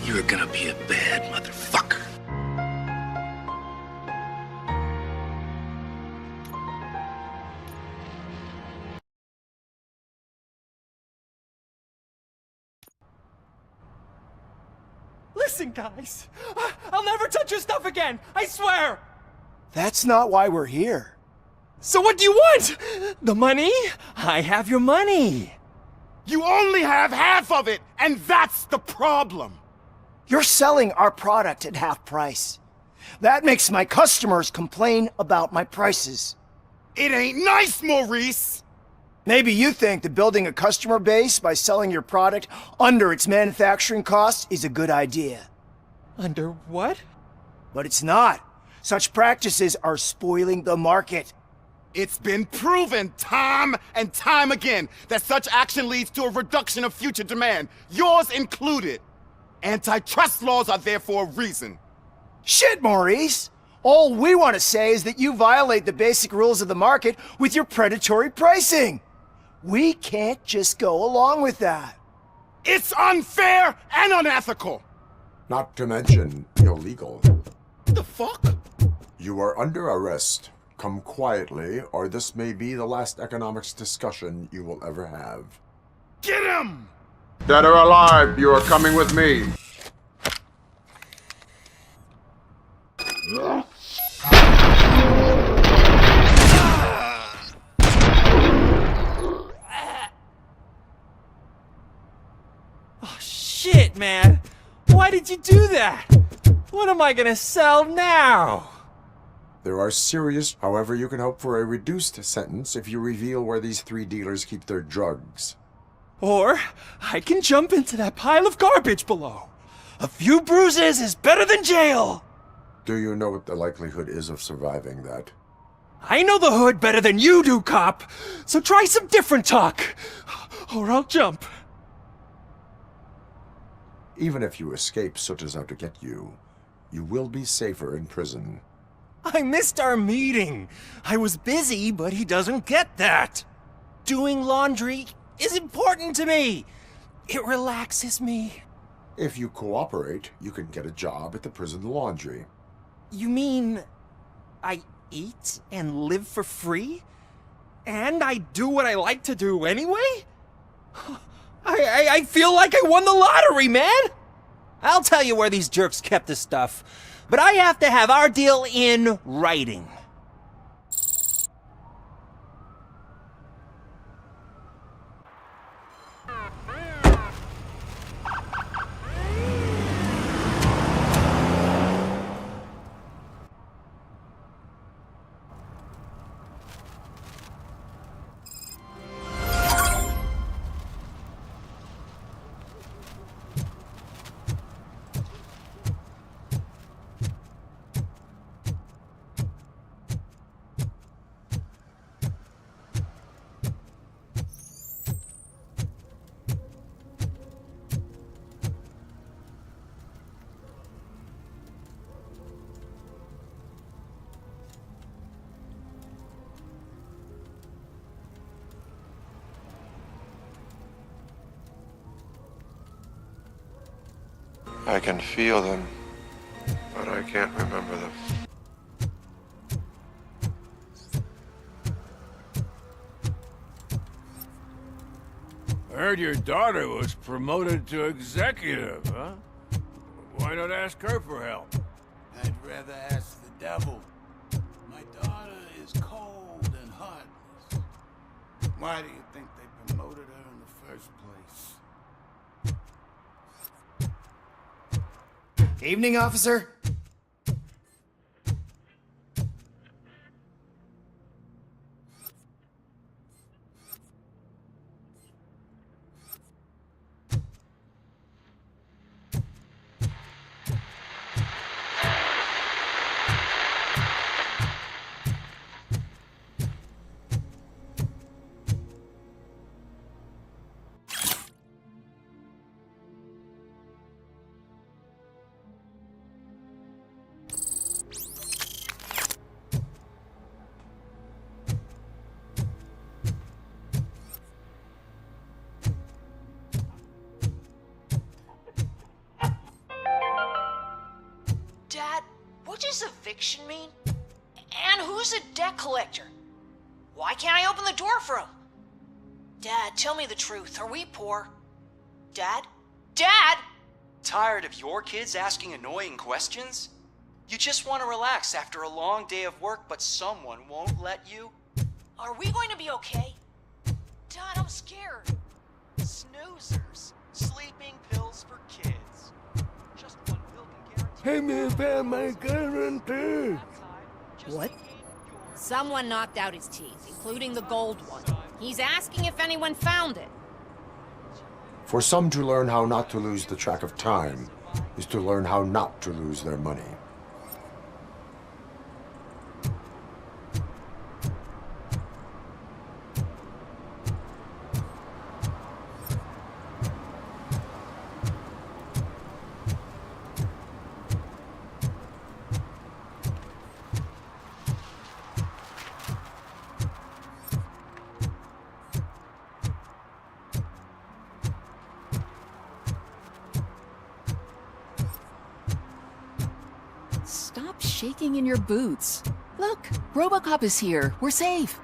You're gonna be a bad motherfucker. Listen, guys. I'll never touch your stuff again. I swear. That's not why we're here. So what do you want? The money? I have your money. You only have half of it, and that's the problem. You're selling our product at half price. That makes my customers complain about my prices. It ain't nice, Maurice! Maybe you think that building a customer base by selling your product under its manufacturing cost is a good idea. Under what? But it's not. Such practices are spoiling the market. It's been proven time and time again that such action leads to a reduction of future demand, yours included. Antitrust laws are there for a reason. Shit, Maurice! All we want to say is that you violate the basic rules of the market with your predatory pricing. We can't just go along with that. It's unfair and unethical! Not to mention illegal. The fuck? You are under arrest. Come quietly, or this may be the last economics discussion you will ever have. Get him! Dead or alive, you are coming with me. Oh, shit, man. Why did you do that? What am I gonna sell now? There are serious, however, you can hope for a reduced sentence if you reveal where these 3 dealers keep their drugs. Or I can jump into that pile of garbage below. A few bruises is better than jail. Do you know what the likelihood is of surviving that? I know the hood better than you do, cop. So try some different talk, or I'll jump. Even if you escape Soot is out to get you, you will be safer in prison. I missed our meeting. I was busy, but he doesn't get that. Doing laundry is important to me. It relaxes me. If you cooperate, you can get a job at the prison laundry. You mean I eat and live for free? And I do what I like to do anyway? I feel like I won the lottery, man! I'll tell you where these jerks kept the stuff, but I have to have our deal in writing. I can feel them, but I can't remember them. Heard your daughter was promoted to executive, huh? Why not ask her for help? I'd rather ask the devil. My daughter is cold and heartless. Why do you think they promoted her in the first place? Evening, officer. What does eviction mean? And who's a debt collector? Why can't I open the door for him? Dad, tell me the truth. Are we poor? Dad? Dad! Tired of your kids asking annoying questions? You just want to relax after a long day of work, but someone won't let you? Are we going to be okay? Dad, I'm scared. Snoozers. Sleeping pills for kids. Just one pill can guarantee... Hey, me found my guarantee. What? Someone knocked out his teeth, including the gold one. He's asking if anyone found it. For some, to learn how not to lose the track of time is to learn how not to lose their money. Stop shaking in your boots. Look, Robocop is here. We're safe.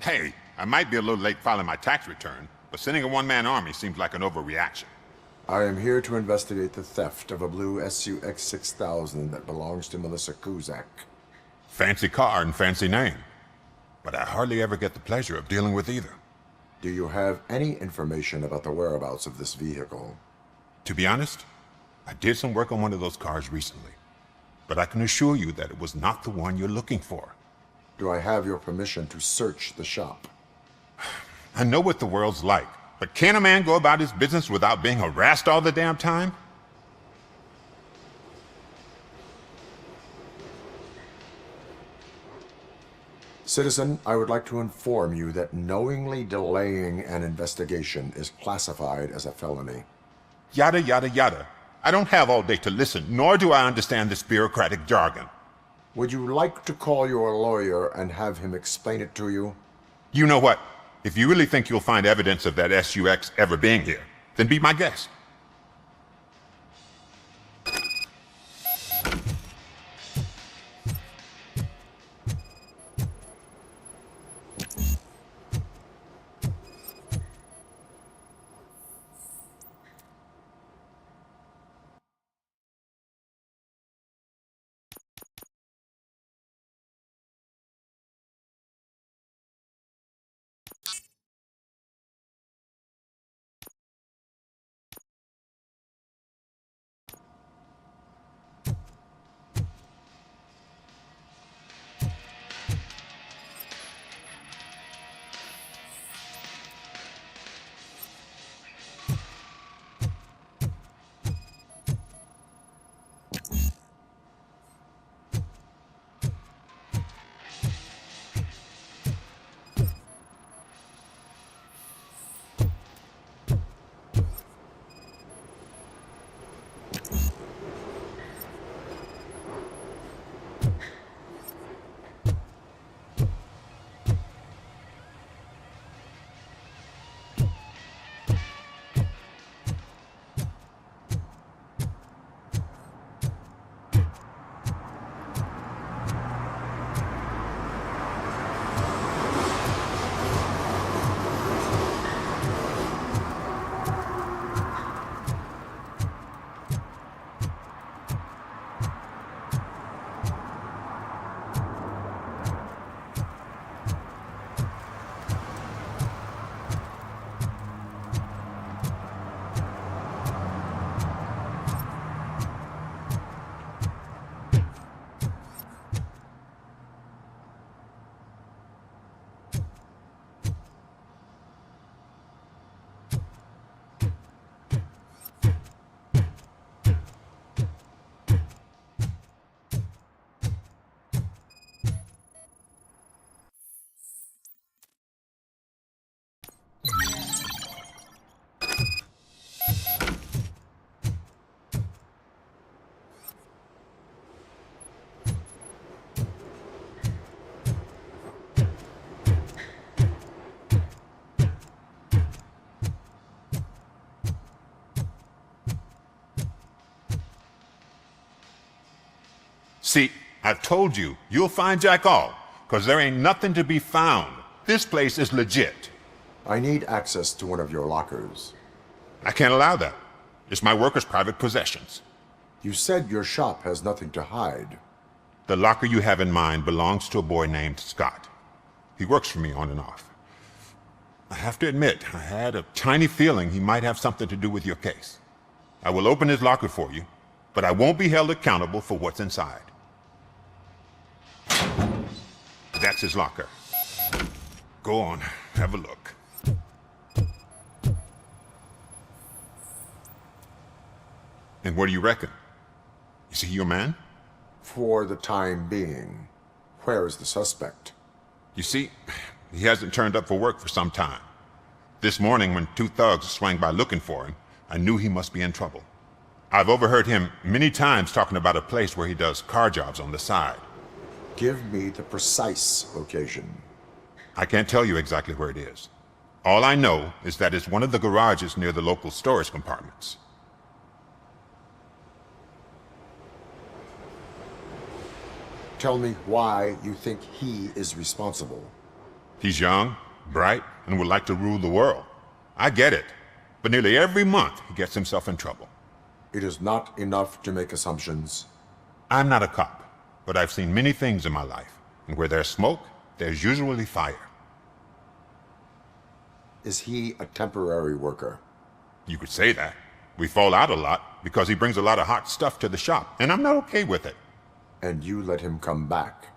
Hey, I might be a little late filing my tax return, but sending a one-man army seems like an overreaction. I am here to investigate the theft of a blue SUX 6000 that belongs to Melissa Kuzak. Fancy car and fancy name, but I hardly ever get the pleasure of dealing with either. Do you have any information about the whereabouts of this vehicle? To be honest, I did some work on one of those cars recently, but I can assure you that it was not the one you're looking for. Do I have your permission to search the shop? I know what the world's like, but can a man go about his business without being harassed all the damn time? Citizen, I would like to inform you that knowingly delaying an investigation is classified as a felony. Yada, yada, yada. I don't have all day to listen, nor do I understand this bureaucratic jargon. Would you like to call your lawyer and have him explain it to you? You know what? If you really think you'll find evidence of that SUX ever being here, then be my guest. See, I told you, you'll find Jack all, because there ain't nothing to be found. This place is legit. I need access to one of your lockers. I can't allow that. It's my workers' private possessions. You said your shop has nothing to hide. The locker you have in mind belongs to a boy named Scott. He works for me on and off. I have to admit, I had a tiny feeling he might have something to do with your case. I will open his locker for you, but I won't be held accountable for what's inside. That's his locker. Go on, have a look. And what do you reckon? Is he your man? For the time being. Where is the suspect? You see, he hasn't turned up for work for some time. This morning, when 2 thugs swang by looking for him, I knew he must be in trouble. I've overheard him many times talking about a place where he does car jobs on the side. Give me the precise location. I can't tell you exactly where it is. All I know is that it's one of the garages near the local storage compartments. Tell me why you think he is responsible. He's young, bright, and would like to rule the world. I get it. But nearly every month, he gets himself in trouble. It is not enough to make assumptions. I'm not a cop, but I've seen many things in my life. And where there's smoke, there's usually fire. Is he a temporary worker? You could say that. We fall out a lot because he brings a lot of hot stuff to the shop, and I'm not okay with it. And you let him come back?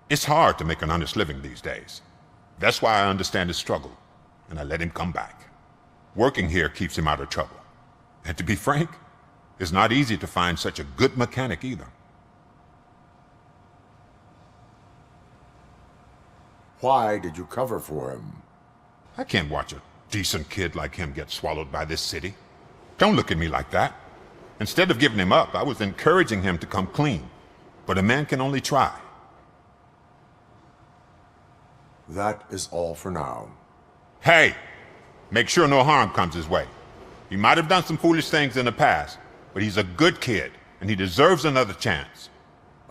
It's hard to make an honest living these days. That's why I understand his struggle, and I let him come back. Working here keeps him out of trouble. And to be frank, it's not easy to find such a good mechanic either. Why did you cover for him? I can't watch a decent kid like him get swallowed by this city. Don't look at me like that. Instead of giving him up, I was encouraging him to come clean. But a man can only try. That is all for now. Hey! Make sure no harm comes his way. He might have done some foolish things in the past, but he's a good kid, and he deserves another chance.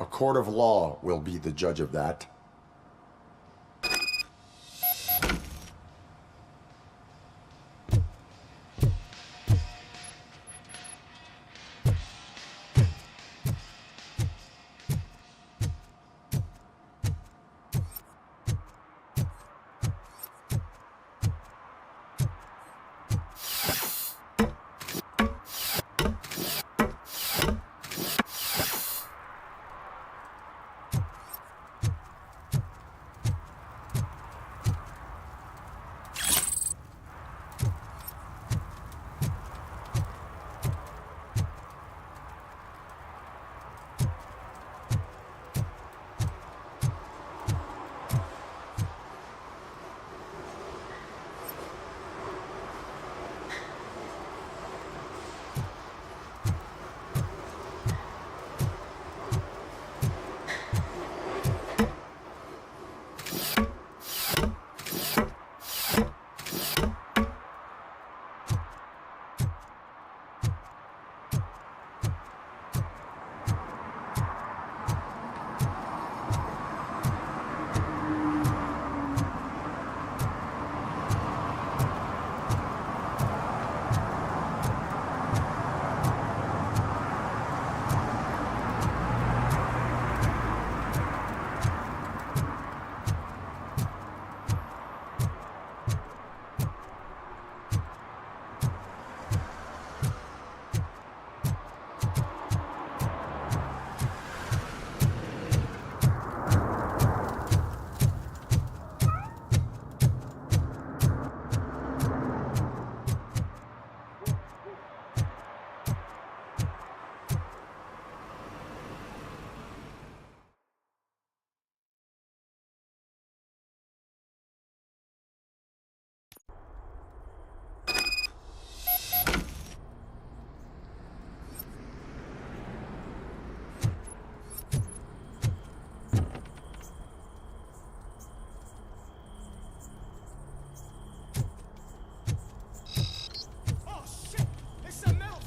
A court of law will be the judge of that.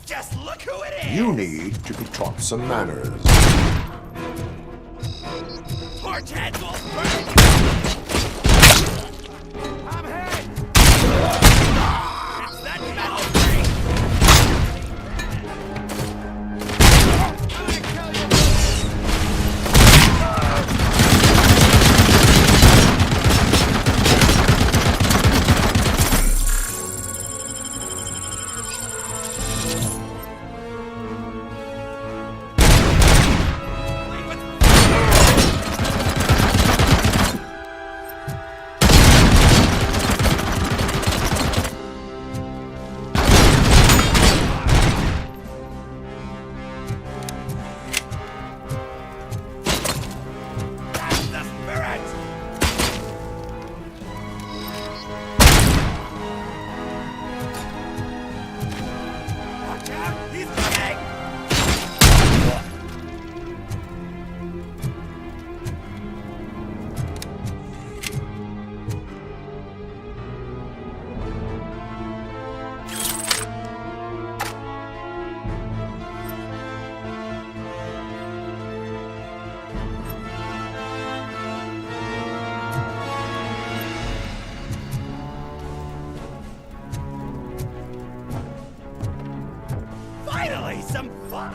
Just look who it is! You need to be taught some manners. orange heads will burn! I'm hit! It's that metal thing! Finally, some fun!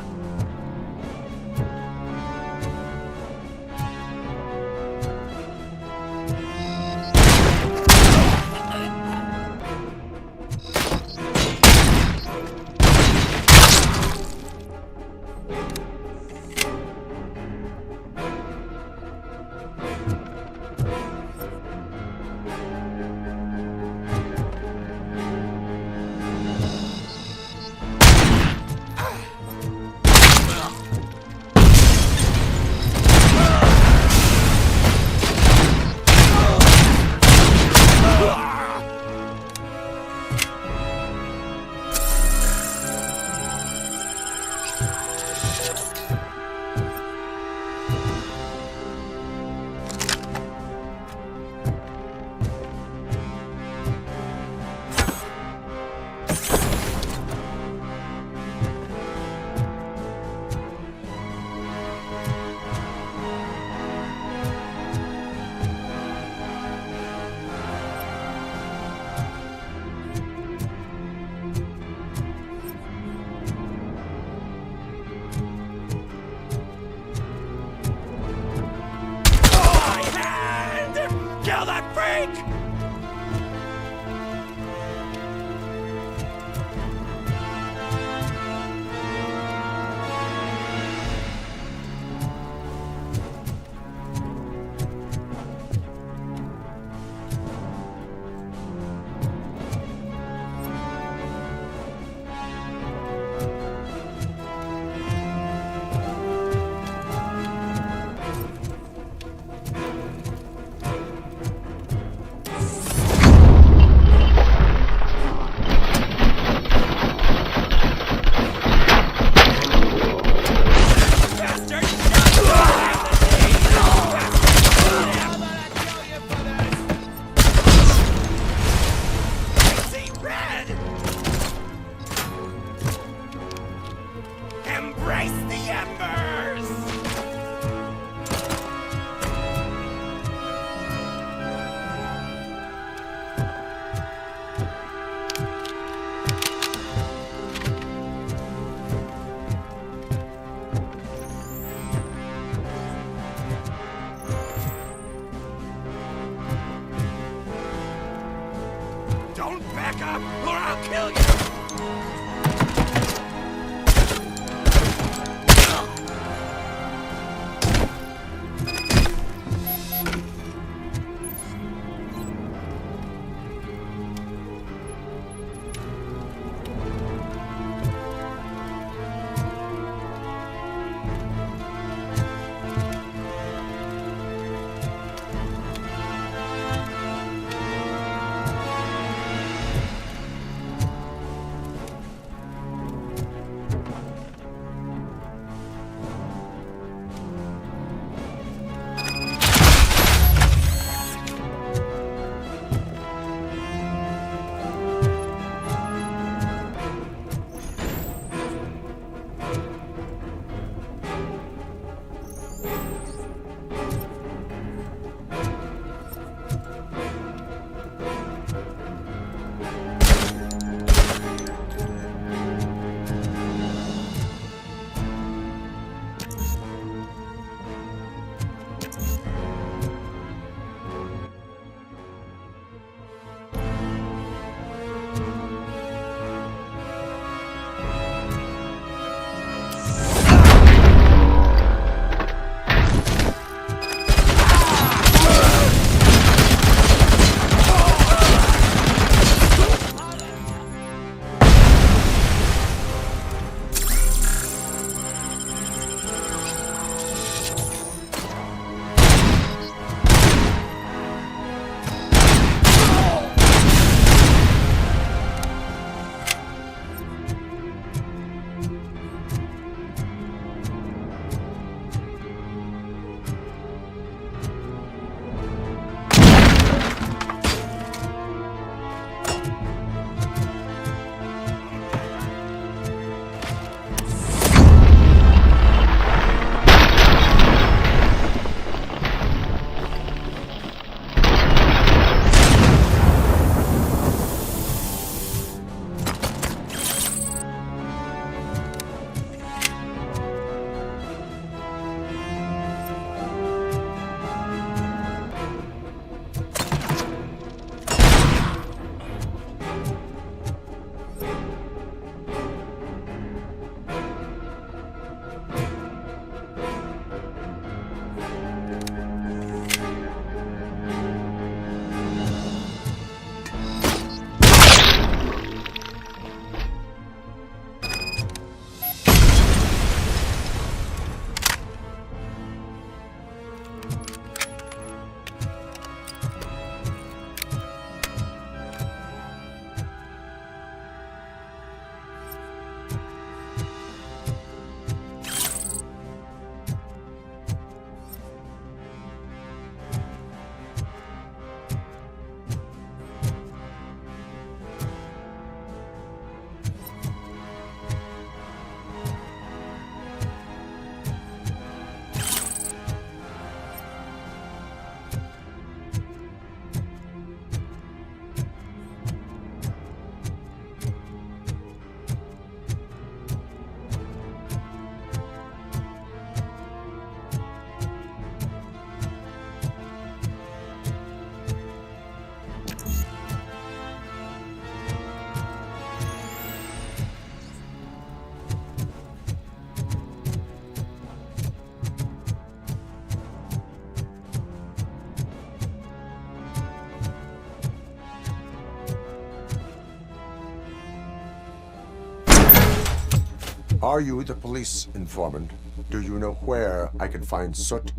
Are you the police informant? Do you know where I can find Soot?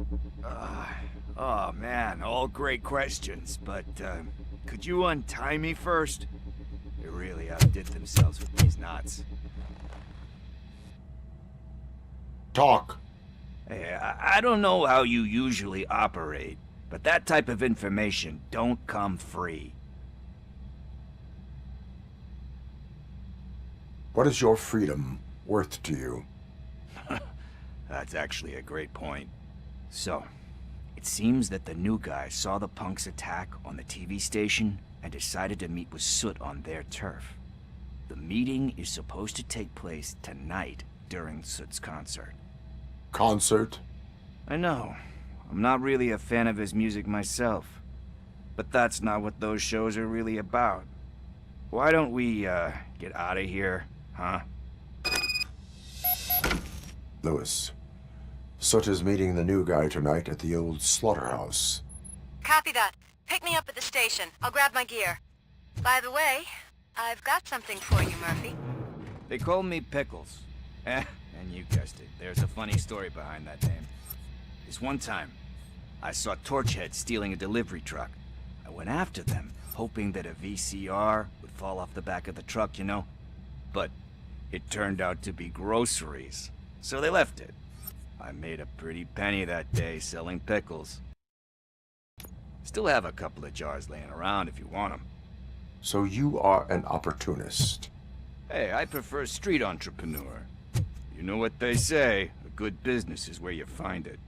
Oh man, all great questions, but could you untie me first? They really outdid themselves with these knots. Talk. Hey, I don't know how you usually operate, but that type of information don't come free. What is your freedom worth to you? That's actually a great point. So, it seems that the new guy saw the punks' attack on the TV station and decided to meet with Soot on their turf. The meeting is supposed to take place tonight during Soot's concert. Concert? I know. I'm not really a fan of his music myself. But that's not what those shows are really about. Why don't we, get out of here, huh? Lewis. Soot is meeting the new guy tonight at the old slaughterhouse. Copy that. Pick me up at the station. I'll grab my gear. By the way, I've got something for you, Murphy. They call me Pickles. And you guessed it. There's a funny story behind that name. This one time, I saw Torchhead stealing a delivery truck. I went after them, hoping that a VCR would fall off the back of the truck, you know? But it turned out to be groceries. So they left it. I made a pretty penny that day selling pickles. Still have a couple of jars laying around if you want them. So you are an opportunist. Hey, I prefer street entrepreneur. You know what they say, a good business is where you find it.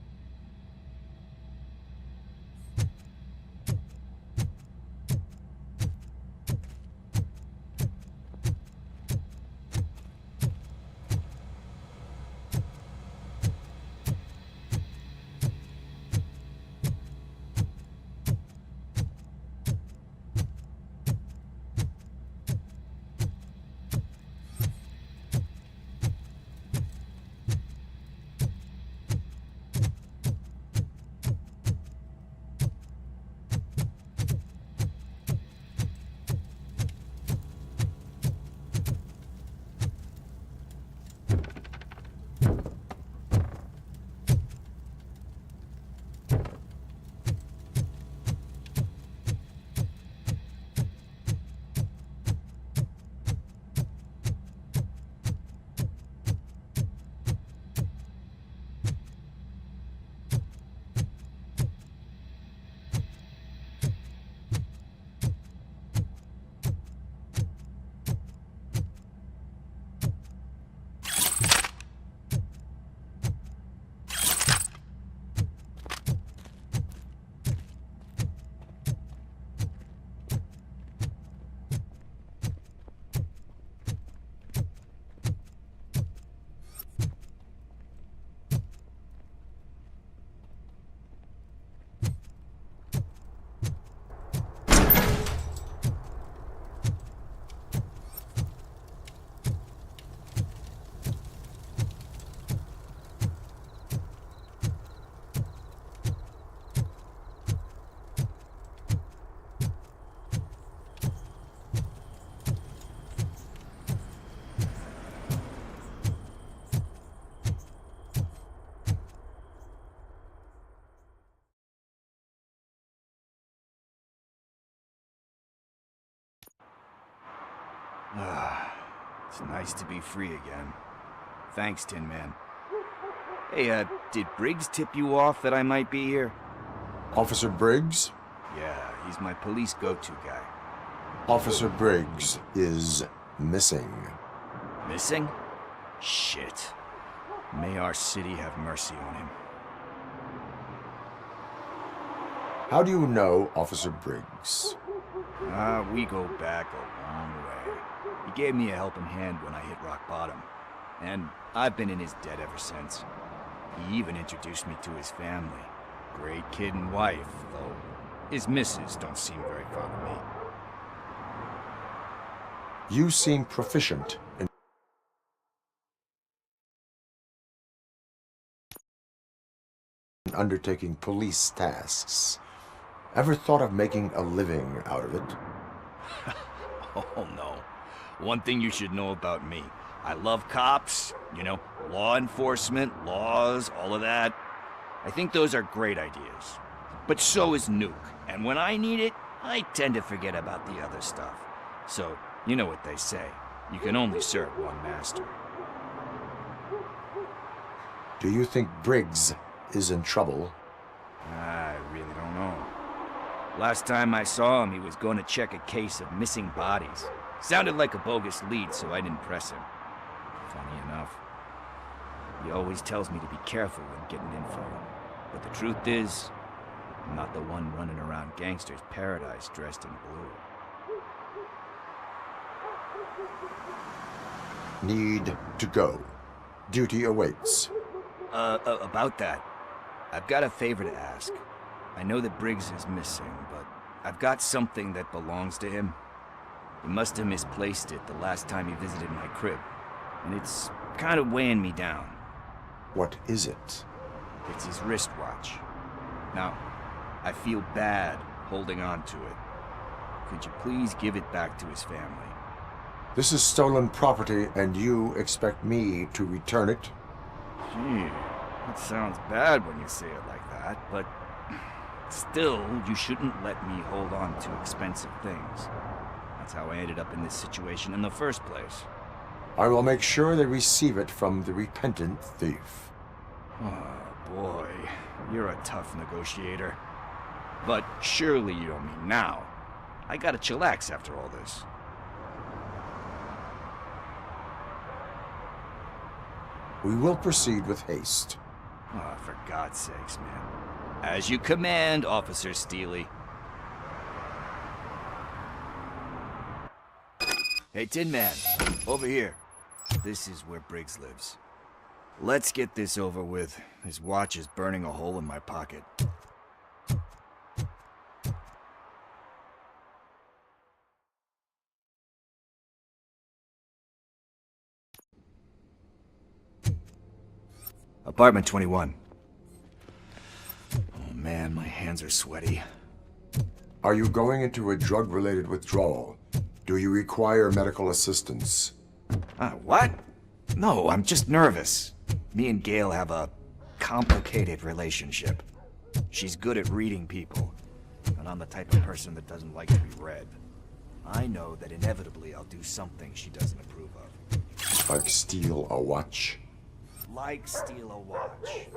It's nice to be free again. Thanks, Tin Man. Hey, did Briggs tip you off that I might be here? Officer Briggs? Yeah, he's my police go-to guy. Officer Briggs is missing. Missing? Shit. May our city have mercy on him. How do you know Officer Briggs? We go back a long way. He gave me a helping hand when I hit rock bottom. And I've been in his debt ever since. He even introduced me to his family. Great kid and wife, though his missus don't seem very fond of me. You seem proficient in undertaking police tasks. Ever thought of making a living out of it? Oh no. One thing you should know about me. I love cops, you know, law enforcement, laws, all of that. I think those are great ideas. But so is Nuke, and when I need it, I tend to forget about the other stuff. So, you know what they say, you can only serve one master. Do you think Briggs is in trouble? I really don't know. Last time I saw him, he was going to check a case of missing bodies. Sounded like a bogus lead, so I didn't press him. Funny enough. He always tells me to be careful when getting info. But the truth is, I'm not the one running around gangster's paradise dressed in blue. Need to go. Duty awaits. About that, I've got a favor to ask. I know that Briggs is missing, but I've got something that belongs to him. He must have misplaced it the last time he visited my crib, and it's kind of weighing me down. What is it? It's his wristwatch. Now, I feel bad holding on to it. Could you please give it back to his family? This is stolen property, and you expect me to return it? Gee, that sounds bad when you say it like that, but still, you shouldn't let me hold on to expensive things. That's how I ended up in this situation in the first place. I will make sure they receive it from the repentant thief. Oh, boy. You're a tough negotiator. But surely you don't mean now. I gotta chillax after all this. We will proceed with haste. Oh, for God's sakes, man. As you command, Officer Steely. Hey, Tin Man, over here. This is where Briggs lives. Let's get this over with. His watch is burning a hole in my pocket. Apartment 21. Oh man, my hands are sweaty. Are you going into a drug-related withdrawal? Do you require medical assistance? What? No, I'm just nervous. Me and Gail have a complicated relationship. She's good at reading people, and I'm the type of person that doesn't like to be read. I know that inevitably I'll do something she doesn't approve of. Like steal a watch? Like steal a watch.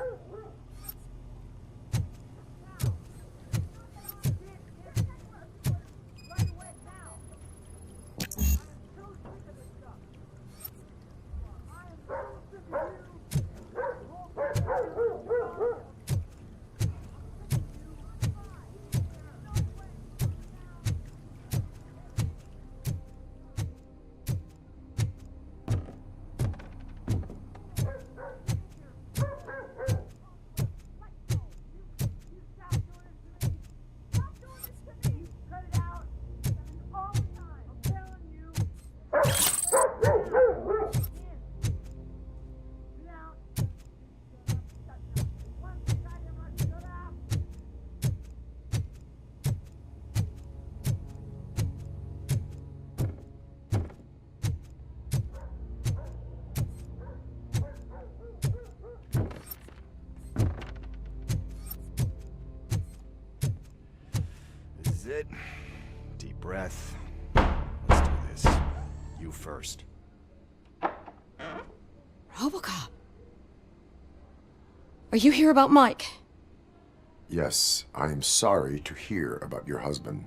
It. Deep breath. Let's do this. You first. Robocop. Are you here about Mike? Yes, I am sorry to hear about your husband.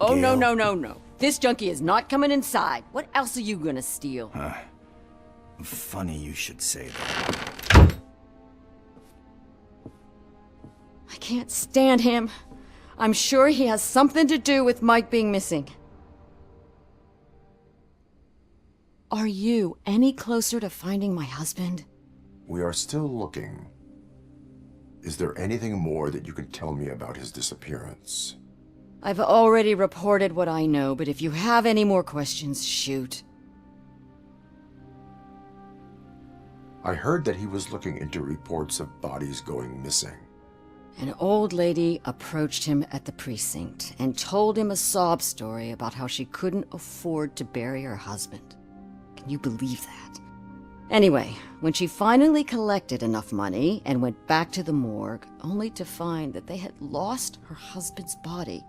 Oh, Gail. No. This junkie is not coming inside. What else are you gonna steal? Funny you should say that. I can't stand him. I'm sure he has something to do with Mike being missing. Are you any closer to finding my husband? We are still looking. Is there anything more that you can tell me about his disappearance? I've already reported what I know, but if you have any more questions, shoot. I heard that he was looking into reports of bodies going missing. An old lady approached him at the precinct and told him a sob story about how she couldn't afford to bury her husband. Can you believe that? Anyway, when she finally collected enough money and went back to the morgue, only to find that they had lost her husband's body,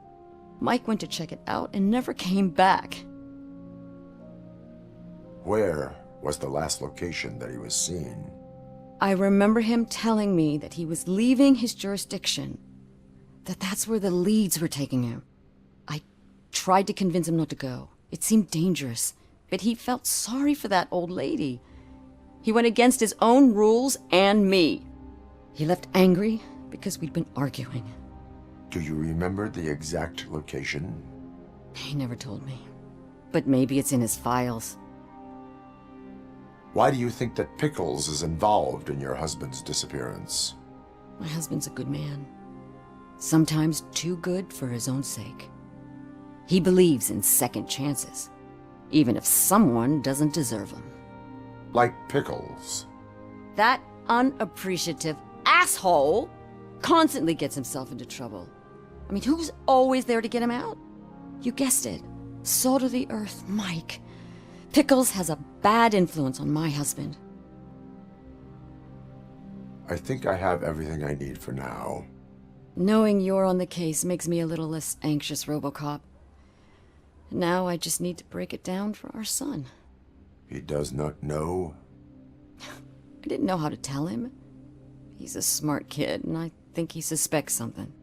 Mike went to check it out and never came back. Where was the last location that he was seen? I remember him telling me that he was leaving his jurisdiction, that's where the leads were taking him. I tried to convince him not to go. It seemed dangerous, but he felt sorry for that old lady. He went against his own rules and me. He left angry because we'd been arguing. Do you remember the exact location? He never told me, but maybe it's in his files. Why do you think that Pickles is involved in your husband's disappearance? My husband's a good man. Sometimes too good for his own sake. He believes in second chances, even if someone doesn't deserve them. Like Pickles. That unappreciative asshole constantly gets himself into trouble. I mean, who's always there to get him out? You guessed it. Salt of the earth, Mike. Pickles has a bad influence on my husband. I think I have everything I need for now. Knowing you're on the case makes me a little less anxious, Robocop. Now I just need to break it down for our son. He does not know? I didn't know how to tell him. He's a smart kid, and I think he suspects something.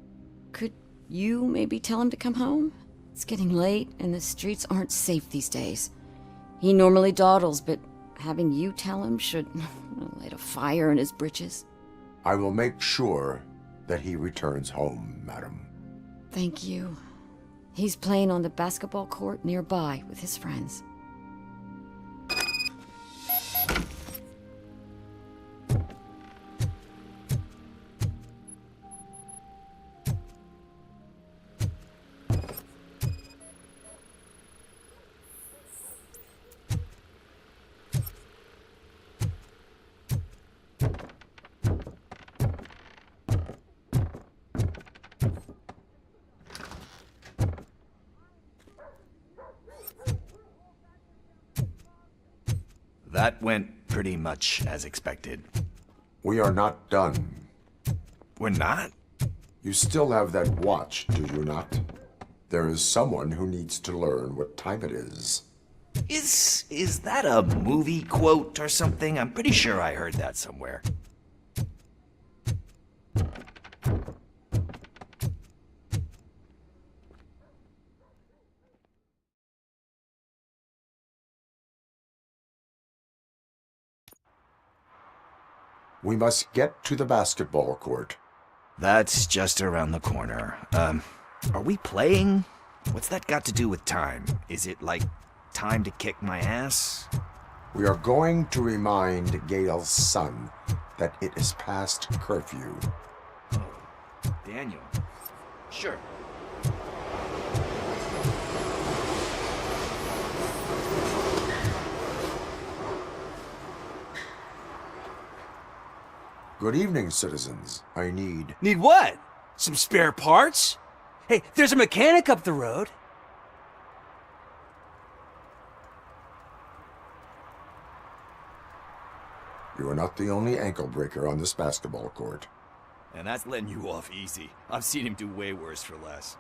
Could you maybe tell him to come home? It's getting late, and the streets aren't safe these days. He normally dawdles, but having you tell him should light a fire in his britches. I will make sure that he returns home, madam. Thank you. He's playing on the basketball court nearby with his friends. That went pretty much as expected. We are not done. We're not? You still have that watch, do you not? There is someone who needs to learn what time it is. Is that a movie quote or something? I'm pretty sure I heard that somewhere. We must get to the basketball court. That's just around the corner. Are we playing? What's that got to do with time? Is it like time to kick my ass? We are going to remind Gail's son that it is past curfew. Oh, Daniel. Sure. Good evening, citizens. I need... Need what? Some spare parts? Hey, there's a mechanic up the road. You are not the only ankle breaker on this basketball court. And that's letting you off easy. I've seen him do way worse for less.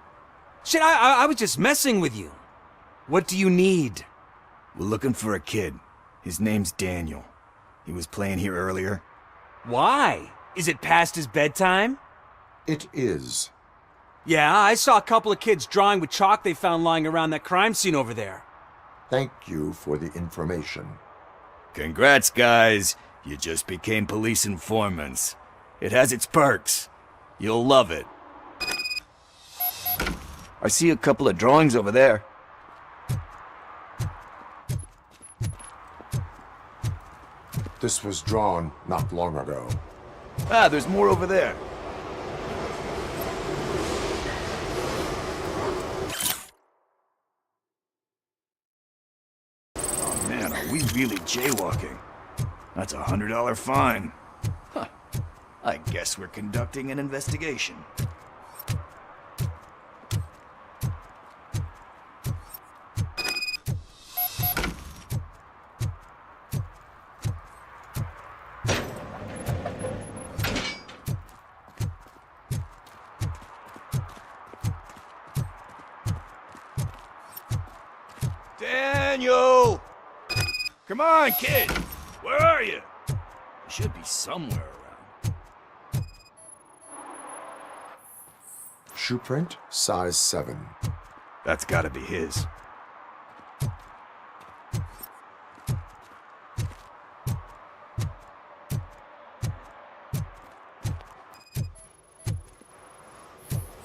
Shit, I was just messing with you. What do you need? We're looking for a kid. His name's Daniel. He was playing here earlier. Why? Is it past his bedtime? It is. Yeah, I saw a couple of kids drawing with chalk they found lying around that crime scene over there. Thank you for the information. Congrats, guys. You just became police informants. It has its perks. You'll love it. I see a couple of drawings over there. This was drawn not long ago. Ah, there's more over there. Oh man, are we really jaywalking? That's $100 fine. Huh. I guess we're conducting an investigation. Daniel! Come on, kid! Where are you? You should be somewhere around. Shoe print, size 7. That's gotta be his.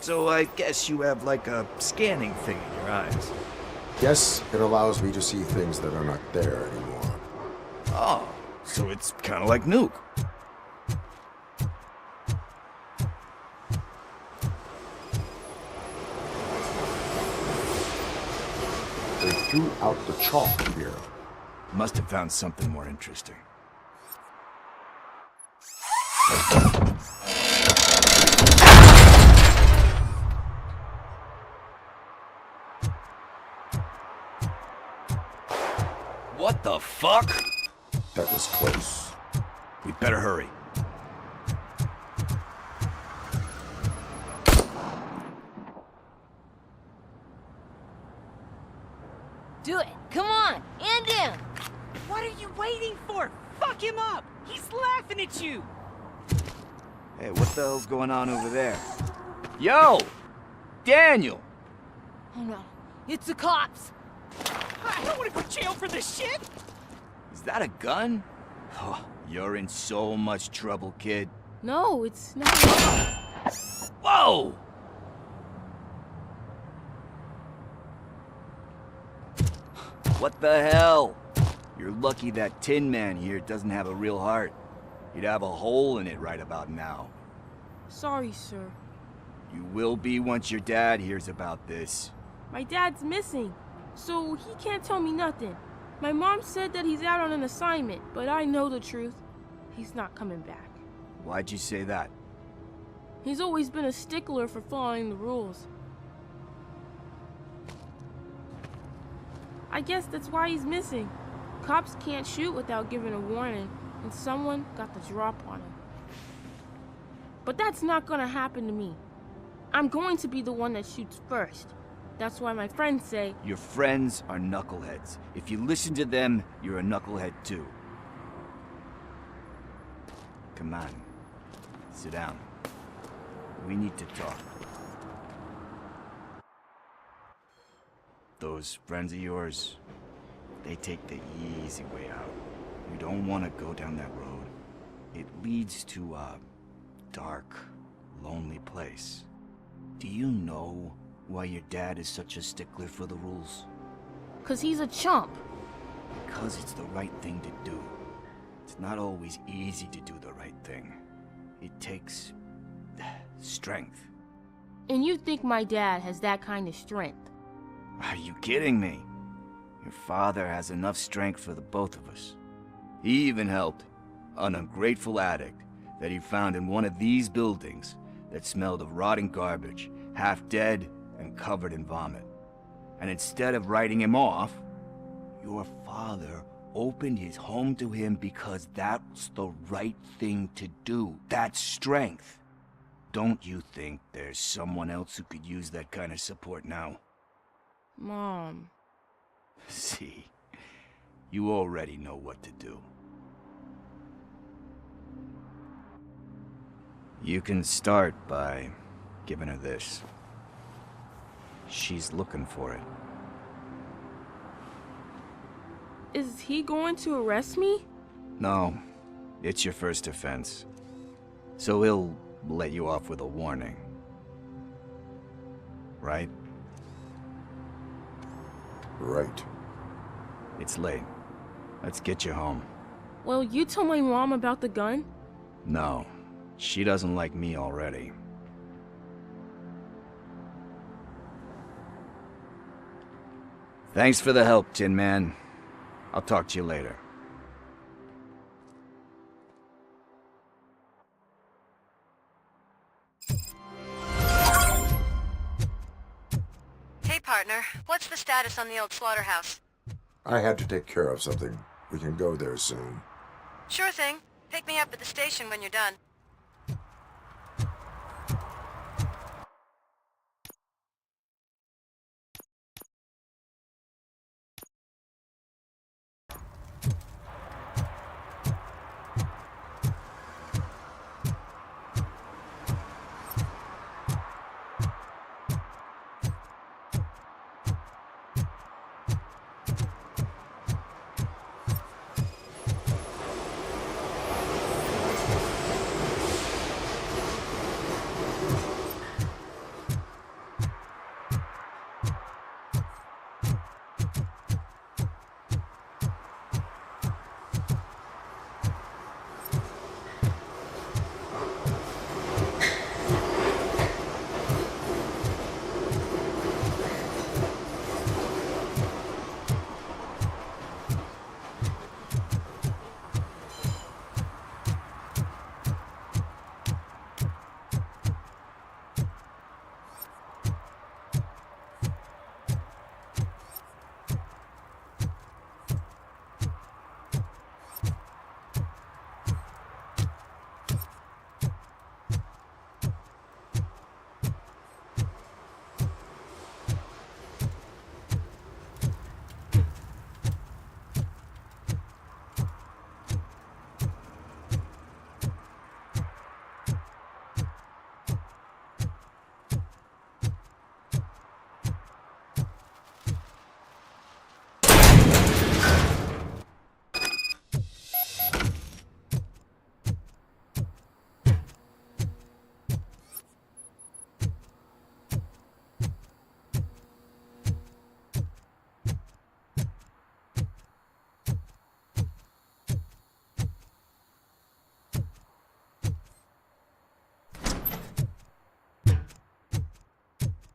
So I guess you have like a scanning thing in your eyes. Yes, it allows me to see things that are not there anymore. Oh, so it's kind of like Nuke. They threw out the chalk here. Must have found something more interesting. What the fuck? That was close. We better hurry. Do it. Come on. End him. What are you waiting for? Fuck him up. He's laughing at you. Hey, what the hell's going on over there? Yo! Daniel! Oh no. It's the cops. I don't want to go to jail for this shit. Is that a gun? Oh, you're in so much trouble, kid. No, it's not. Whoa! What the hell? You're lucky that Tin Man here doesn't have a real heart. He'd have a hole in it right about now. Sorry, sir. You will be once your dad hears about this. My dad's missing, so he can't tell me nothing. My mom said that he's out on an assignment, but I know the truth. He's not coming back. Why'd you say that? He's always been a stickler for following the rules. I guess that's why he's missing. Cops can't shoot without giving a warning, and someone got the drop on him. But that's not gonna happen to me. I'm going to be the one that shoots first. That's why my friends say... Your friends are knuckleheads. If you listen to them, you're a knucklehead too. Come on. Sit down. We need to talk. Those friends of yours, they take the easy way out. You don't want to go down that road. It leads to a dark, lonely place. Do you know why your dad is such a stickler for the rules? 'Cause he's a chump. Because it's the right thing to do. It's not always easy to do the right thing. It takes strength. And you think my dad has that kind of strength? Are you kidding me? Your father has enough strength for the both of us. He even helped an ungrateful addict that he found in one of these buildings that smelled of rotting garbage, half dead and covered in vomit. And instead of writing him off, your father opened his home to him because that's the right thing to do. That's strength. Don't you think there's someone else who could use that kind of support now? Mom. See, you already know what to do. You can start by giving her this. She's looking for it. Is he going to arrest me? No, it's your first offense. So he'll let you off with a warning. Right? Right. It's late. Let's get you home. Well, you tell my mom about the gun? No, she doesn't like me already. Thanks for the help, Tin Man. I'll talk to you later. partner. What's the status on the old slaughterhouse? I had to take care of something. We can go there soon. Sure thing. Pick me up at the station when you're done.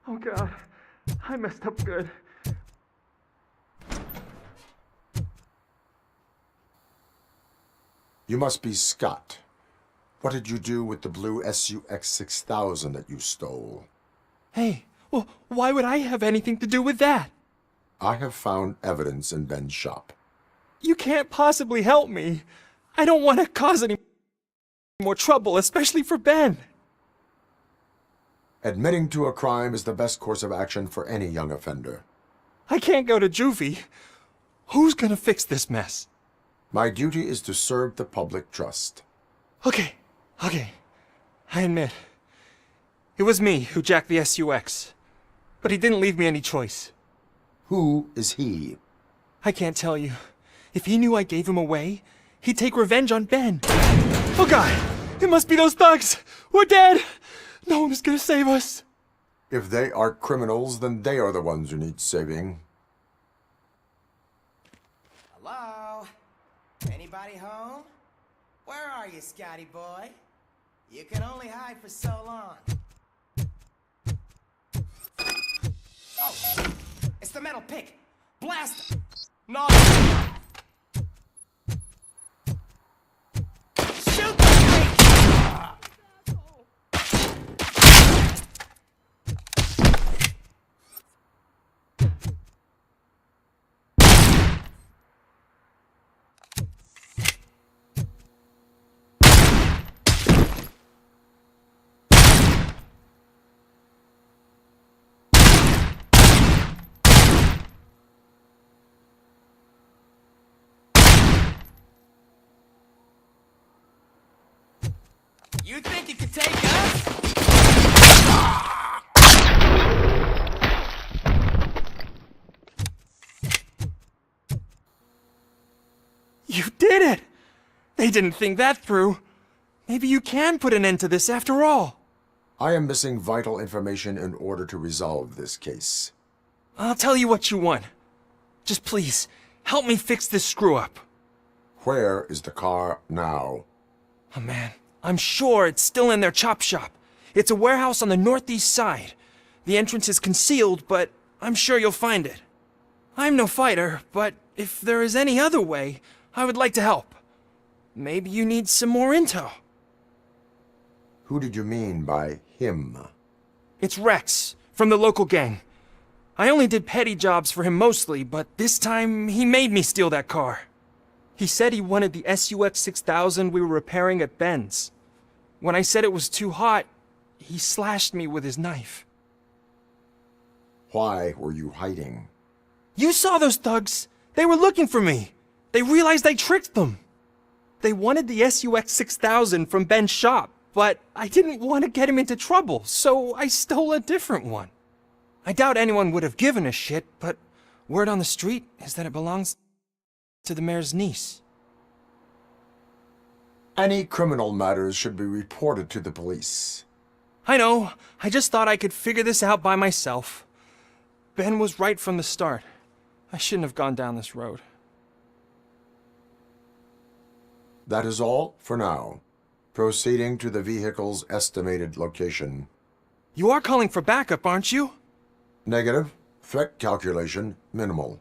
Oh God, I messed up good. You must be Scott. What did you do with the blue SUX-6000 that you stole? Hey, well, why would I have anything to do with that? I have found evidence in Ben's shop. You can't possibly help me. I don't want to cause any more trouble, especially for Ben. Admitting to a crime is the best course of action for any young offender. I can't go to juvie. Who's gonna fix this mess? My duty is to serve the public trust. Okay. I admit. It was me who jacked the SUX. But he didn't leave me any choice. Who is he? I can't tell you. If he knew I gave him away, he'd take revenge on Ben. Oh God! It must be those thugs! We're dead! No one is gonna save us. If they are criminals, then they are the ones who need saving. Hello? Anybody home? Where are you, Scotty boy? You can only hide for so long. Oh! It's the metal pick! Blast! No! Shoot the pick! You think you could take us? You did it! They didn't think that through. Maybe you can put an end to this after all. I am missing vital information in order to resolve this case. I'll tell you what you want. Just please, help me fix this screw-up. Where is the car now? Oh man, I'm sure it's still in their chop shop. It's a warehouse on the northeast side. The entrance is concealed, but I'm sure you'll find it. I'm no fighter, but if there is any other way, I would like to help. Maybe you need some more intel. Who did you mean by him? It's Rex, from the local gang. I only did petty jobs for him mostly, but this time he made me steal that car. He said he wanted the SUX-6000 we were repairing at Ben's. When I said it was too hot, he slashed me with his knife. Why were you hiding? You saw those thugs! They were looking for me! They realized I tricked them! They wanted the SUX-6000 from Ben's shop, but I didn't want to get him into trouble, so I stole a different one. I doubt anyone would have given a shit, but word on the street is that it belongs to the mayor's niece. Any criminal matters should be reported to the police. I know. I just thought I could figure this out by myself. Ben was right from the start. I shouldn't have gone down this road. That is all for now. Proceeding to the vehicle's estimated location. You are calling for backup, aren't you? Negative. Threat calculation minimal.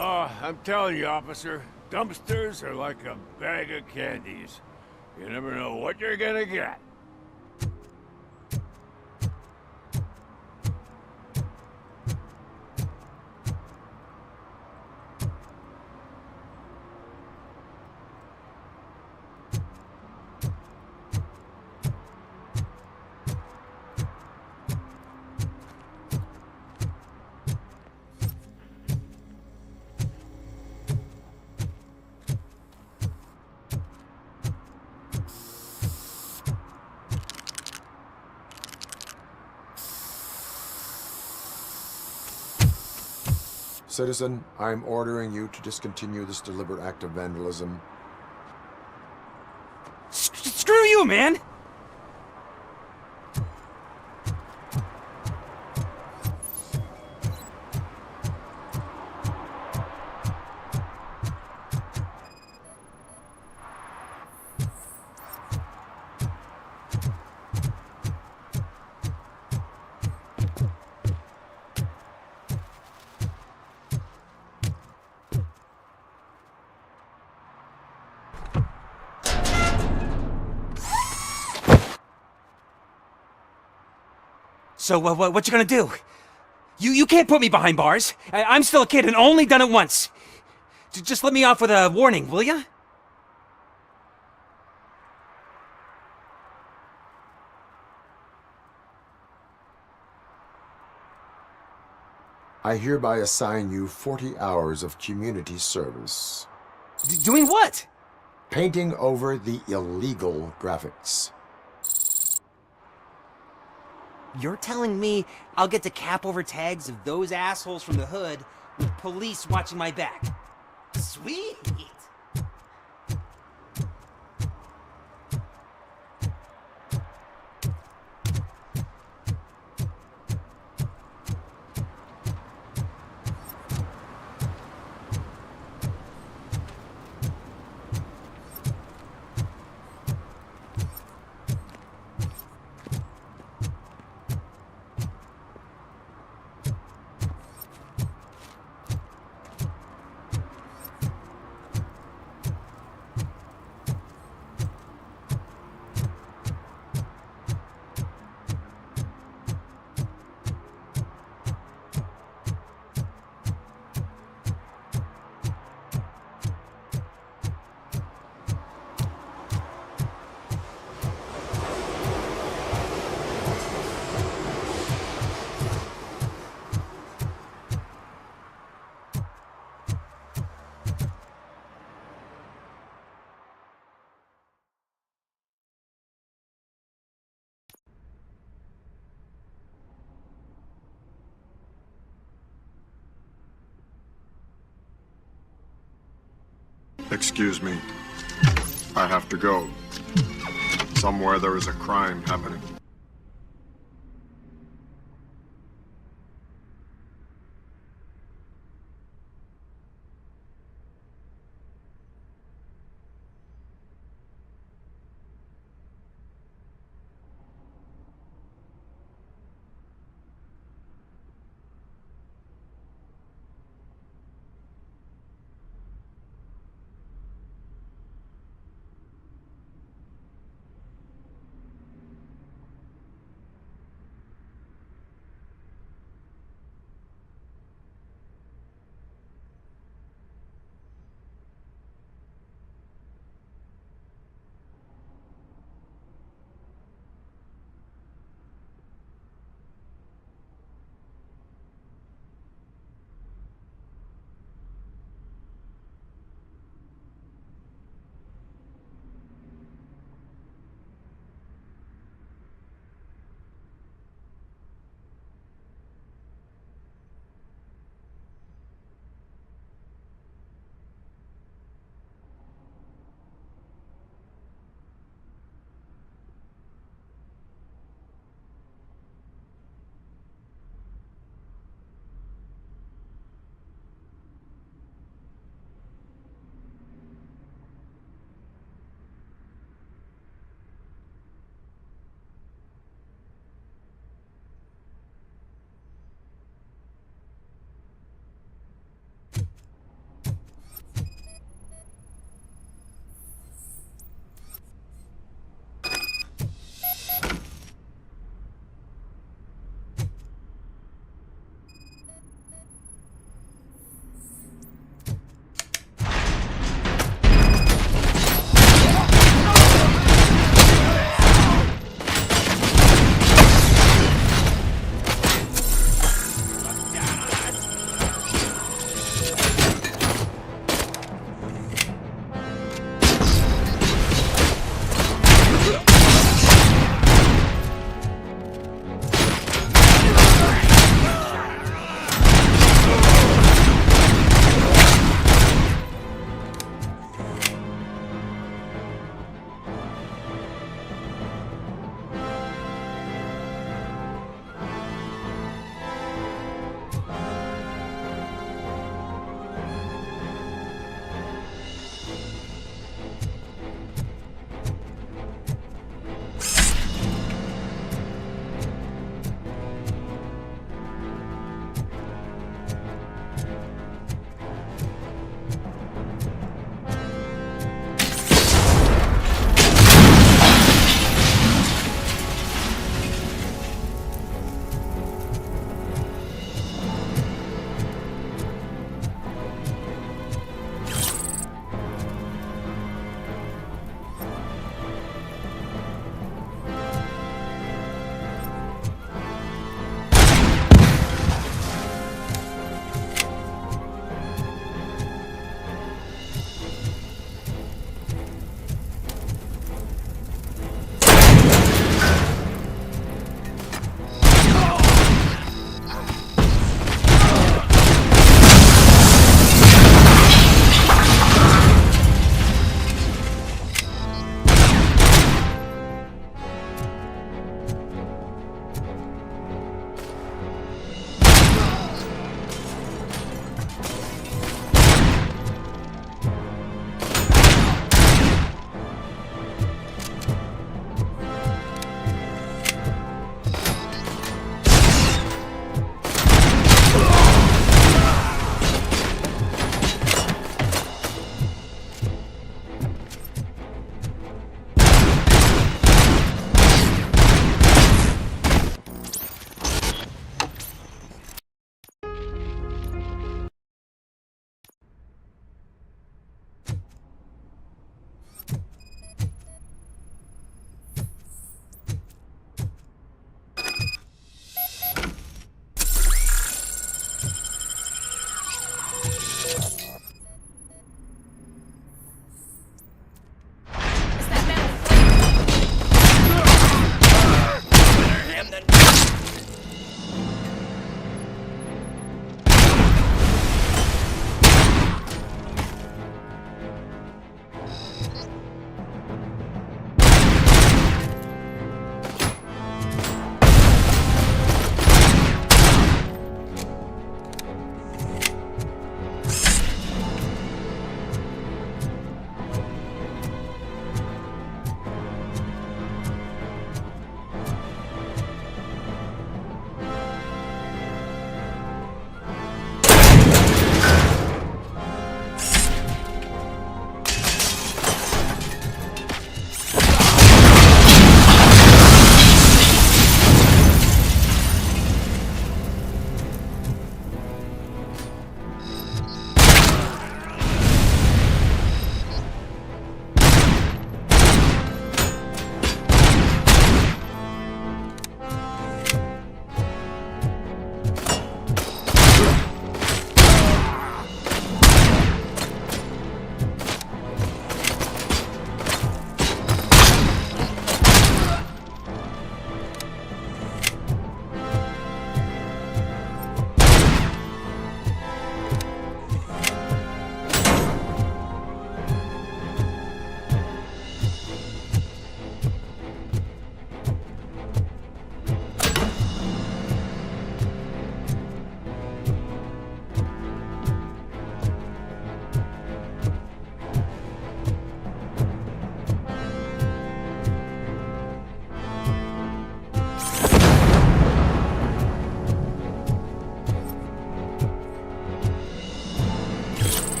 Oh, I'm telling you, officer, dumpsters are like a bag of candies. You never know what you're gonna get. Citizen, I'm ordering you to discontinue this deliberate act of vandalism. Screw you, man! So, what you gonna do? You can't put me behind bars. I'm still a kid and only done it once. Just let me off with a warning, will ya? I hereby assign you 40 hours of community service. Doing what? Painting over the illegal graphics. You're telling me I'll get to cap over tags of those assholes from the hood with police watching my back? Sweet! Excuse me. I have to go. Somewhere there is a crime happening.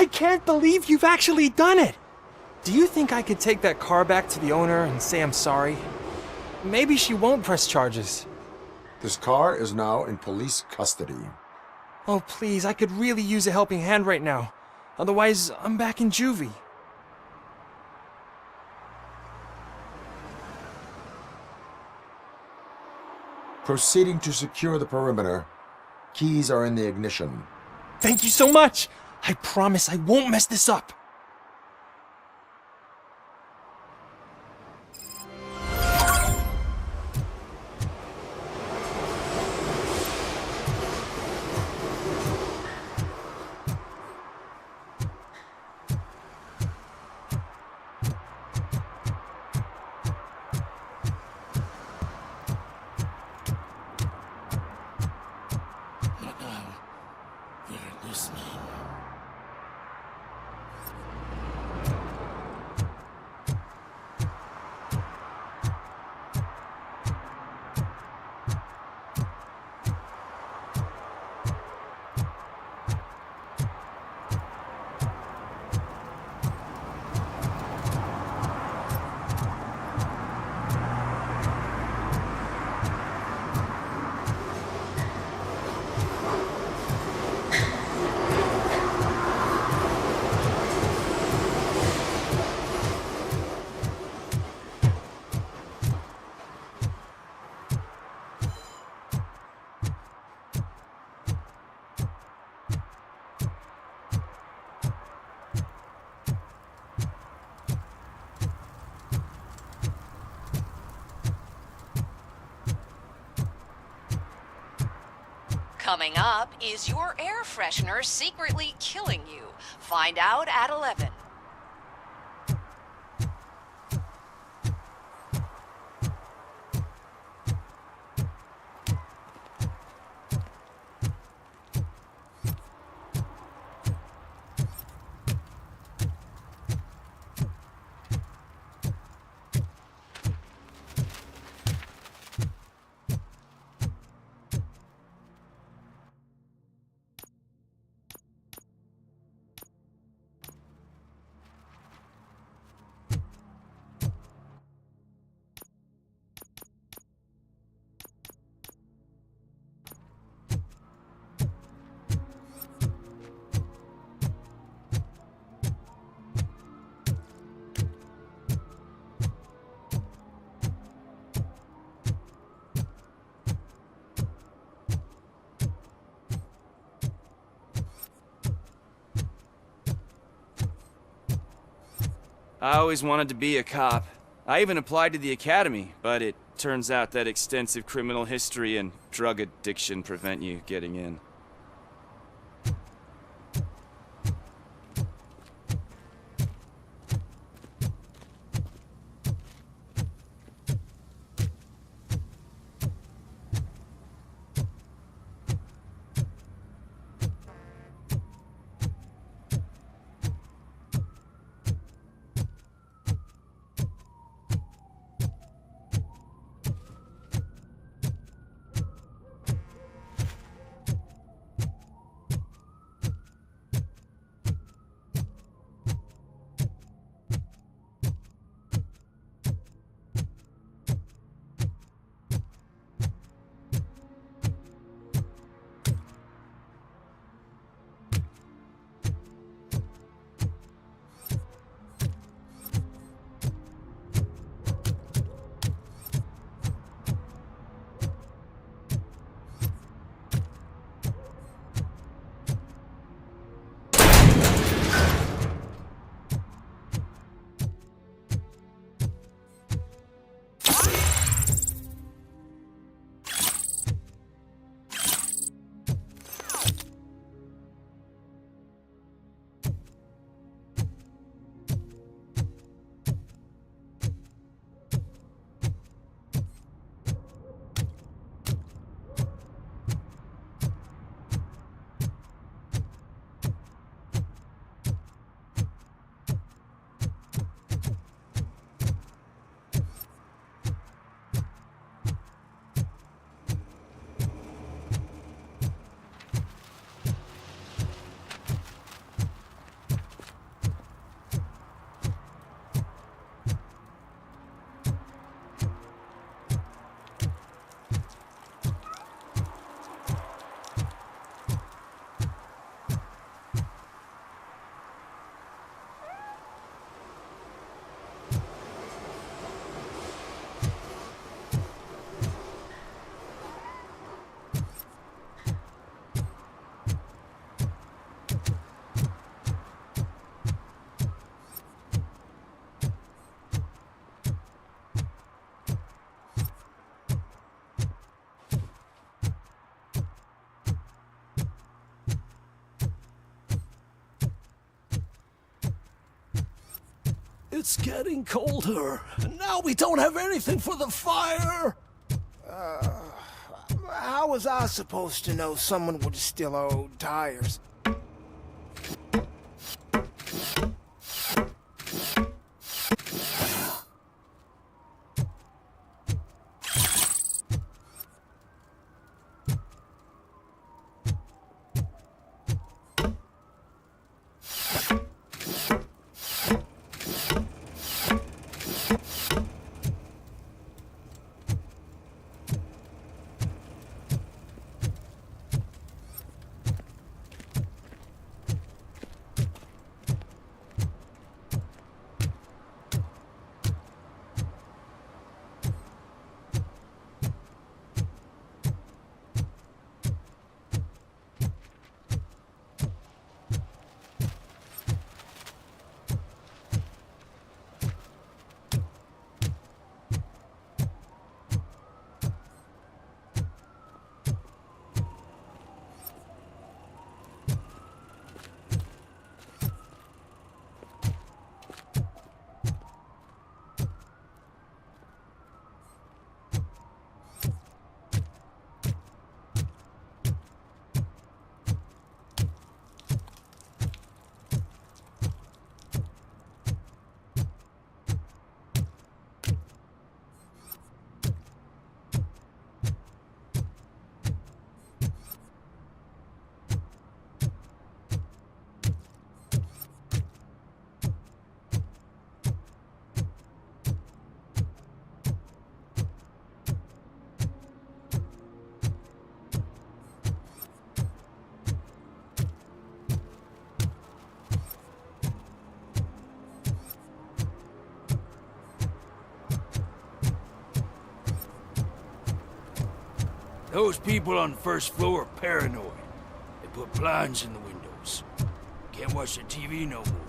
I can't believe you've actually done it! Do you think I could take that car back to the owner and say I'm sorry? Maybe she won't press charges. This car is now in police custody. Oh, please, I could really use a helping hand right now. Otherwise, I'm back in juvie. Proceeding to secure the perimeter. Keys are in the ignition. Thank you so much! I promise I won't mess this up. They're listening. Coming up, is your air freshener secretly killing you? Find out at 11. I always wanted to be a cop. I even applied to the academy, but it turns out that extensive criminal history and drug addiction prevent you getting in. It's getting colder, and now we don't have anything for the fire! How was I supposed to know someone would steal our old tires? Those people on the first floor are paranoid. They put blinds in the windows. Can't watch the TV no more.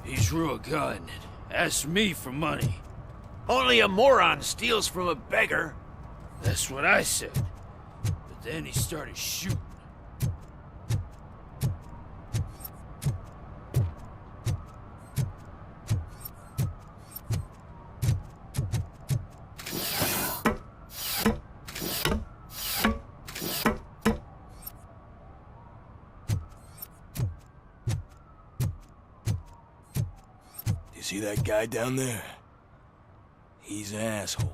He drew a gun and asked me for money. Only a moron steals from a beggar. That's what I said. But then he started shooting. See that guy down there? He's an asshole.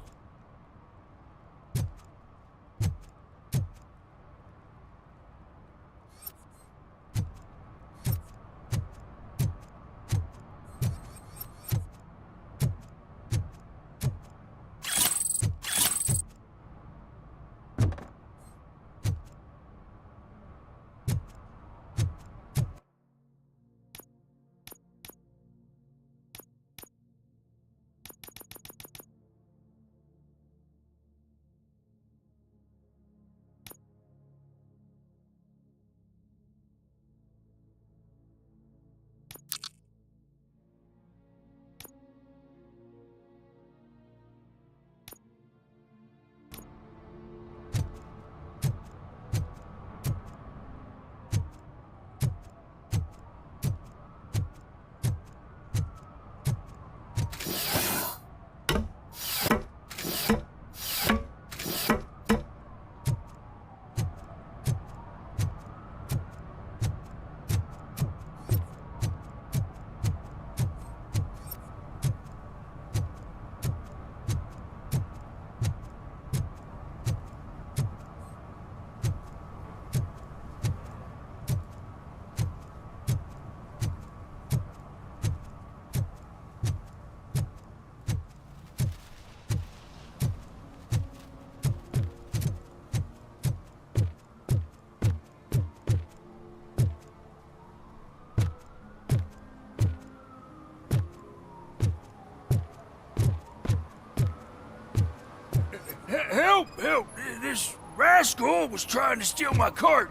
Help! This rascal was trying to steal my cart.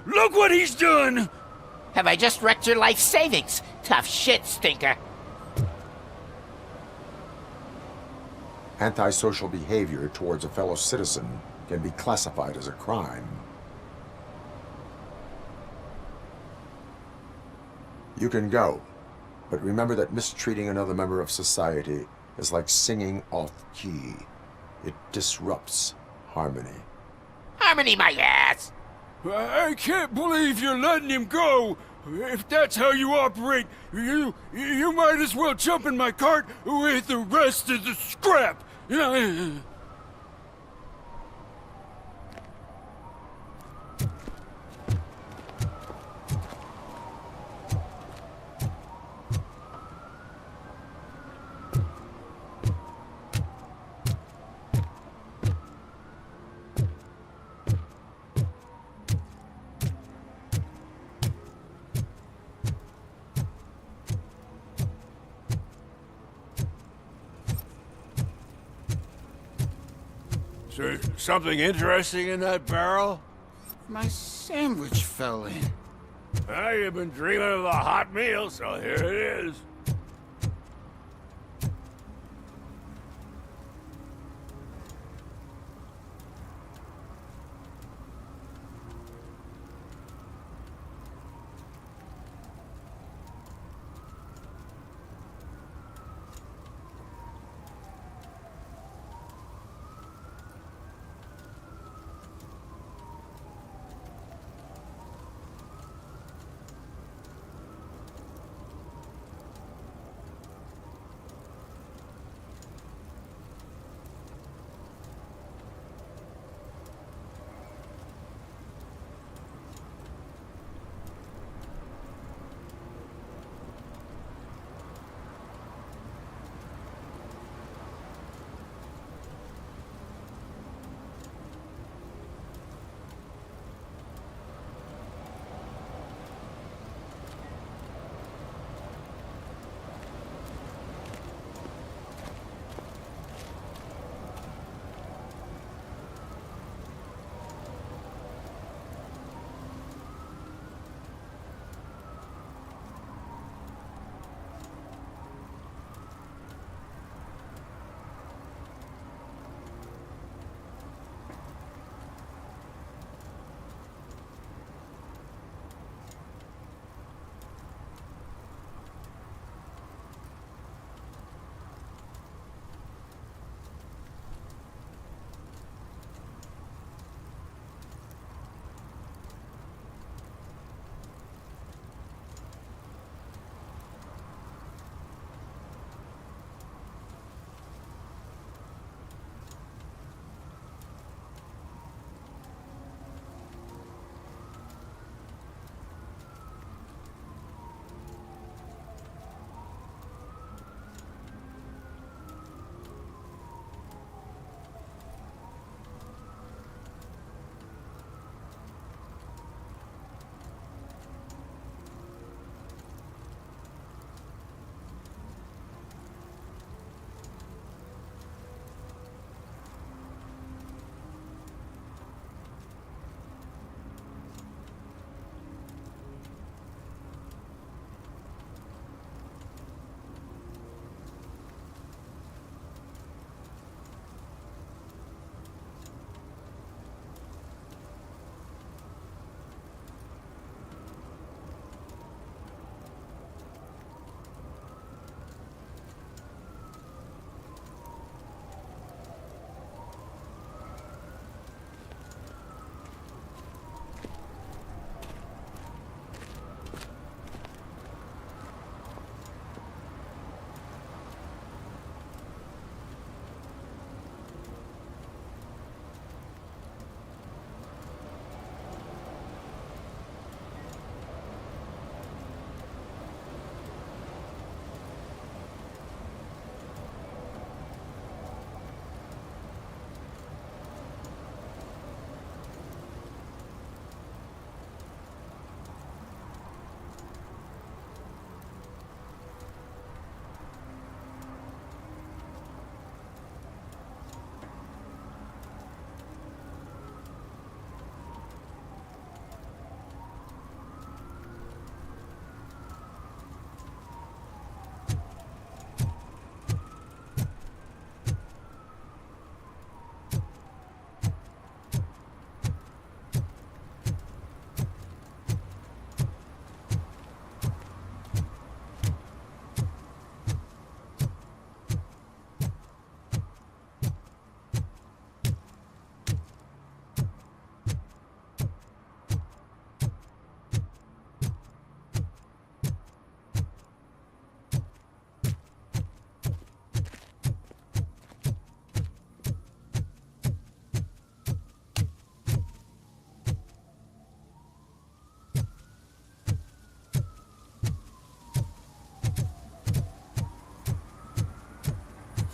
Look what he's done! Have I just wrecked your life savings? Tough shit, stinker. Antisocial behavior towards a fellow citizen can be classified as a crime. You can go, but remember that mistreating another member of society is like singing off key. It disrupts harmony. Harmony, my ass! I can't believe you're letting him go! If that's how you operate, you might as well jump in my cart with the rest of the scrap! Is there something interesting in that barrel? My sandwich fell in. Well, you've been dreaming of a hot meal, so here it is.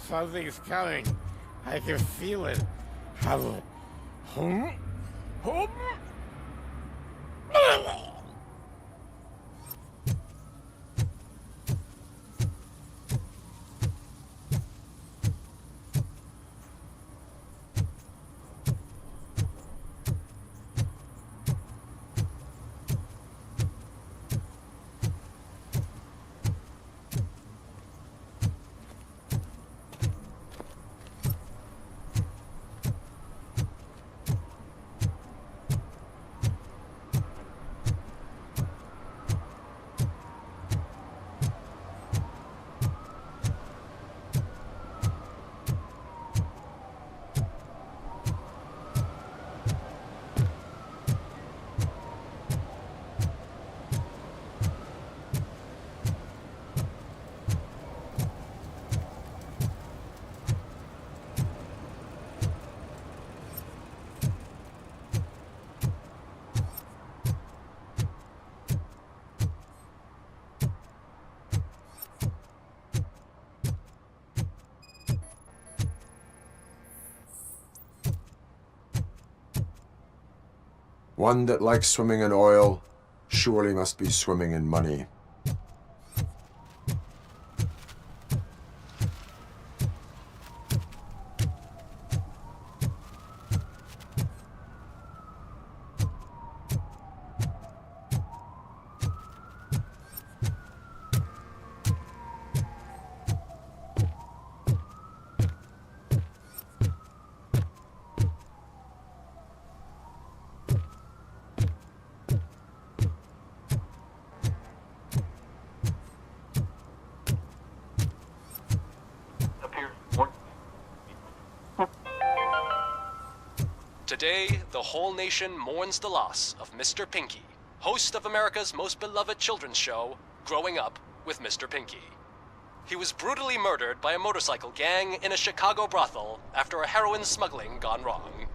Something's coming. I can feel it. One that likes swimming in oil surely must be swimming in money. Today, the whole nation mourns the loss of Mr. Pinky, host of America's most beloved children's show, Growing Up with Mr. Pinky. He was brutally murdered by a motorcycle gang in a Chicago brothel after a heroin smuggling gone wrong.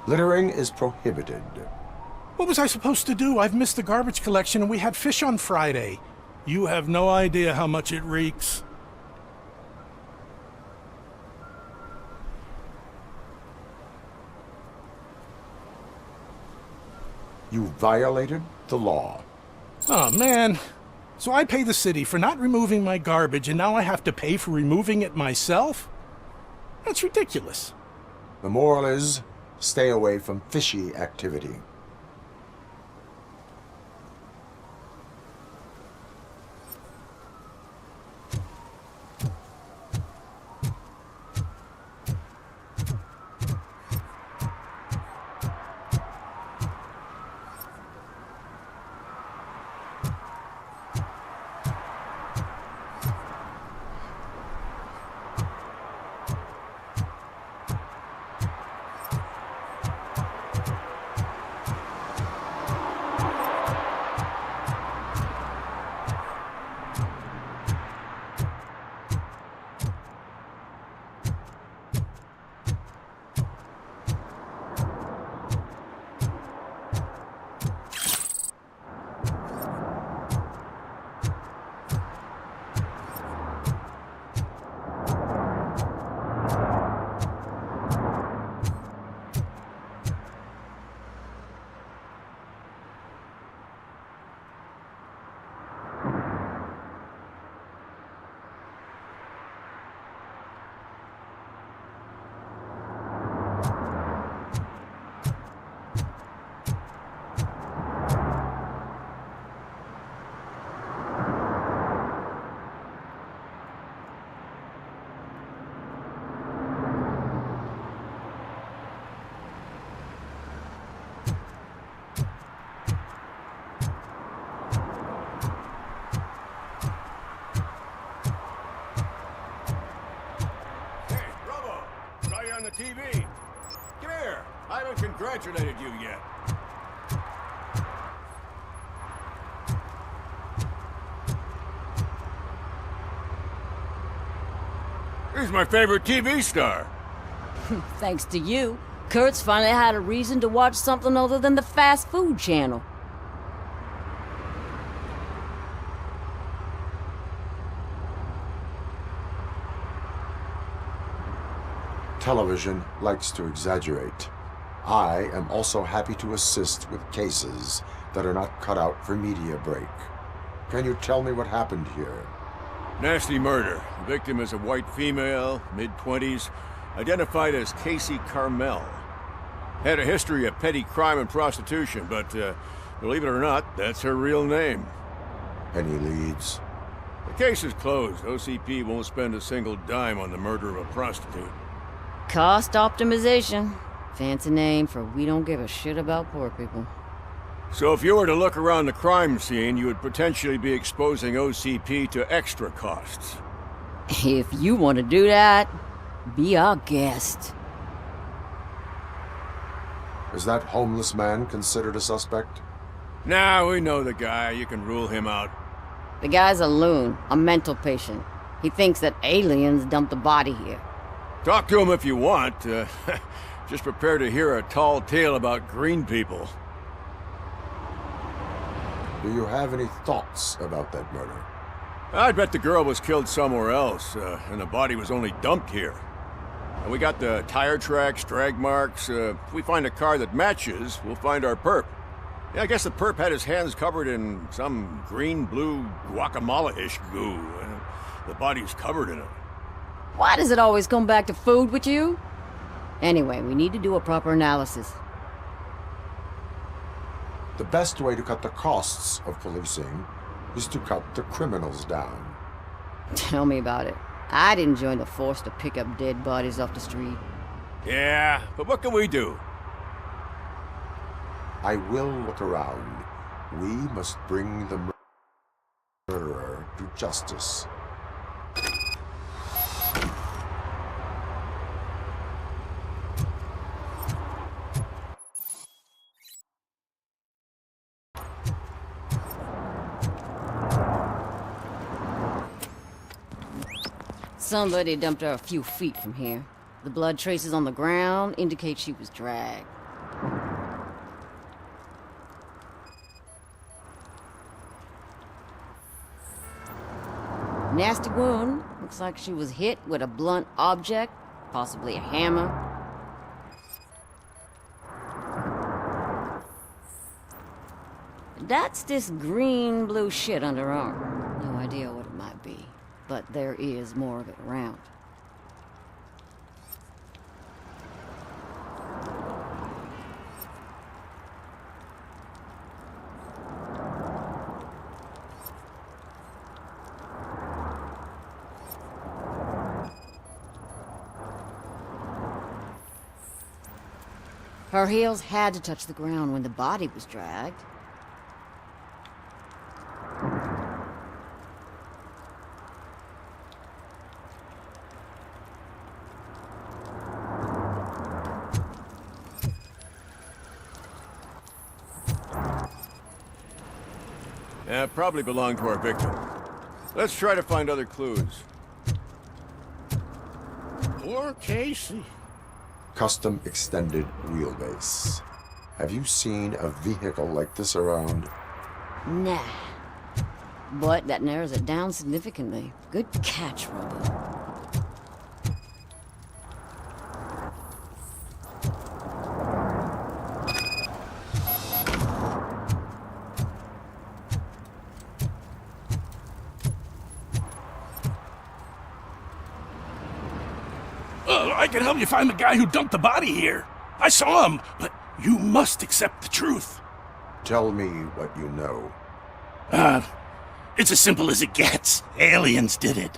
Littering is prohibited. What was I supposed to do? I've missed the garbage collection and we had fish on Friday. You have no idea how much it reeks. You violated the law. Oh, man. So I pay the city for not removing my garbage and now I have to pay for removing it myself? That's ridiculous. The moral is, stay away from fishy activity. congratulated you yet. He's my favorite TV star. Thanks to you, Kurt's finally had a reason to watch something other than the fast food channel. Television likes to exaggerate. I am also happy to assist with cases that are not cut out for media break. Can you tell me what happened here? Nasty murder. The victim is a white female, mid-20s, identified as Casey Carmel. Had a history of petty crime and prostitution, but believe it or not, that's her real name. Any leads? The case is closed. OCP won't spend a single dime on the murder of a prostitute. Cost optimization. Fancy name for we don't give a shit about poor people. So if you were to look around the crime scene, you would potentially be exposing OCP to extra costs. If you want to do that, be our guest. Is that homeless man considered a suspect? Nah, we know the guy. You can rule him out. The guy's a loon, a mental patient. He thinks that aliens dumped the body here. Talk to him if you want. Just prepare to hear a tall tale about green people. Do you have any thoughts about that murder? I'd bet the girl was killed somewhere else, and the body was only dumped here. And we got the tire tracks, drag marks. If we find a car that matches, we'll find our perp. Yeah, I guess the perp had his hands covered in some green-blue guacamole-ish goo. The body's covered in it. Why does it always come back to food with you? Anyway, we need to do a proper analysis. The best way to cut the costs of policing is to cut the criminals down. Tell me about it. I didn't join the force to pick up dead bodies off the street. Yeah, but what can we do? I will look around. We must bring the murderer to justice. Somebody dumped her a few feet from here. The blood traces on the ground indicate she was dragged. Nasty wound. Looks like she was hit with a blunt object, possibly a hammer. That's this green-blue shit under her arm. No idea what it might be, but there is more of it around. Her heels had to touch the ground when the body was dragged. Yeah, probably belonged to our victim. Let's try to find other clues. Poor Casey. Custom extended wheelbase. Have you seen a vehicle like this around? Nah. But that narrows it down significantly. Good catch, Robo. I can help you find the guy who dumped the body here. I saw him, but you must accept the truth. Tell me what you know. It's as simple as it gets. Aliens did it.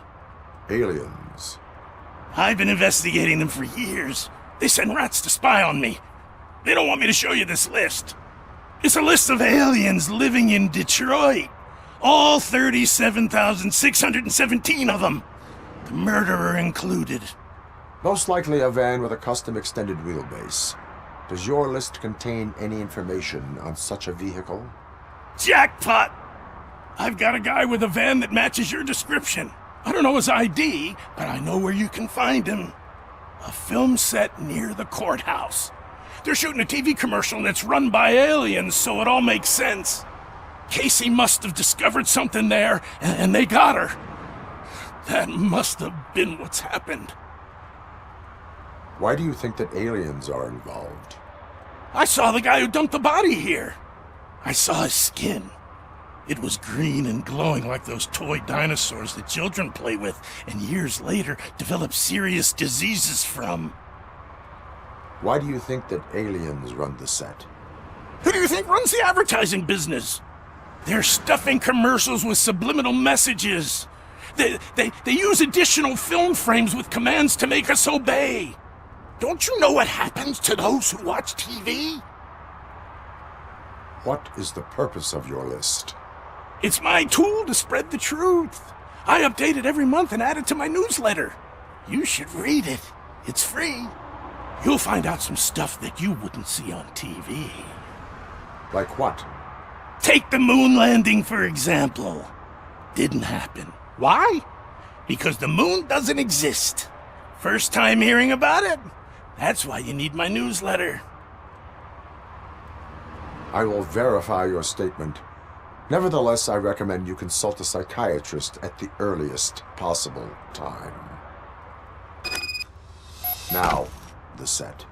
Aliens? I've been investigating them for years. They send rats to spy on me. They don't want me to show you this list. It's a list of aliens living in Detroit. All 37,617 of them. The murderer included. Most likely a van with a custom extended wheelbase. Does your list contain any information on such a vehicle? Jackpot! I've got a guy with a van that matches your description. I don't know his ID, but I know where you can find him. A film set near the courthouse. They're shooting a TV commercial and it's run by aliens, so it all makes sense. Casey must have discovered something there, and they got her. That must have been what's happened. Why do you think that aliens are involved? I saw the guy who dumped the body here. I saw his skin. It was green and glowing like those toy dinosaurs that children play with and years later develop serious diseases from. Why do you think that aliens run the set? Who do you think runs the advertising business? They're stuffing commercials with subliminal messages. They use additional film frames with commands to make us obey. Don't you know what happens to those who watch TV? What is the purpose of your list? It's my tool to spread the truth. I update it every month and add it to my newsletter. You should read it. It's free. You'll find out some stuff that you wouldn't see on TV. Like what? Take the moon landing, for example. Didn't happen. Why? Because the moon doesn't exist. First time hearing about it? That's why you need my newsletter. I will verify your statement. Nevertheless, I recommend you consult a psychiatrist at the earliest possible time. Now, the set.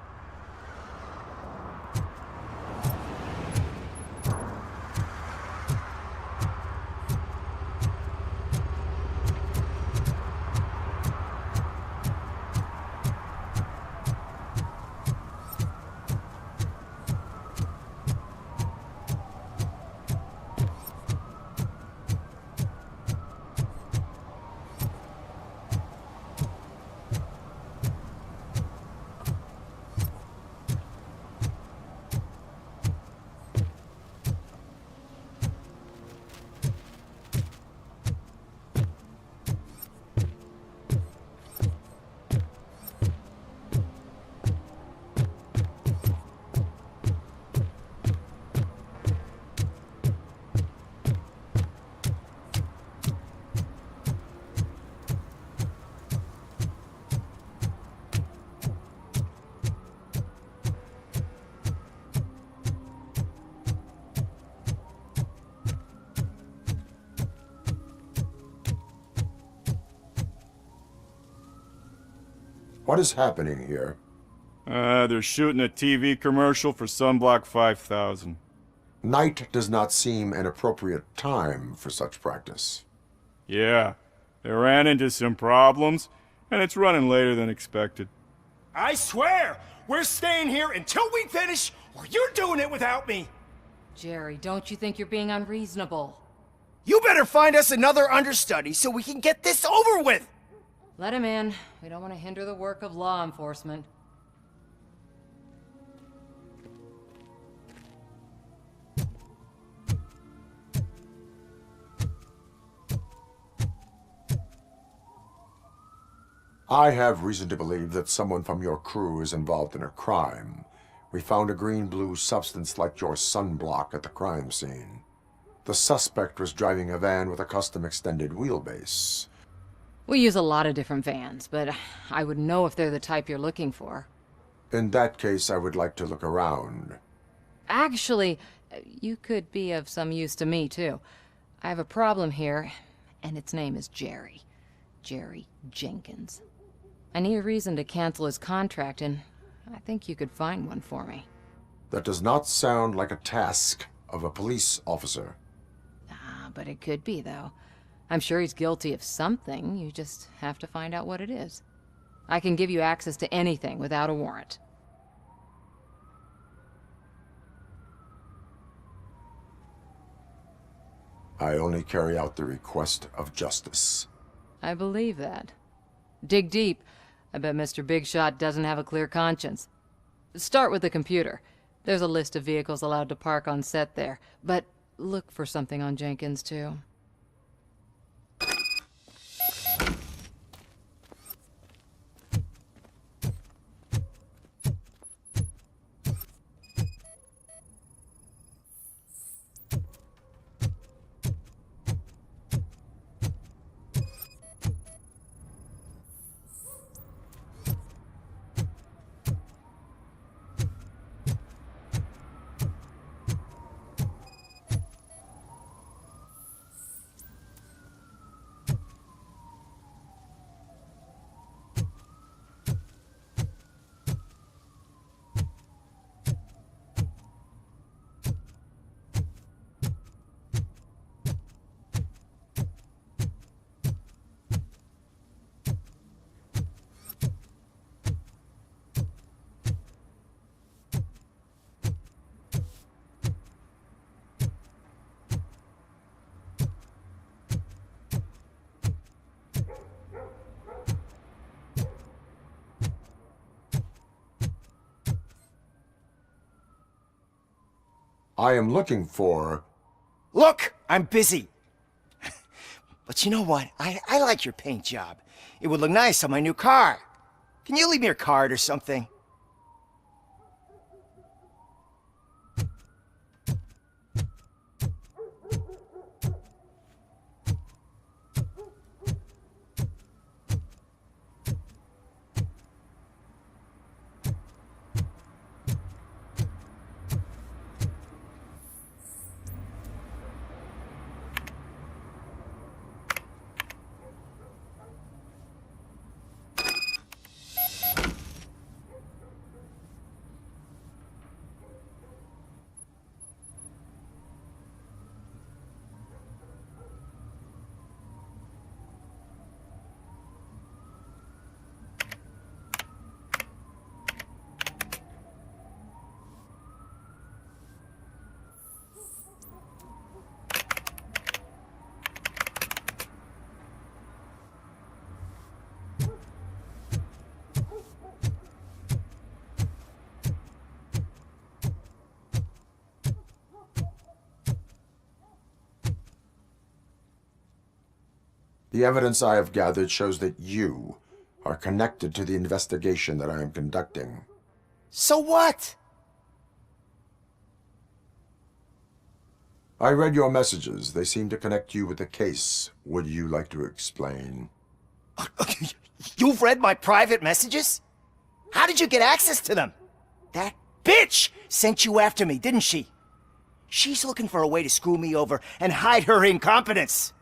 What is happening here? They're shooting a TV commercial for Sunblock 5000. Night does not seem an appropriate time for such practice. Yeah, they ran into some problems, and it's running later than expected. I swear, we're staying here until we finish, or you're doing it without me. Jerry, don't you think you're being unreasonable? You better find us another understudy so we can get this over with. Let him in. We don't want to hinder the work of law enforcement. I have reason to believe that someone from your crew is involved in a crime. We found a green-blue substance like your sunblock at the crime scene. The suspect was driving a van with a custom extended wheelbase. We use a lot of different vans, but I would know if they're the type you're looking for. In that case, I would like to look around. Actually, you could be of some use to me, too. I have a problem here, and its name is Jerry. Jerry Jenkins. I need a reason to cancel his contract, and I think you could find one for me. That does not sound like a task of a police officer. But it could be, though. I'm sure he's guilty of something. You just have to find out what it is. I can give you access to anything without a warrant. I only carry out the request of justice. I believe that. Dig deep. I bet Mr. Big Shot doesn't have a clear conscience. Start with the computer. There's a list of vehicles allowed to park on set there, but look for something on Jenkins, too. I am looking for... Look, I'm busy. But you know what? I like your paint job. It would look nice on my new car. Can you leave me your card or something? The evidence I have gathered shows that you are connected to the investigation that I am conducting. So what? I read your messages. They seem to connect you with the case. Would you like to explain? You've read my private messages? How did you get access to them? That bitch sent you after me, didn't she? She's looking for a way to screw me over and hide her incompetence.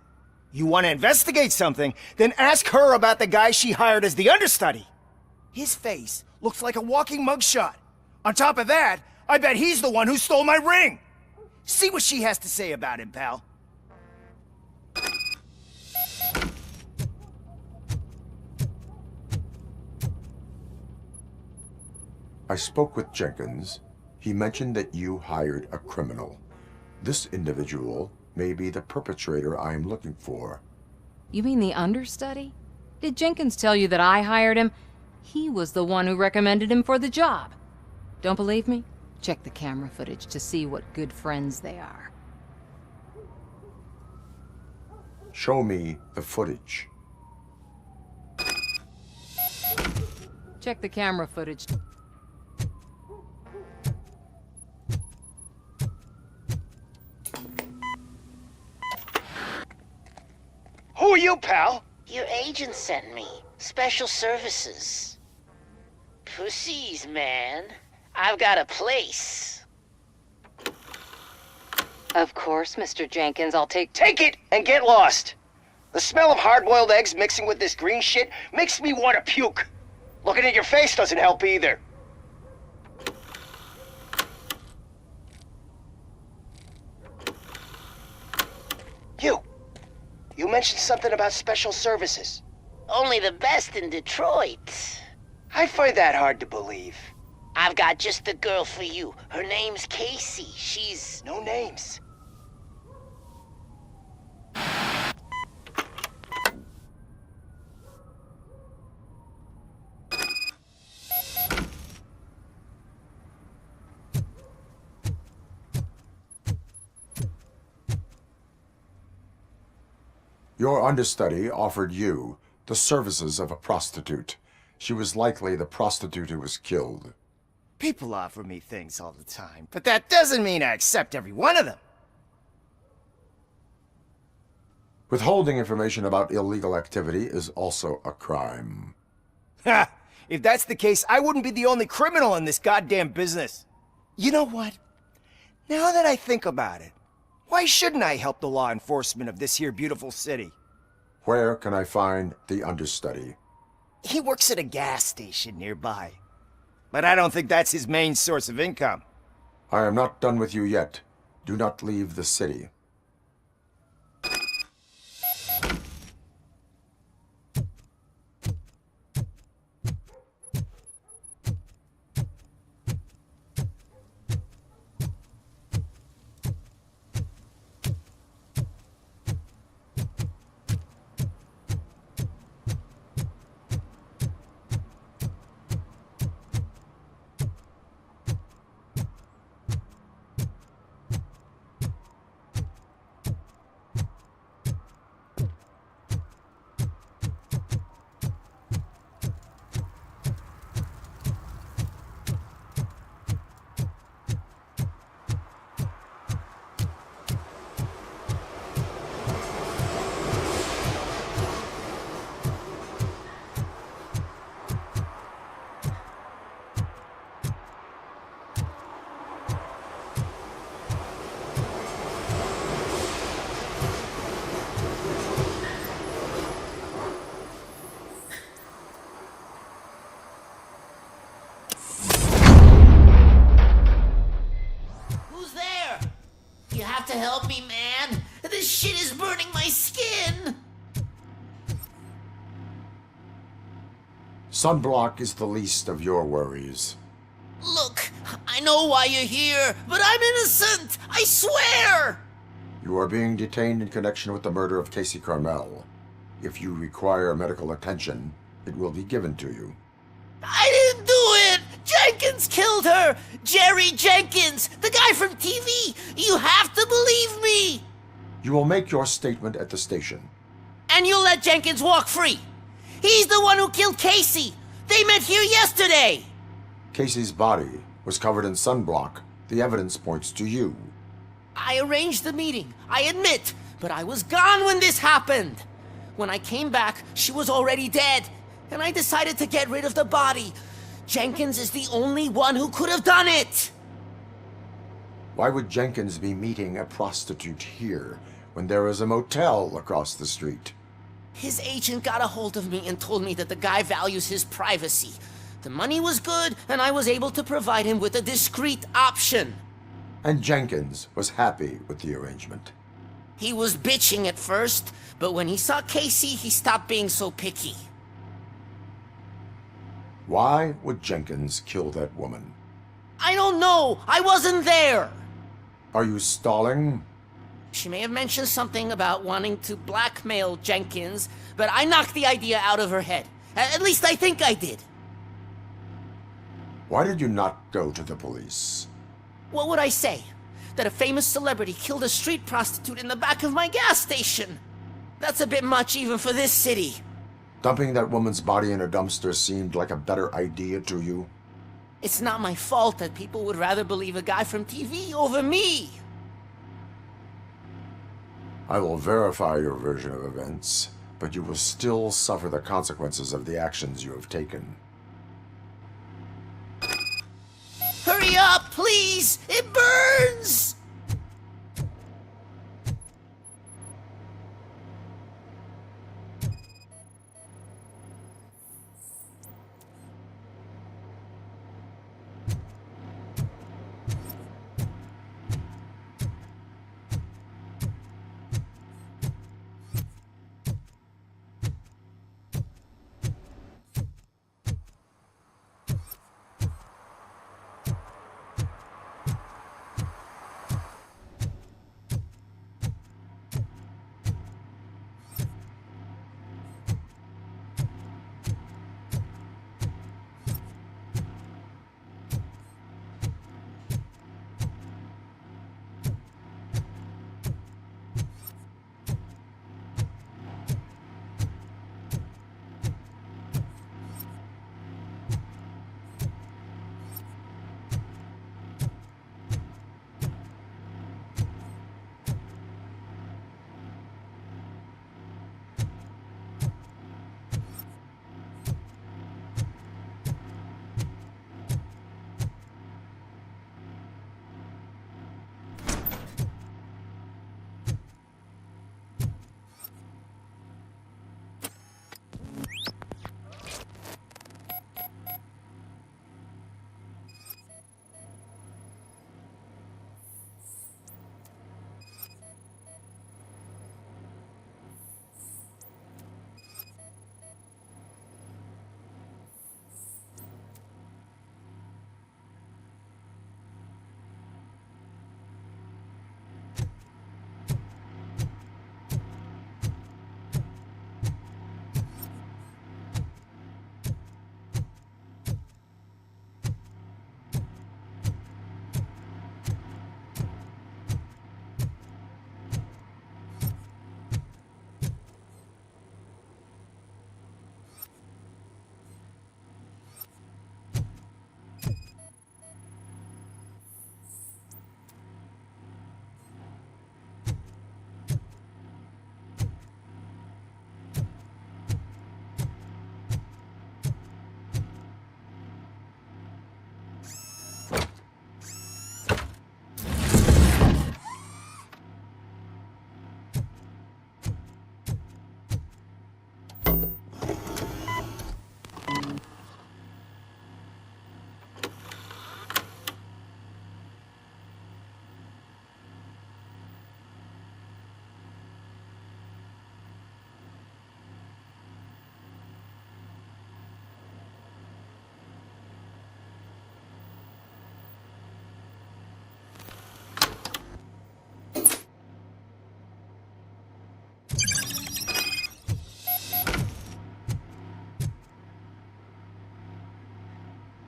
You want to investigate something, then ask her about the guy she hired as the understudy. His face looks like a walking mugshot. On top of that, I bet he's the one who stole my ring. See what she has to say about him, pal. I spoke with Jenkins. He mentioned that you hired a criminal. This individual may be the perpetrator I am looking for. You mean the understudy? Did Jenkins tell you that I hired him? He was the one who recommended him for the job. Don't believe me? Check the camera footage to see what good friends they are. Show me the footage. Check the camera footage. Who are you, pal? Your agent sent me. Special services. Pussies, man. I've got a place. Of course, Mr. Jenkins, I'll take it and get lost. The smell of hard-boiled eggs mixing with this green shit makes me want to puke. Looking at your face doesn't help either. You mentioned something about special services. Only the best in Detroit. I find that hard to believe. I've got just the girl for you. Her name's Casey. She's... No names. Your understudy offered you the services of a prostitute. She was likely the prostitute who was killed. People offer me things all the time, but that doesn't mean I accept every one of them. Withholding information about illegal activity is also a crime. Ha! If that's the case, I wouldn't be the only criminal in this goddamn business. You know what? Now that I think about it, why shouldn't I help the law enforcement of this here beautiful city? Where can I find the understudy? He works at a gas station nearby. But I don't think that's his main source of income. I am not done with you yet. Do not leave the city. me, man! This shit is burning my skin! Sunblock is the least of your worries. Look, I know why you're here, but I'm innocent! I swear! You are being detained in connection with the murder of Casey Carmel. If you require medical attention, it will be given to you. I didn't do it! Jenkins killed her! Jerry Jenkins, the guy from TV! You have to believe me! You will make your statement at the station. And you'll let Jenkins walk free! He's the one who killed Casey! They met here yesterday! Casey's body was covered in sunblock. The evidence points to you. I arranged the meeting, I admit, but I was gone when this happened. When I came back, she was already dead, and I decided to get rid of the body. Jenkins is the only one who could have done it! Why would Jenkins be meeting a prostitute here when there is a motel across the street? His agent got a hold of me and told me that the guy values his privacy. The money was good, and I was able to provide him with a discreet option. And Jenkins was happy with the arrangement. He was bitching at first, but when he saw Casey, he stopped being so picky. Why would Jenkins kill that woman? I don't know! I wasn't there! Are you stalling? She may have mentioned something about wanting to blackmail Jenkins, but I knocked the idea out of her head. At least I think I did. Why did you not go to the police? What would I say? That a famous celebrity killed a street prostitute in the back of my gas station? That's a bit much even for this city. Dumping that woman's body in a dumpster seemed like a better idea to you? It's not my fault that people would rather believe a guy from TV over me. I will verify your version of events, but you will still suffer the consequences of the actions you have taken. Hurry up, please! It burns!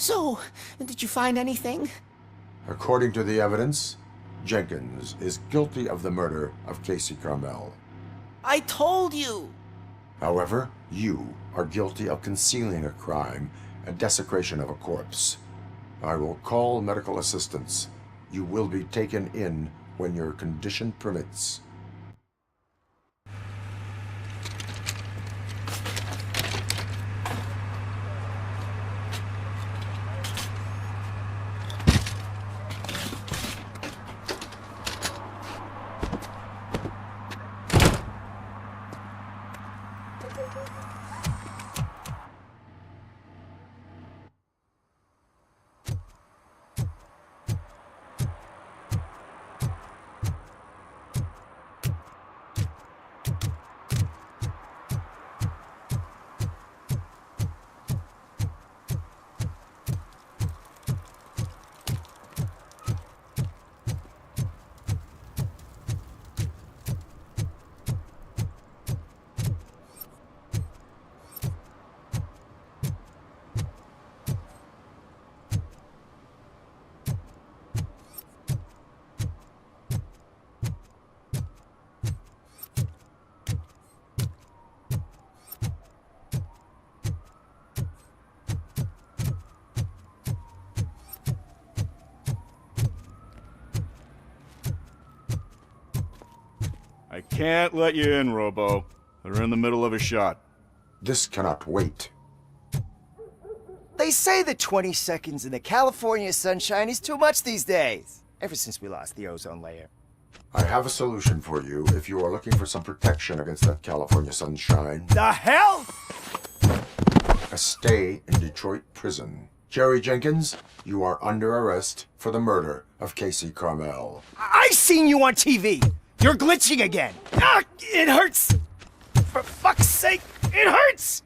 So, did you find anything? According to the evidence, Jenkins is guilty of the murder of Casey Carmel. I told you! However, you are guilty of concealing a crime and desecration of a corpse. I will call medical assistance. You will be taken in when your condition permits. I can't let you in, Robo. They're in the middle of a shot. This cannot wait. They say that 20 seconds in the California sunshine is too much these days. Ever since we lost the ozone layer. I have a solution for you if you are looking for some protection against that California sunshine. The hell? A stay in Detroit prison. Jerry Jenkins, you are under arrest for the murder of Casey Carmel. I seen you on TV. You're glitching again. Ah, it hurts. For fuck's sake, it hurts.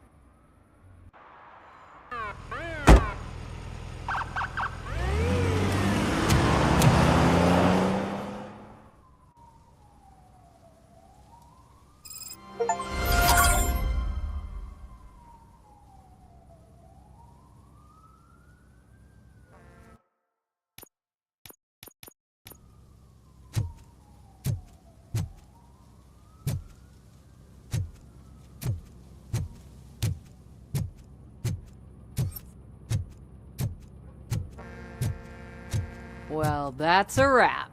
Well, that's a wrap.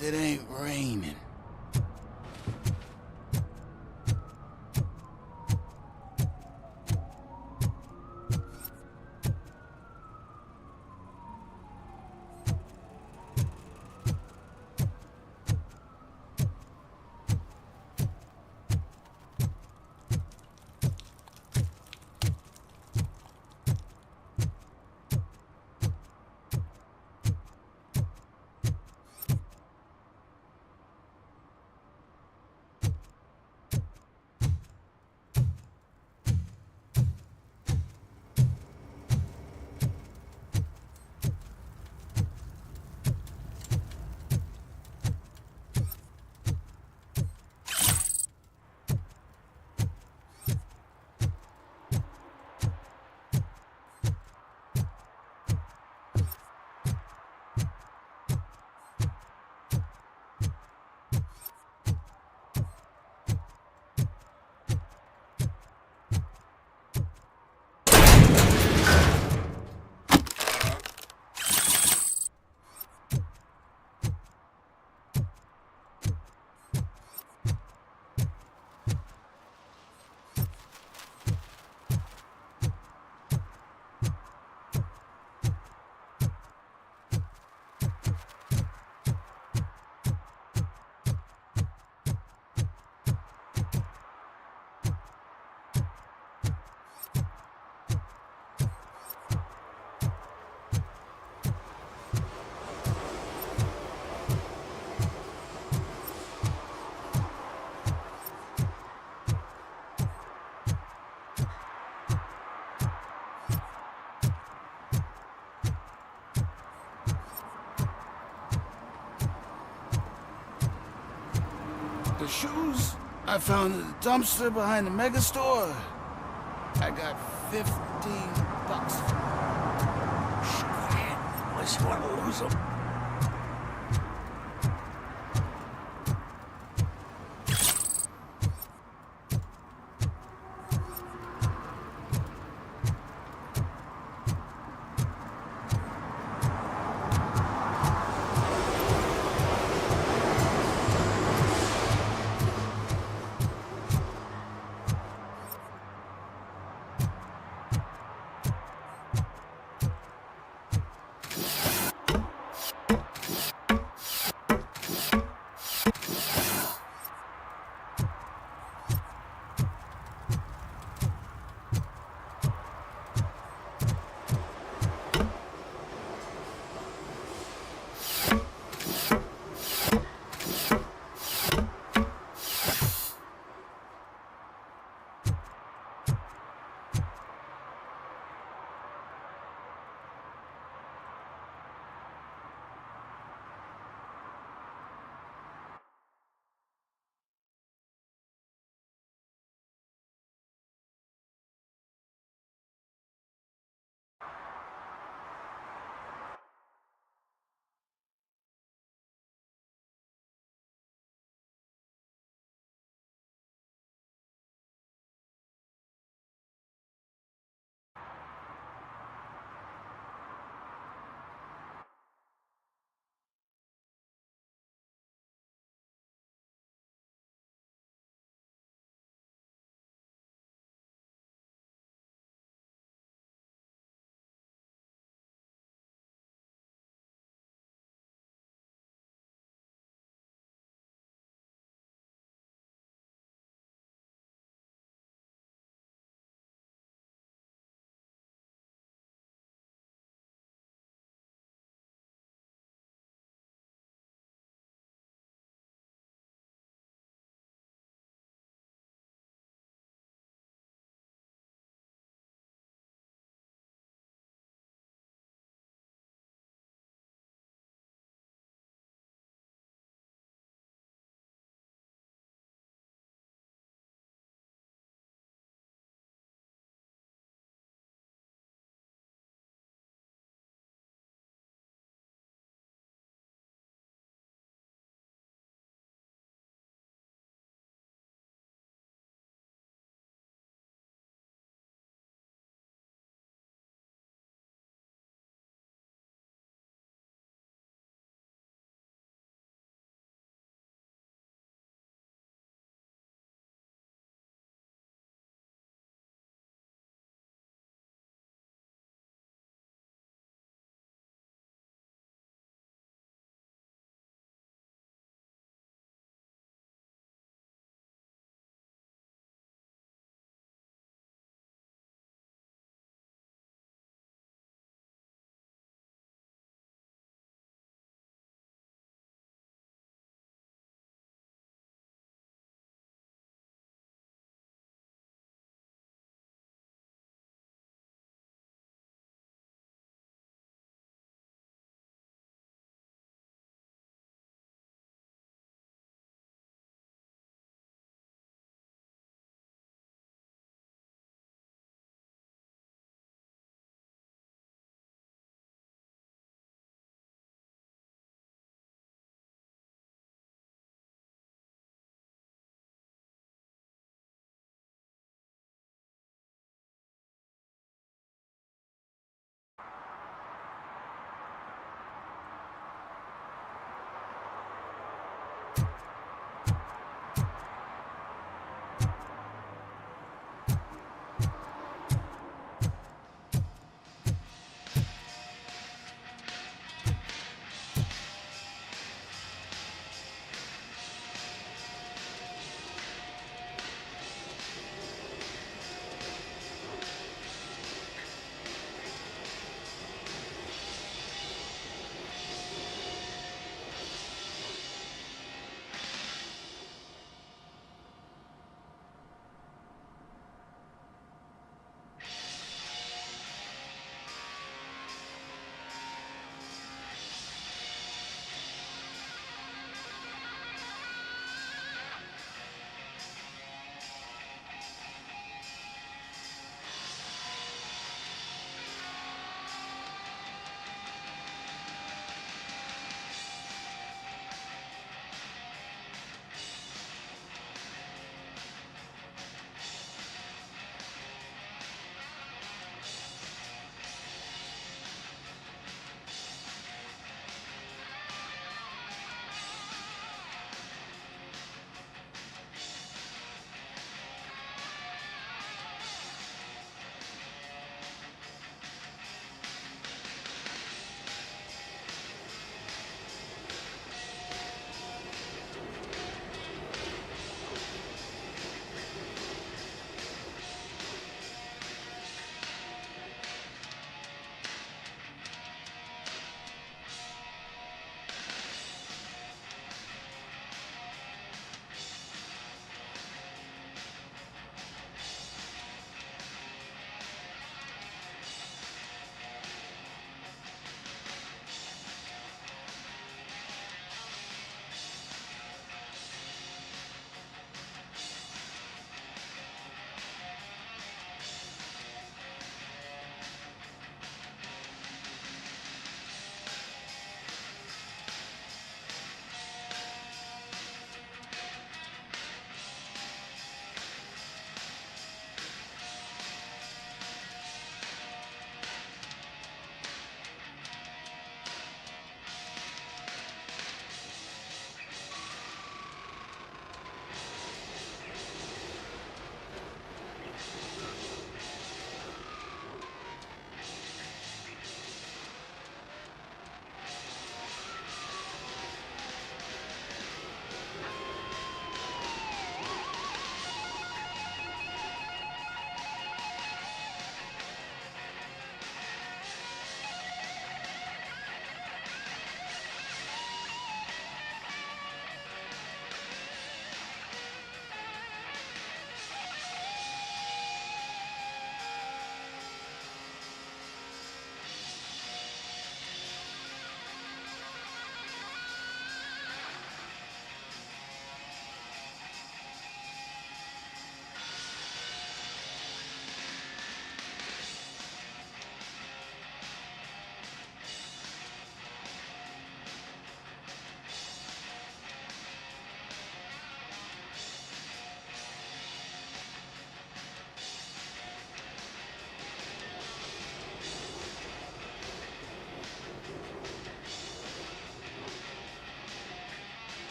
if it ain't raining. The shoes I found in the dumpster behind the mega store. I got 15 bucks for them. Shh, quiet, unless you want to lose them.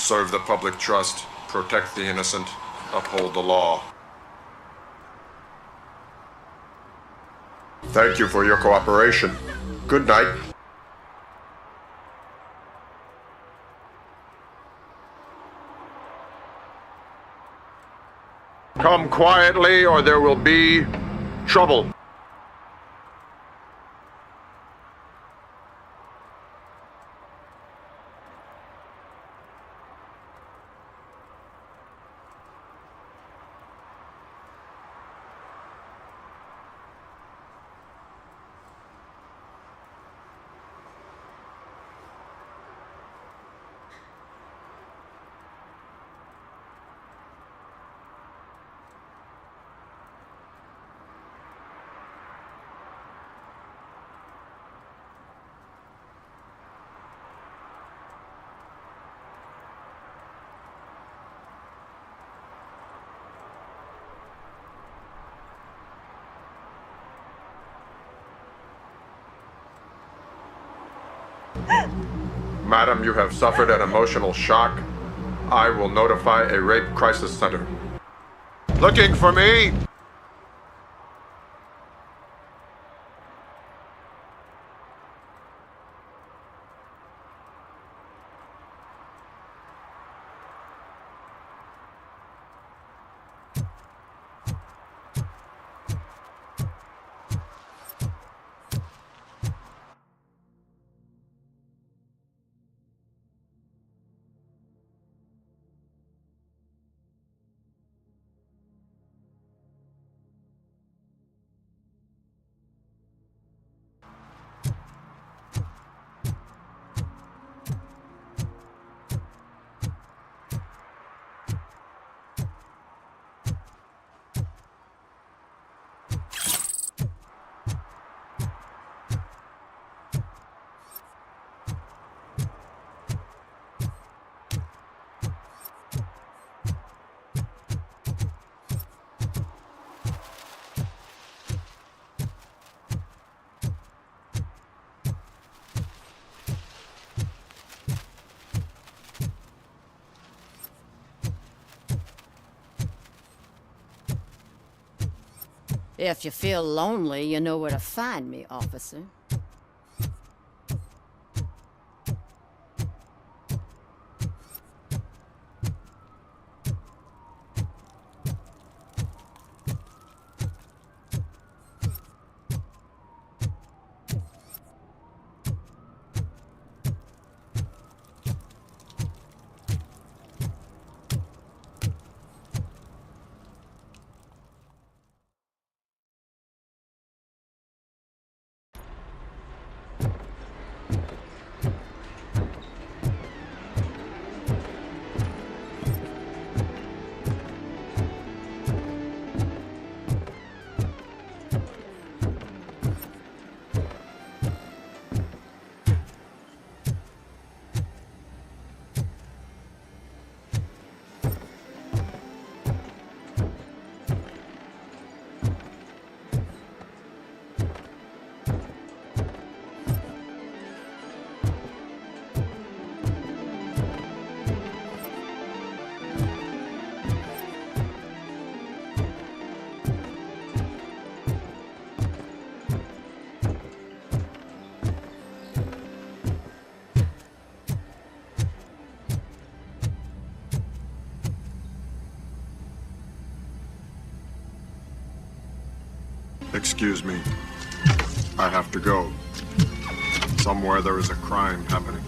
Serve the public trust, protect the innocent, uphold the law. Thank you for your cooperation. Good night. Come quietly or there will be trouble. Madam, you have suffered an emotional shock. I will notify a rape crisis center. Looking for me? If you feel lonely, you know where to find me, officer. Excuse me. I have to go. Somewhere there is a crime happening.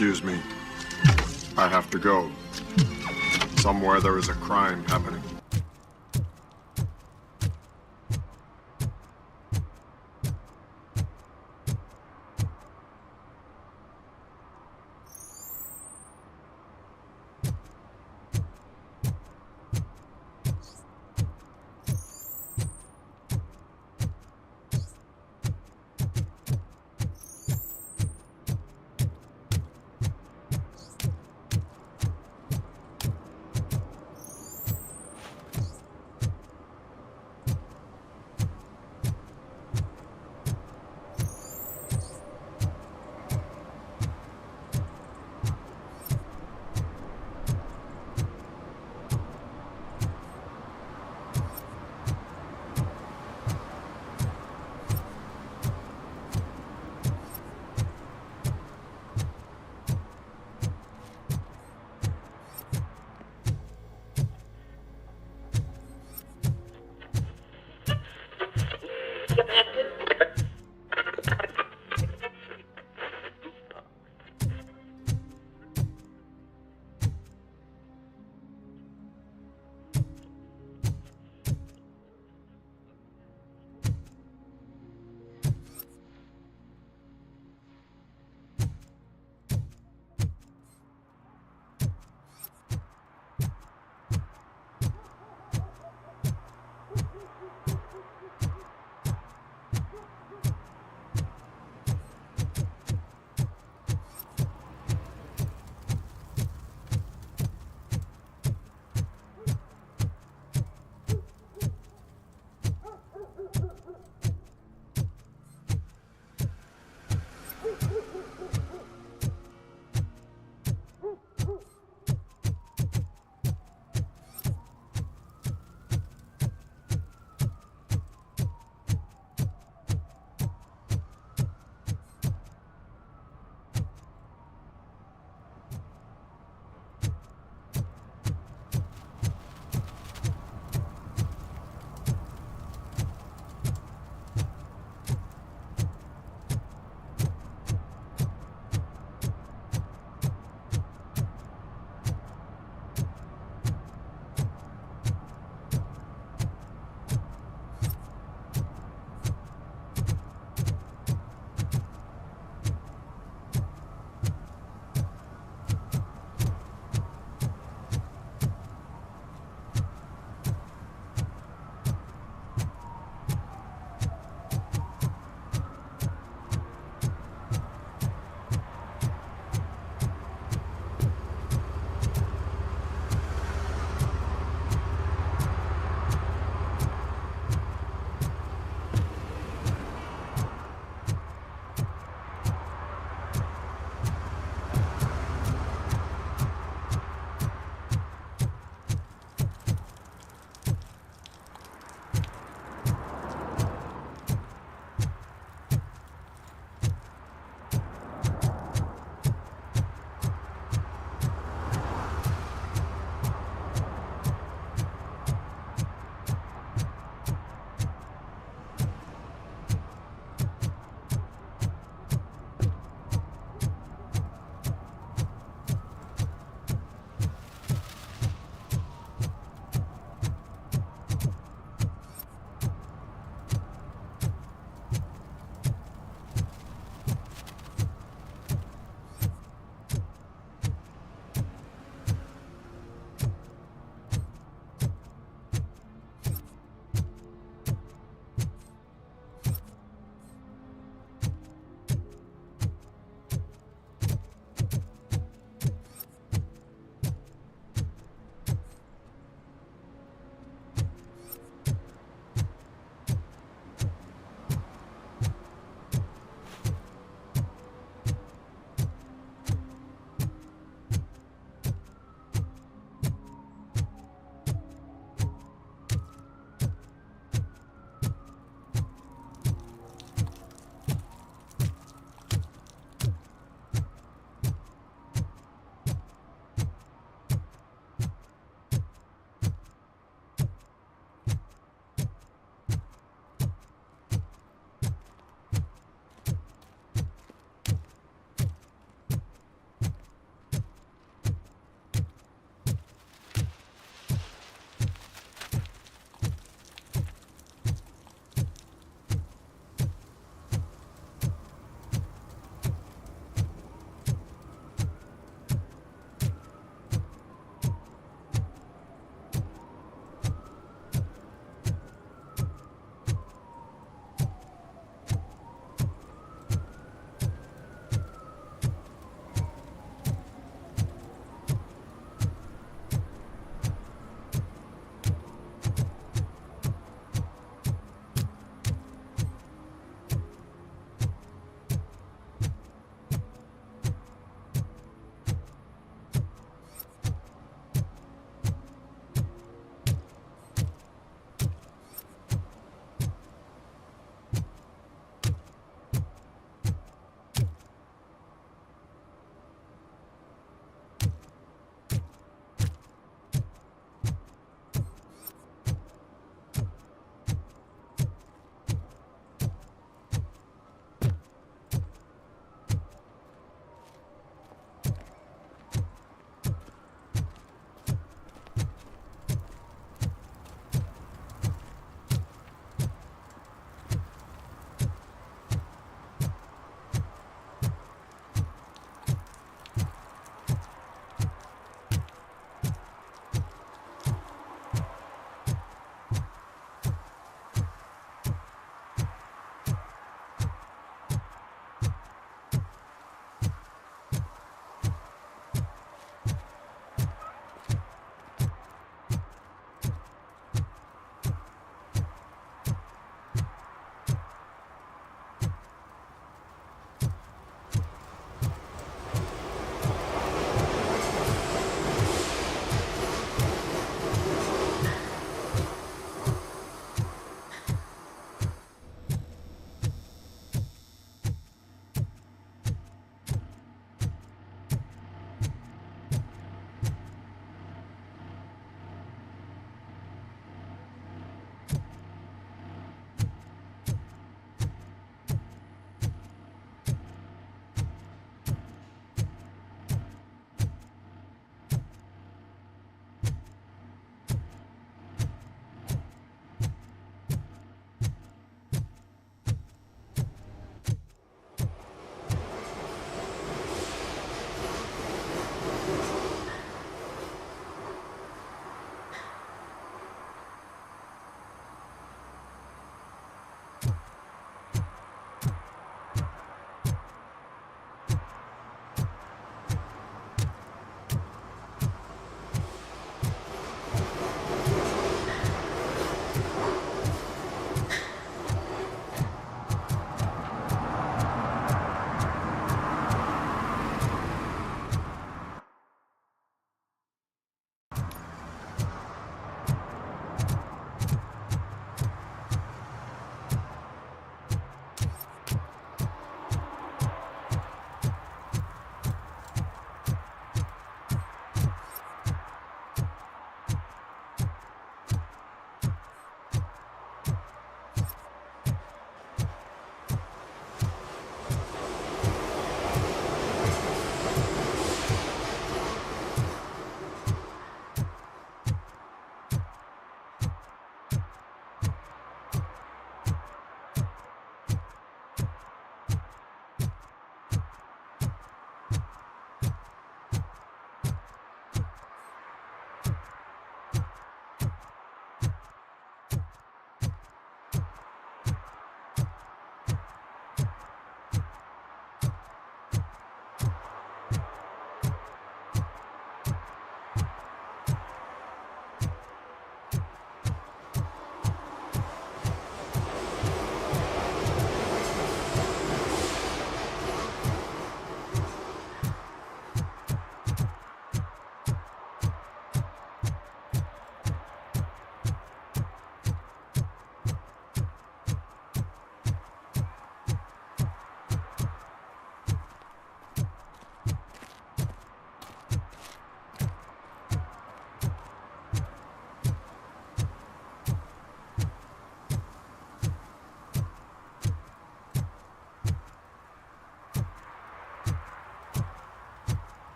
Excuse me. I have to go. Somewhere there is a crime happening.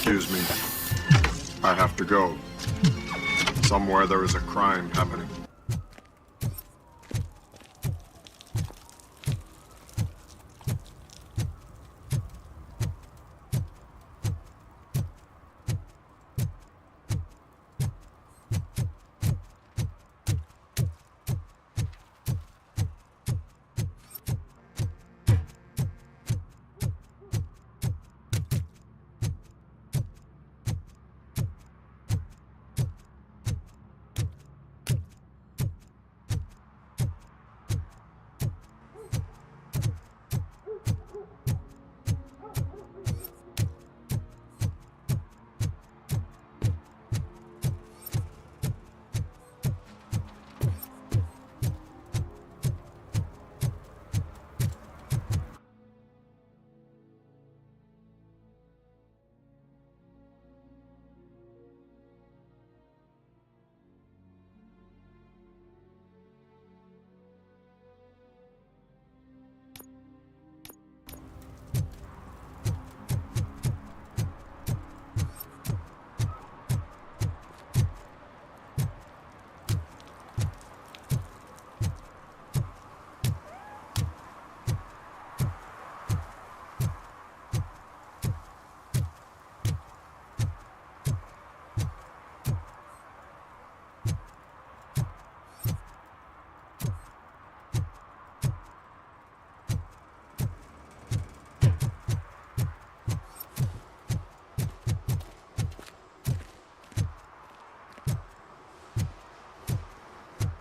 excuse me. I have to go. Somewhere there is a crime happening.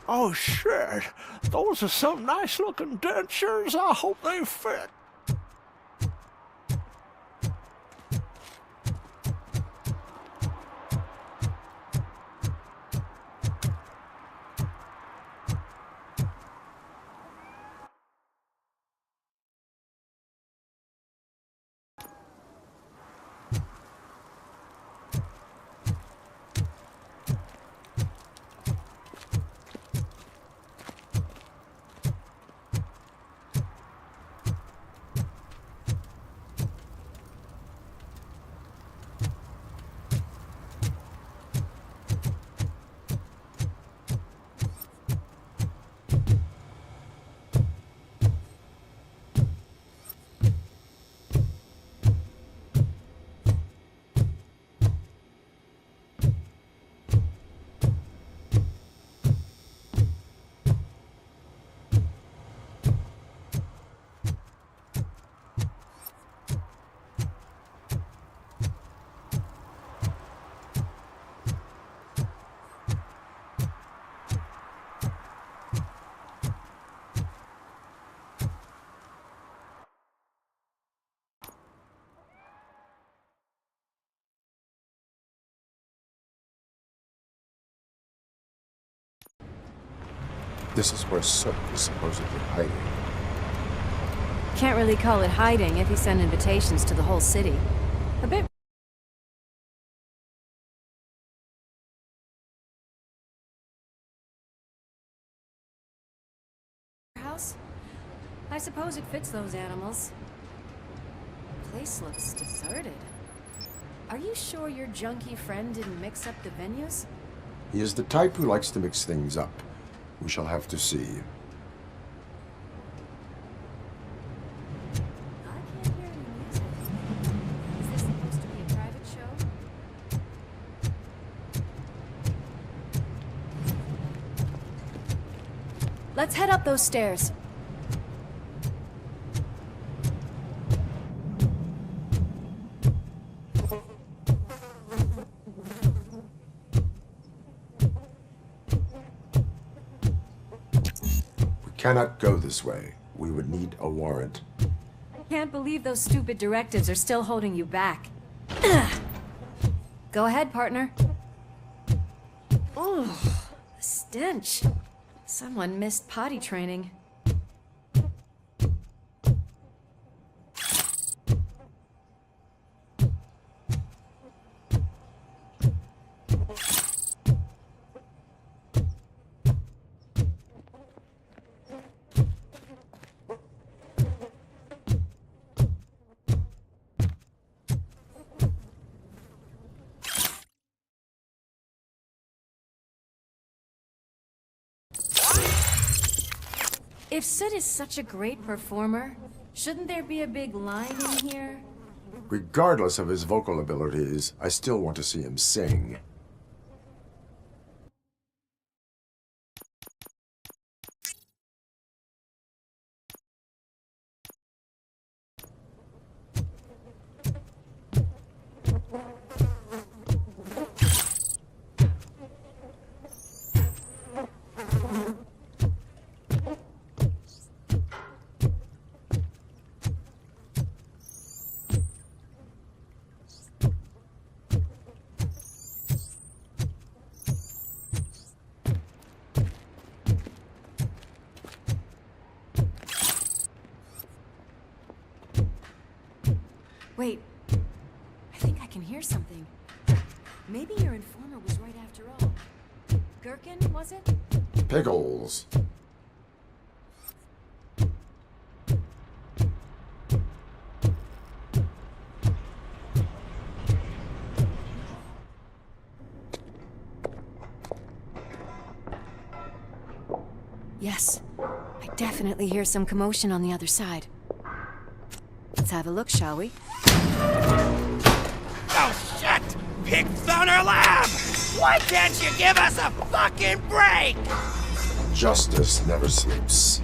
Oh, shit. Those are some nice-looking dentures. I hope they fit. This is where Sook is supposedly hiding. Can't really call it hiding if he sent invitations to the whole city. A bit... house? I suppose it fits those animals. Place looks deserted. Are you sure your junkie friend didn't mix up the venues? He is the type who likes to mix things up. We shall have to see. Let's head up those stairs. We cannot go this way. We would need a warrant. I can't believe those stupid directives are still holding you back. Go ahead, partner. Ooh, the stench. Someone missed potty training. If Sid is such a great performer, shouldn't there be a big line in here? Regardless of his vocal abilities, I still want to see him sing. Wait, I think I can hear something. Maybe your informer was right after all. Gherkin, was it? Pickles. Yes, I definitely hear some commotion on the other side. Let's have a look, shall we? Oh, shit! Pig found our lab! Why can't you give us a fucking break? Justice never sleeps.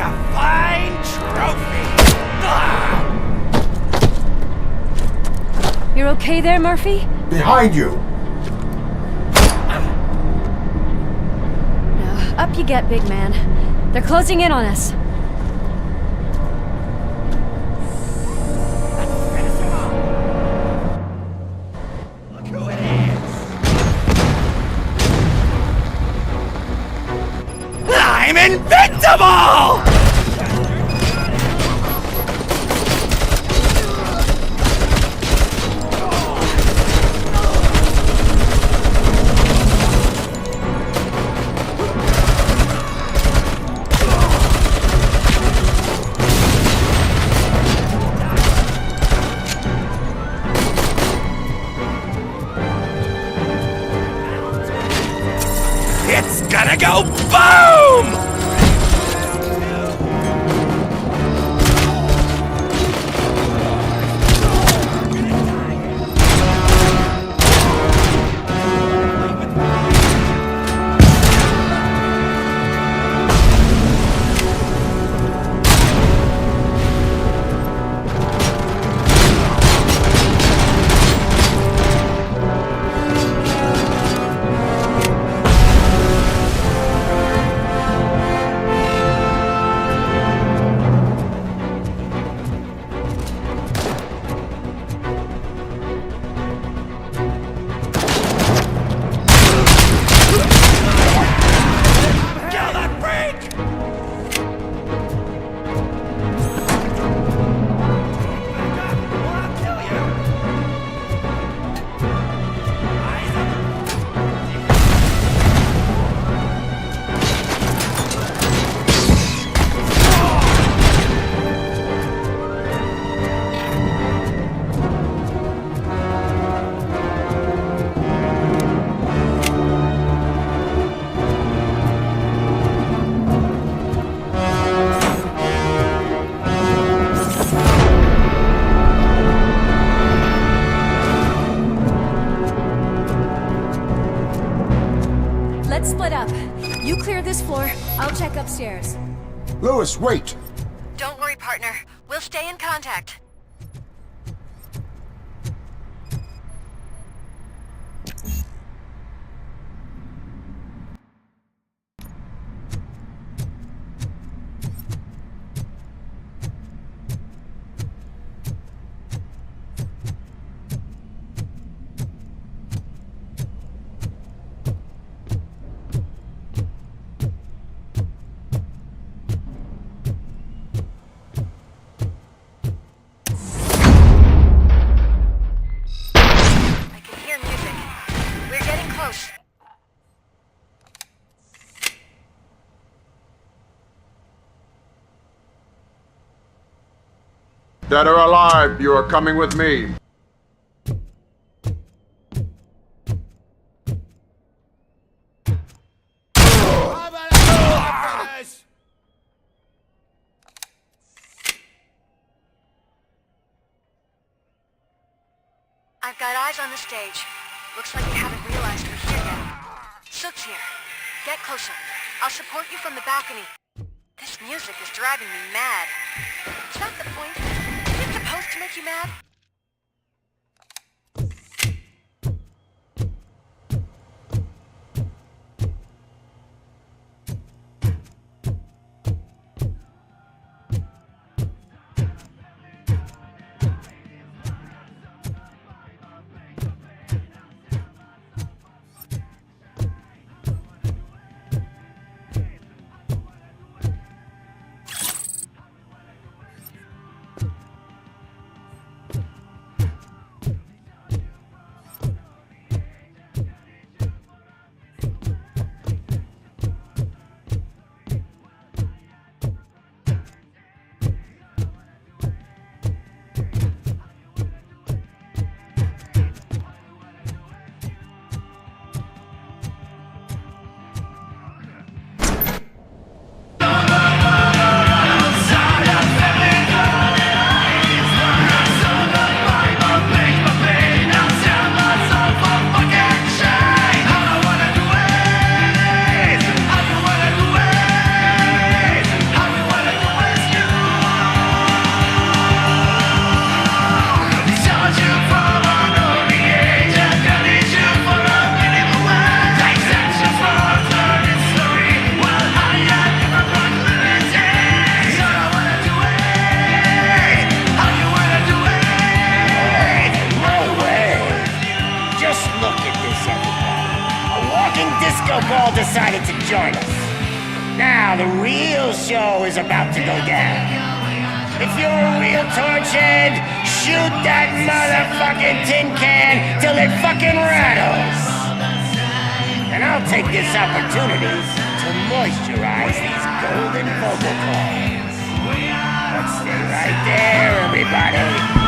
a fine trophy! You're okay there, Murphy? Behind you! No, up you get, big man. They're closing in on us. I'm invincible! It's gonna go boom! Let's split up. You clear this floor, I'll check upstairs. Lewis, wait! Don't worry, partner. We'll stay in contact. Dead or alive, you are coming with me. I've got eyes on the stage. Looks like you haven't realized we're here yet. Sook's here. Get closer. I'll support you from the balcony. This music is driving me mad. Is that the point? Is it supposed to make you mad? decided to join us. Now the real show is about to go down. If you're a real torchhead, shoot that motherfucking tin can till it fucking rattles. And I'll take this opportunity to moisturize these golden vocal cords. But stay right there, everybody.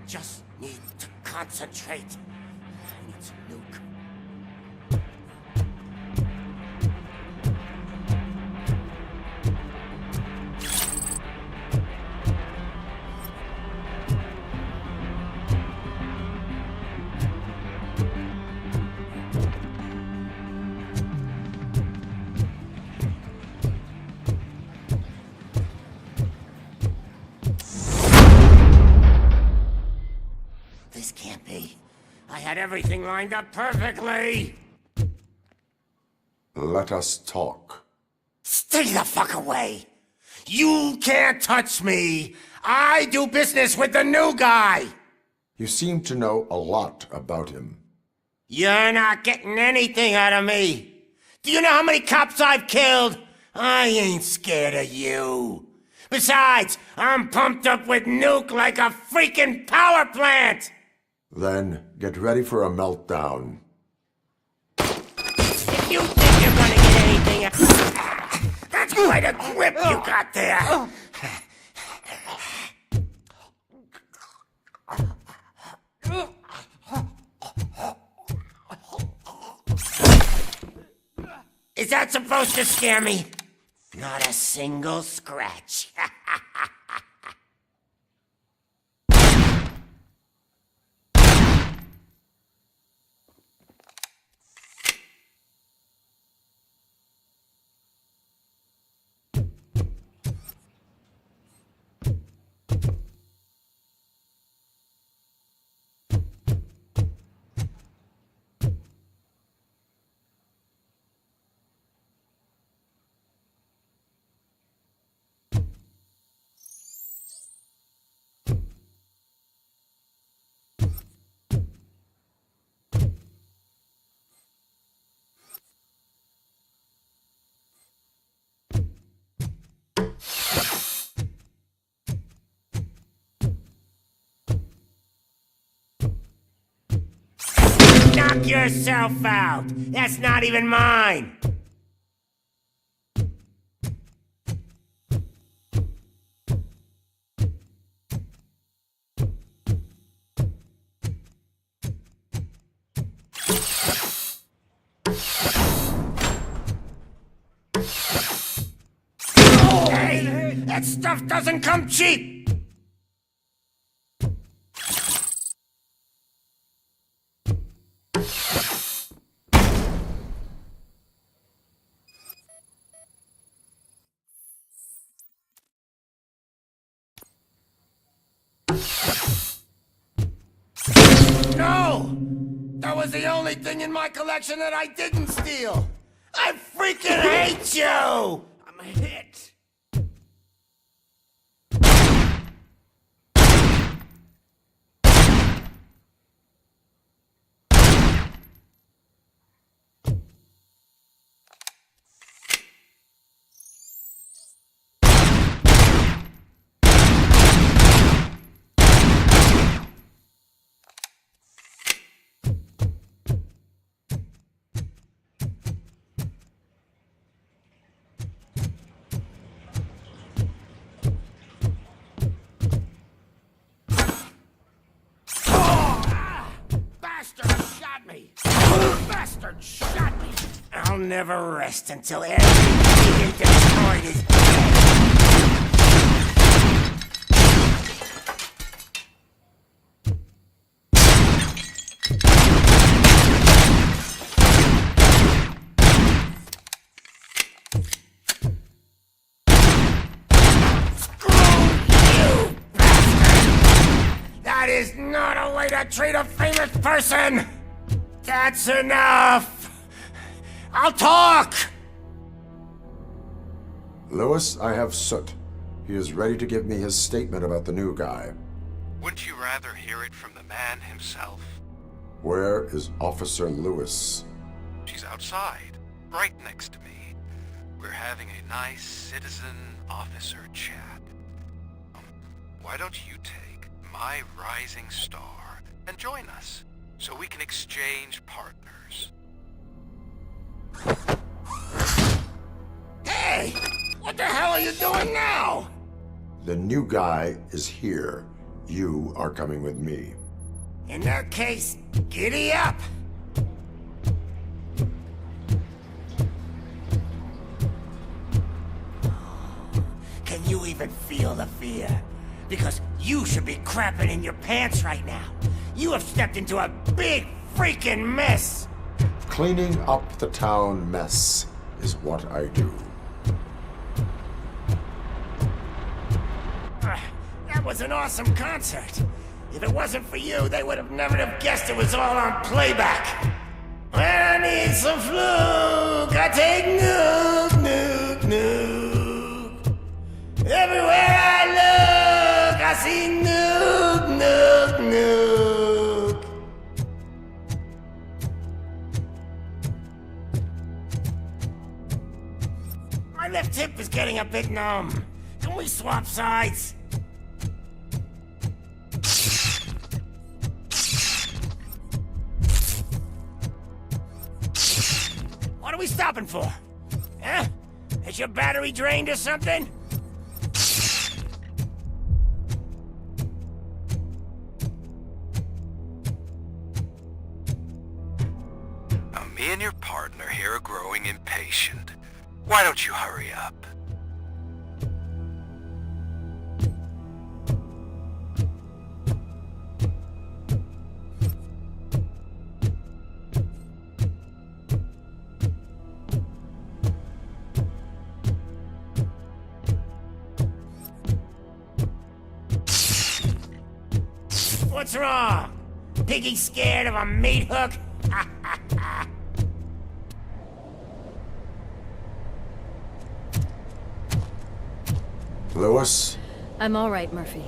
Just need to concentrate. I need some nuke. This can't be. I had everything lined up perfectly. Let us talk. Stay the fuck away. You can't touch me. I do business with the new guy. You seem to know a lot about him. You're not getting anything out of me. Do you know how many cops I've killed? I ain't scared of you. Besides, I'm pumped up with nuke like a freaking power plant. Then get ready for a meltdown. If you think you're gonna get anything out, that's quite a grip you got there. Is that supposed to scare me? Not a single scratch. Knock yourself out! That's not even mine! Hey! That stuff doesn't come cheap! No! That was the only thing in my collection that I didn't steal! I freaking hate you! I'm hit! Bastard shot me! I'll never rest until everything he destroyed is That is not a way to treat a famous person! That's enough! I'll talk! Lewis, I have Soot. He is ready to give me his statement about the new guy. Wouldn't you rather hear it from the man himself? Where is Officer Lewis? She's outside, right next to me. We're having a nice citizen-officer chat. Why don't you take my rising star and join us, so we can exchange partners? Hey! What the hell are you doing now? The new guy is here. You are coming with me. In that case, giddy up! Can you even feel the fear? Because you should be crapping in your pants right now. You have stepped into a big freaking mess! Cleaning up the town mess is what I do. That was an awesome concert. If it wasn't for you, they would have never have guessed it was all on playback. When I need some fluke, I take nuke, nuke, nuke. Everywhere I look, I see nuke, nuke, nuke. My left hip is getting a bit numb. Can we swap sides? What are we stopping for? Huh? Is your battery drained or something? Now, me and your partner here are growing impatient. Why don't you hurry up? What's wrong? Piggy scared of a meat hook? Lewis? I'm all right, Murphy.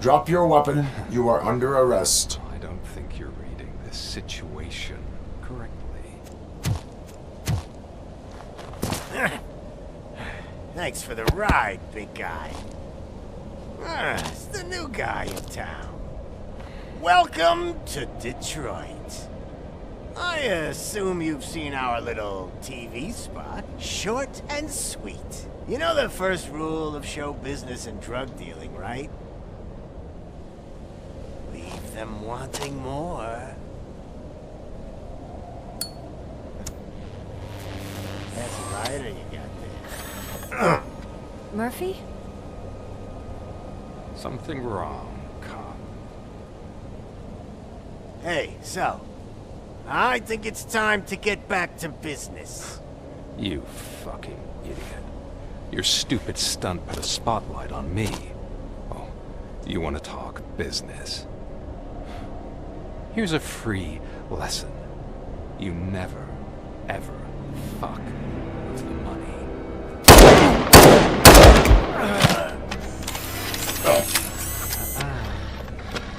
Drop your weapon. You are under arrest. I don't think you're reading this situation correctly. Thanks for the ride, big guy. It's the new guy in town. Welcome to Detroit. I assume you've seen our little TV spot. Short and sweet. You know the first rule of show business and drug dealing, right? Leave them wanting more. That's a lighter you got there. Murphy? Something wrong, cop. Hey, so, I think it's time to get back to business. You fucking idiot. Your stupid stunt put a spotlight on me. Oh, you want to talk business? Here's a free lesson. You never, ever fuck with the money.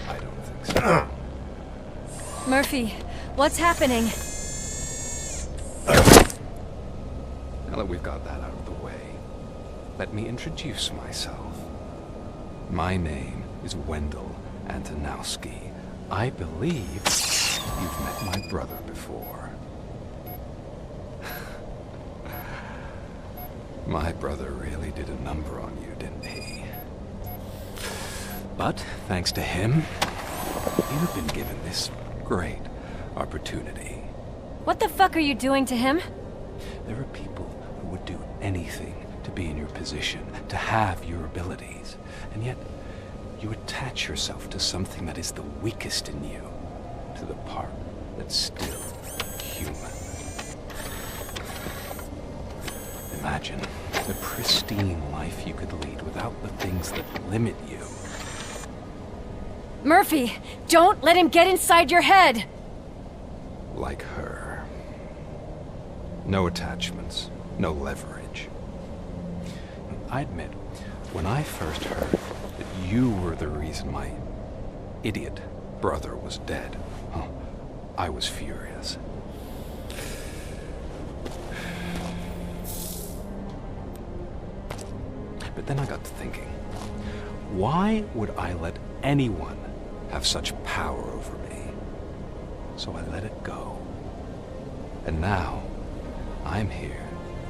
I don't think so. Murphy, what's happening? Now that we've got that out of the way, let me introduce myself. My name is Wendell Antonowski. I believe you've met my brother before. My brother really did a number on you, didn't he? But thanks to him, you've been given this great opportunity. What the fuck are you doing to him? There are people who would do anything to be in your position, to have your abilities, and yet you attach yourself to something that is the weakest in you, to the part that's still human. Imagine the pristine life you could lead without the things that limit you. Murphy, don't let him get inside your head! Like her. No attachments, no leverage. I admit, when I first heard that you were the reason my idiot brother was dead, I was furious. But then I got to thinking, why would I let anyone have such power over me? So I let it go. And now, I'm here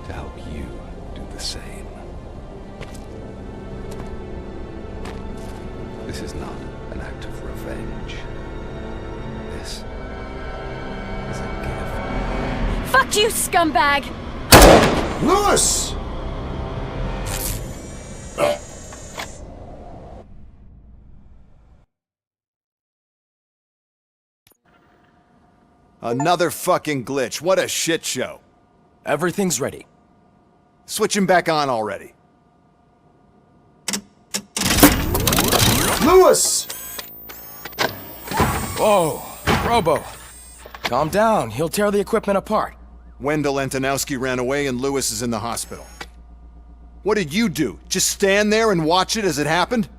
to help you do the same. This is not an act of revenge. This is a gift. Fuck you, scumbag! Lewis! Another fucking glitch. What a shit show. Everything's ready. Switch him back on already. Lewis! Whoa, Robo. Calm down. He'll tear the equipment apart. Wendell Antonowski ran away and Lewis is in the hospital. What did you do? Just stand there and watch it as it happened?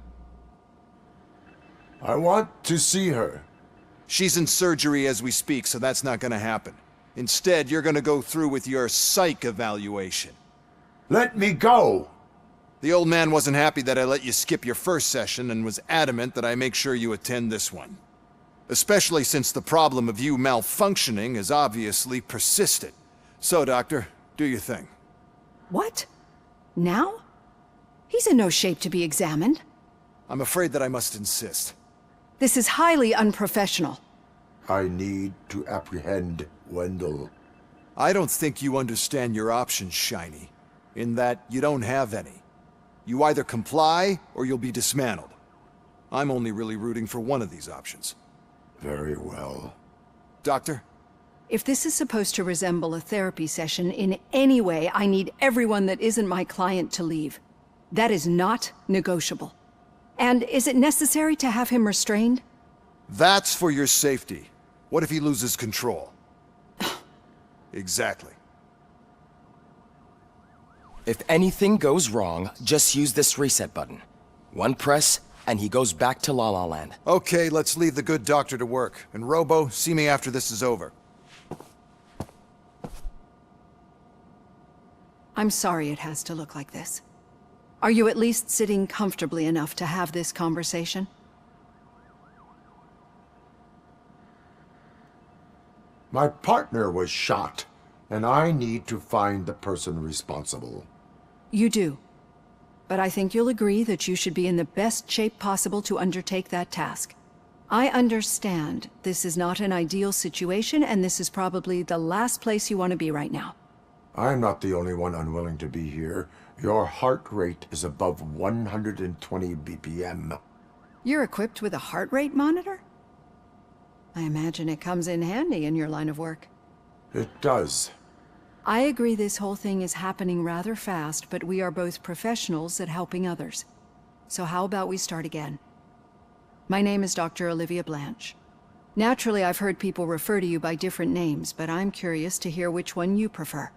I want to see her. She's in surgery as we speak, so that's not gonna happen. Instead, you're gonna go through with your psych evaluation. Let me go! The old man wasn't happy that I let you skip your first session and was adamant that I make sure you attend this one. Especially since the problem of you malfunctioning is obviously persistent. So, Doctor, do your thing. What? Now? He's in no shape to be examined. I'm afraid that I must insist. This is highly unprofessional. I need to apprehend Wendell. I don't think you understand your options, Shiny. In that you don't have any. You either comply, or you'll be dismantled. I'm only really rooting for one of these options. Very well. Doctor? If this is supposed to resemble a therapy session in any way, I need everyone that isn't my client to leave. That is not negotiable. And is it necessary to have him restrained? That's for your safety. What if he loses control? Exactly. If anything goes wrong, just use this reset button. One press, and he goes back to La La Land. Okay, let's leave the good doctor to work. And Robo, see me after this is over. I'm sorry it has to look like this. Are you at least sitting comfortably enough to have this conversation? My partner was shot, and I need to find the person responsible. You do. But I think you'll agree that you should be in the best shape possible to undertake that task. I understand this is not an ideal situation, and this is probably the last place you want to be right now. I'm not the only one unwilling to be here. Your heart rate is above 120 BPM. You're equipped with a heart rate monitor? I imagine it comes in handy in your line of work. It does. I agree this whole thing is happening rather fast, but we are both professionals at helping others. So how about we start again? My name is Dr. Olivia Blanche. Naturally, I've heard people refer to you by different names, but I'm curious to hear which one you prefer.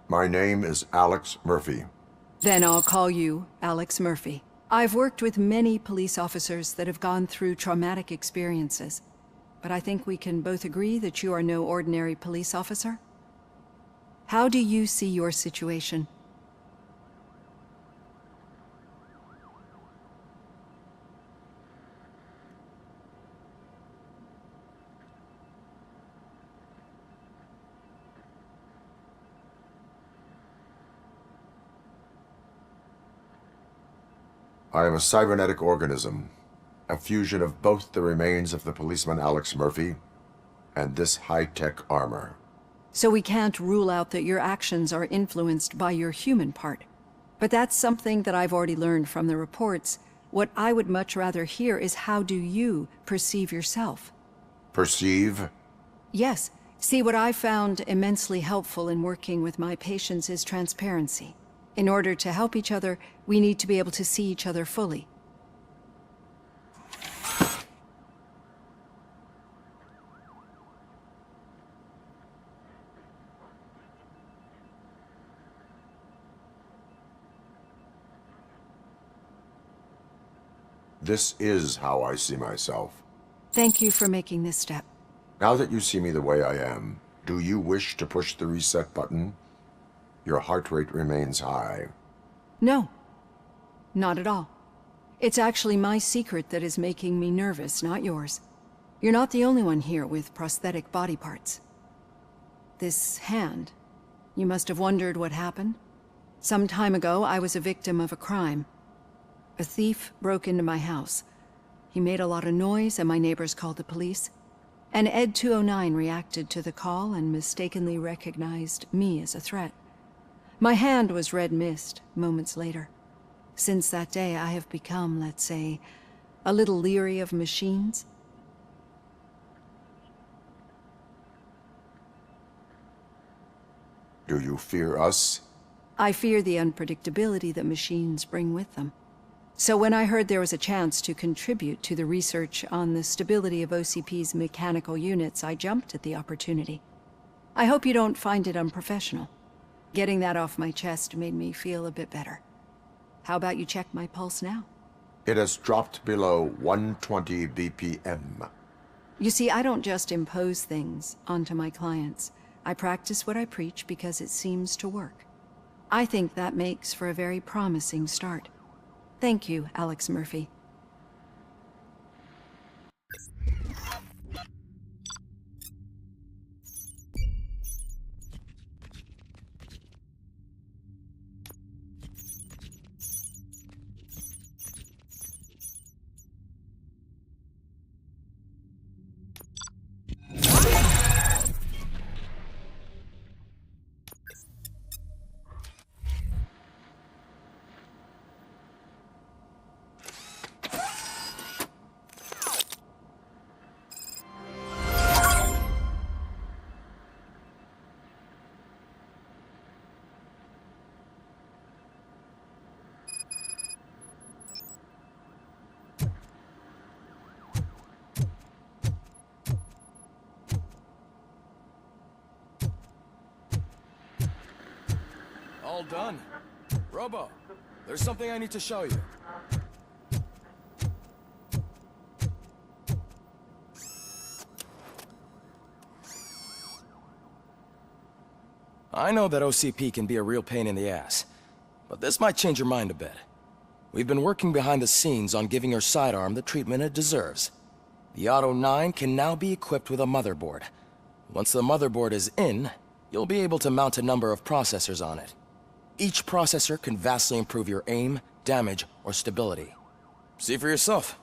My name is Alex Murphy. Then I'll call you Alex Murphy. I've worked with many police officers that have gone through traumatic experiences, but I think we can both agree that you are no ordinary police officer. How do you see your situation? I am a cybernetic organism, a fusion of both the remains of the policeman Alex Murphy and this high-tech armor. So we can't rule out that your actions are influenced by your human part. But that's something that I've already learned from the reports. What I would much rather hear is how do you perceive yourself? Perceive? Yes. See, what I found immensely helpful in working with my patients is transparency. In order to help each other, we need to be able to see each other fully. This is how I see myself. Thank you for making this step. Now that you see me the way I am, do you wish to push the reset button? Your heart rate remains high. No, not at all. It's actually my secret that is making me nervous, not yours. You're not the only one here with prosthetic body parts. This hand, you must have wondered what happened. Some time ago, I was a victim of a crime. A thief broke into my house. He made a lot of noise and my neighbors called the police. And Ed 209 reacted to the call and mistakenly recognized me as a threat. My hand was red mist moments later. Since that day, I have become, let's say, a little leery of machines. Do you fear us? I fear the unpredictability that machines bring with them. So when I heard there was a chance to contribute to the research on the stability of OCP's mechanical units, I jumped at the opportunity. I hope you don't find it unprofessional. Getting that off my chest made me feel a bit better. How about you check my pulse now? It has dropped below 120 BPM. You see, I don't just impose things onto my clients. I practice what I preach because it seems to work. I think that makes for a very promising start. Thank you, Alex Murphy. All done. Robo, there's something I need to show you. I know that OCP can be a real pain in the ass, but this might change your mind a bit. We've been working behind the scenes on giving her sidearm the treatment it deserves. The Auto 9 can now be equipped with a motherboard. Once the motherboard is in, you'll be able to mount a number of processors on it. Each processor can vastly improve your aim, damage, or stability. See for yourself.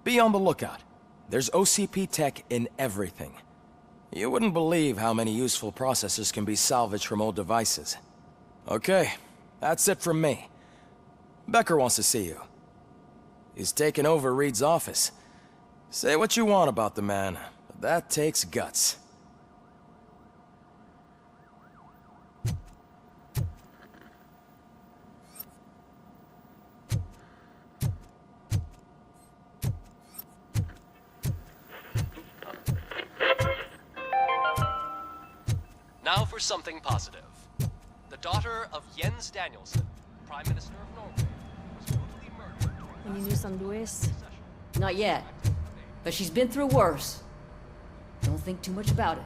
Be on the lookout. There's OCP tech in everything. You wouldn't believe how many useful processors can be salvaged from old devices. Okay, that's it from me. Becker wants to see you. He's taken over Reed's office. Say what you want about the man, but that takes guts. Now for something positive. The daughter of Jens Danielson, Prime Minister of Norway, was brutally murdered. Any news on Luis? Not yet. But she's been through worse. Don't think too much about it.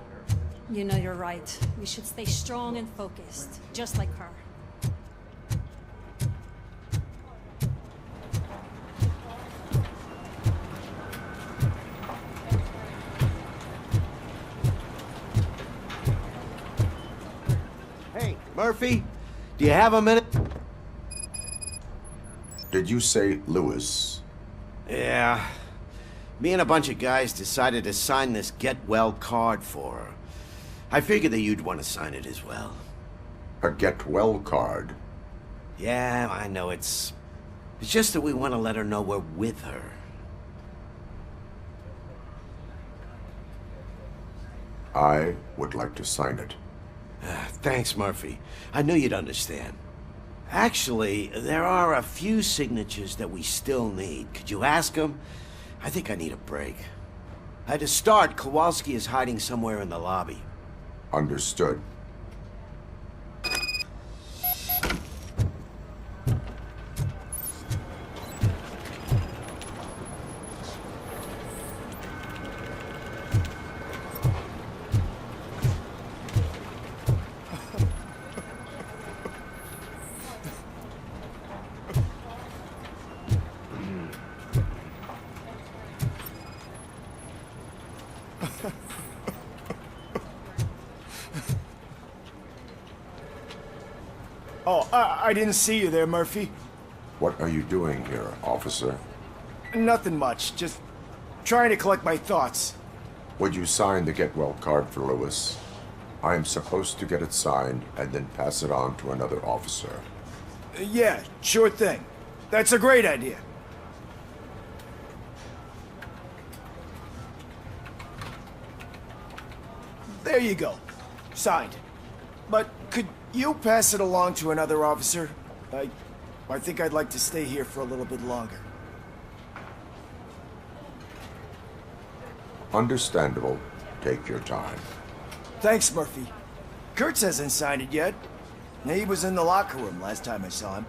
You know you're right. We should stay strong and focused, just like her. Hey, Murphy, do you have a minute? Did you say Lewis? Yeah. Me and a bunch of guys decided to sign this get well card for her. I figured that you'd want to sign it as well. A get well card? Yeah, I know it's just that we want to let her know we're with her. I would like to sign it. Thanks, Murphy. I knew you'd understand. Actually, there are a few signatures that we still need. Could you ask them? I think I need a break. To start, Kowalski is hiding somewhere in the lobby. Understood. Oh, I didn't see you there, Murphy. What are you doing here, officer? Nothing much, just trying to collect my thoughts. Would you sign the get well card for Lewis? I am supposed to get it signed and then pass it on to another officer. Yeah, sure thing. That's a great idea. There you go. Signed. But could you pass it along to another officer? I think I'd like to stay here for a little bit longer. Understandable. Take your time. Thanks, Murphy. Kurtz hasn't signed it yet. He was in the locker room last time I saw him.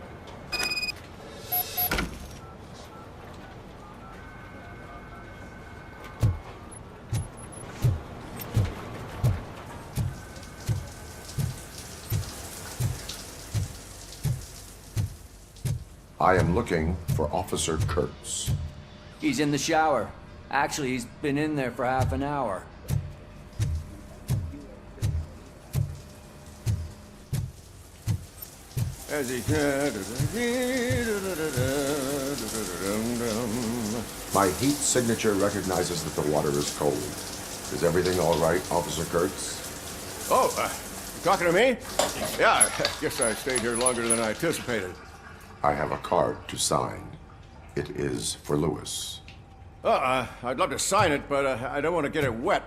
I am looking for Officer Kurtz. He's in the shower. Actually, he's been in there for half an hour. My heat signature recognizes that the water is cold. Is everything all right, Officer Kurtz? Oh, you talking to me? Yeah, I guess I stayed here longer than I anticipated. I have a card to sign. It is for Lewis. I'd love to sign it, but I don't want to get it wet.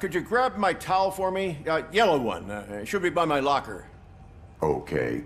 Could you grab my towel for me? Yellow one. It should be by my locker. Okay.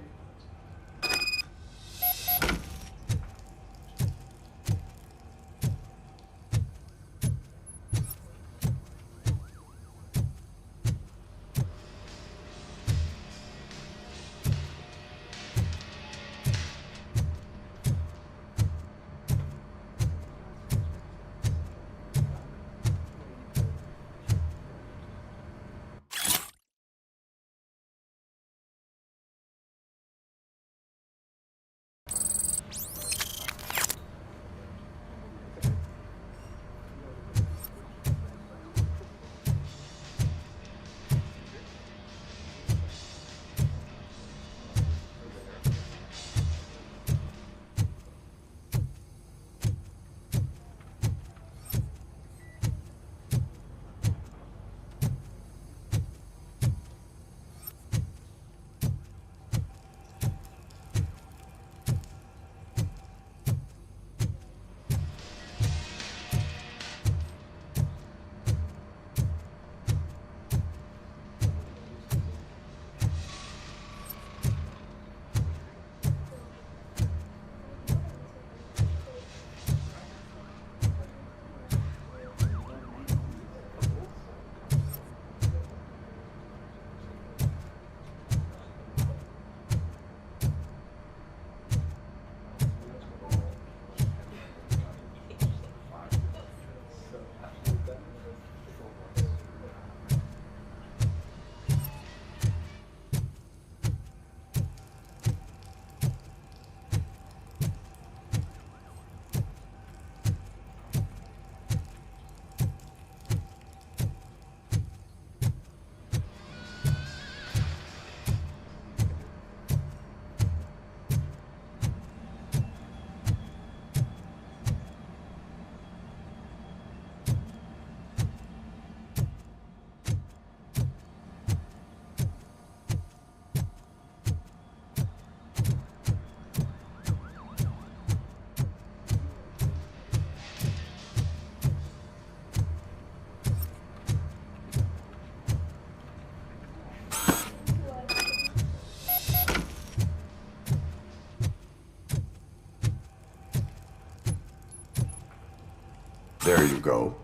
you go.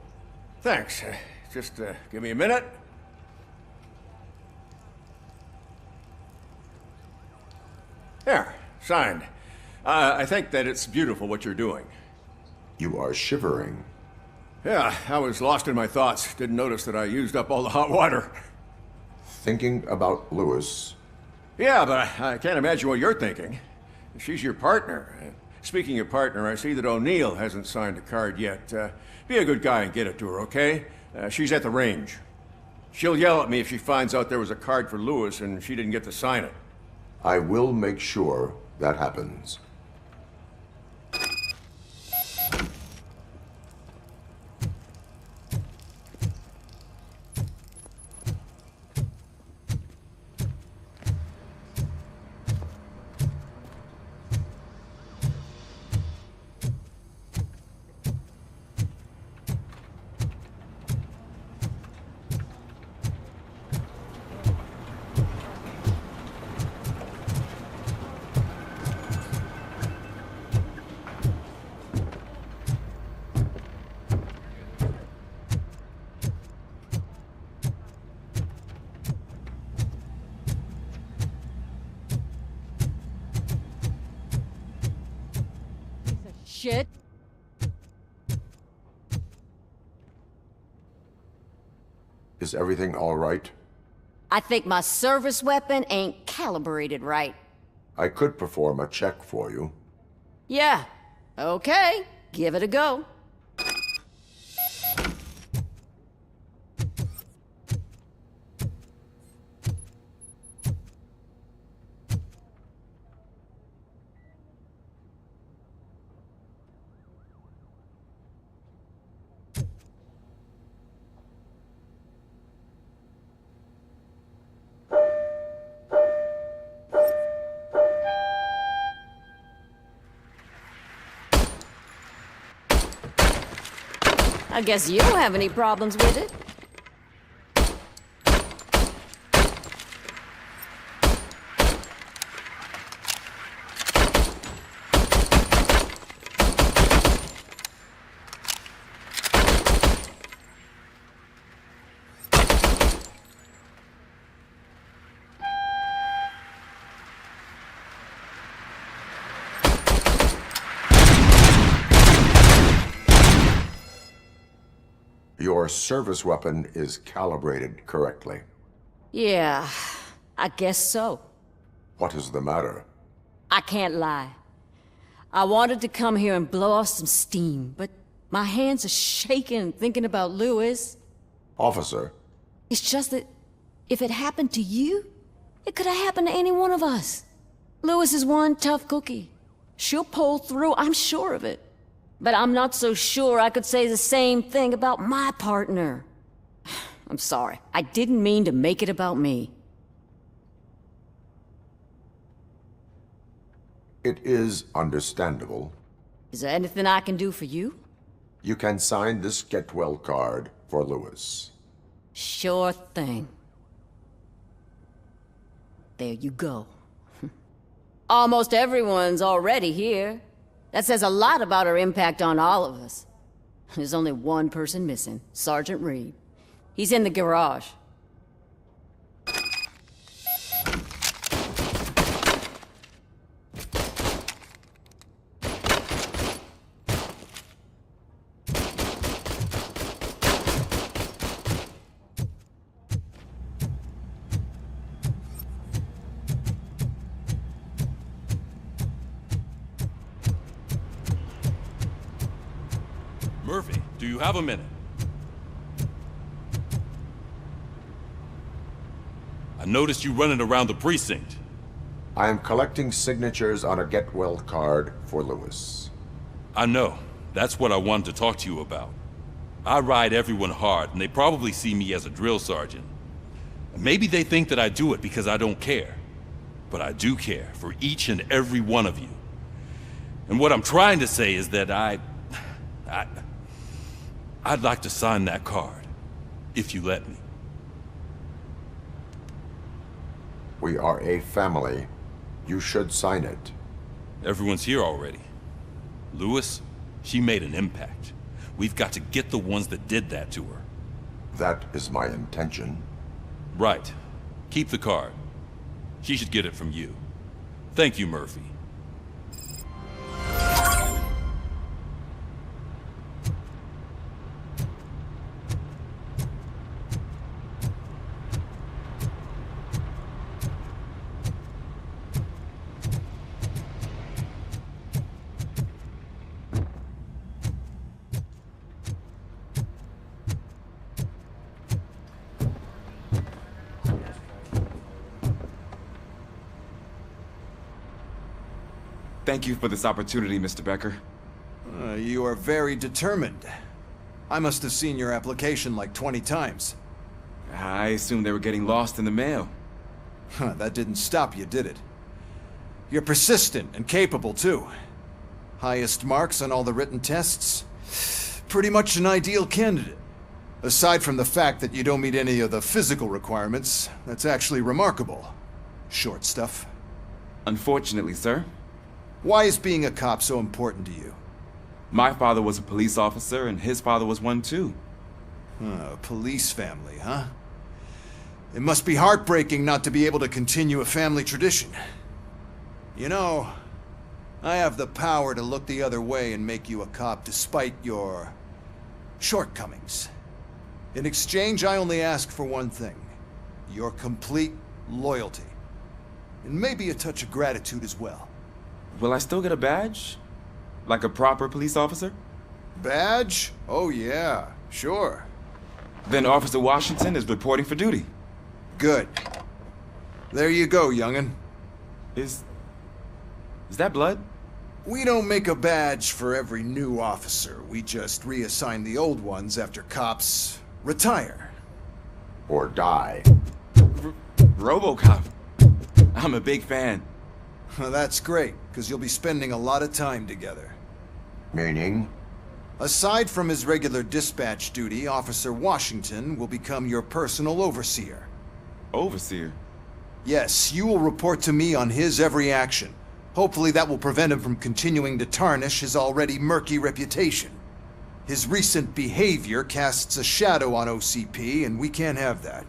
Thanks. Just give me a minute. There, signed. I think that it's beautiful what you're doing. You are shivering. Yeah, I was lost in my thoughts. Didn't notice that I used up all the hot water. Thinking about Lewis. Yeah, but I can't imagine what you're thinking. She's your partner. Speaking of partner, I see that O'Neill hasn't signed a card yet. Be a good guy and get it to her, okay? She's at the range. She'll yell at me if she finds out there was a card for Lewis and she didn't get to sign it. I will make sure that happens. Shit. Is everything all right? I think my service weapon ain't calibrated right. I could perform a check for you. Yeah. Okay. Give it a go. I guess you don't have any problems with it. Your service weapon is calibrated correctly. Yeah, I guess so. What is the matter? I can't lie. I wanted to come here and blow off some steam, but my hands are shaking thinking about Lewis. Officer. It's just that if it happened to you, it could have happened to any one of us. Lewis is one tough cookie. She'll pull through, I'm sure of it. But I'm not so sure I could say the same thing about my partner. I'm sorry. I didn't mean to make it about me. It is understandable. Is there anything I can do for you? You can sign this Get Well card for Lewis. Sure thing. There you go. Almost everyone's already here. That says a lot about her impact on all of us. There's only one person missing, Sergeant Reed. He's in the garage. Murphy, do you have a minute? I noticed you running around the precinct. I am collecting signatures on a Get Well card for Lewis. I know. That's what I wanted to talk to you about. I ride everyone hard, and they probably see me as a drill sergeant. Maybe they think that I do it because I don't care. But I do care for each and every one of you. And what I'm trying to say is that I'd like to sign that card, if you let me. We are a family. You should sign it. Everyone's here already. Lewis, she made an impact. We've got to get the ones that did that to her. That is my intention. Right. Keep the card. She should get it from you. Thank you, Murphy. Thank you for this opportunity, Mr. Becker. You are very determined. I must have seen your application like 20 times. I assumed they were getting lost in the mail. That didn't stop you, did it? You're persistent and capable, too. Highest marks on all the written tests. Pretty much an ideal candidate. Aside from the fact that you don't meet any of the physical requirements, that's actually remarkable. Short stuff. Unfortunately, sir. Why is being a cop so important to you? My father was a police officer, and his father was one too. A police family, huh? It must be heartbreaking not to be able to continue a family tradition. You know, I have the power to look the other way and make you a cop despite your shortcomings. In exchange, I only ask for one thing. Your complete loyalty. And maybe a touch of gratitude as well. Will I still get a badge? Like a proper police officer? Badge? Oh yeah, sure. Then Officer Washington is reporting for duty. Good. There you go, young'un. Is that blood? We don't make a badge for every new officer. We just reassign the old ones after cops retire. Or die. Robocop. I'm a big fan. That's great, because you'll be spending a lot of time together. Meaning? Aside from his regular dispatch duty, Officer Washington will become your personal overseer. Overseer? Yes, you will report to me on his every action. Hopefully that will prevent him from continuing to tarnish his already murky reputation. His recent behavior casts a shadow on OCP, and we can't have that.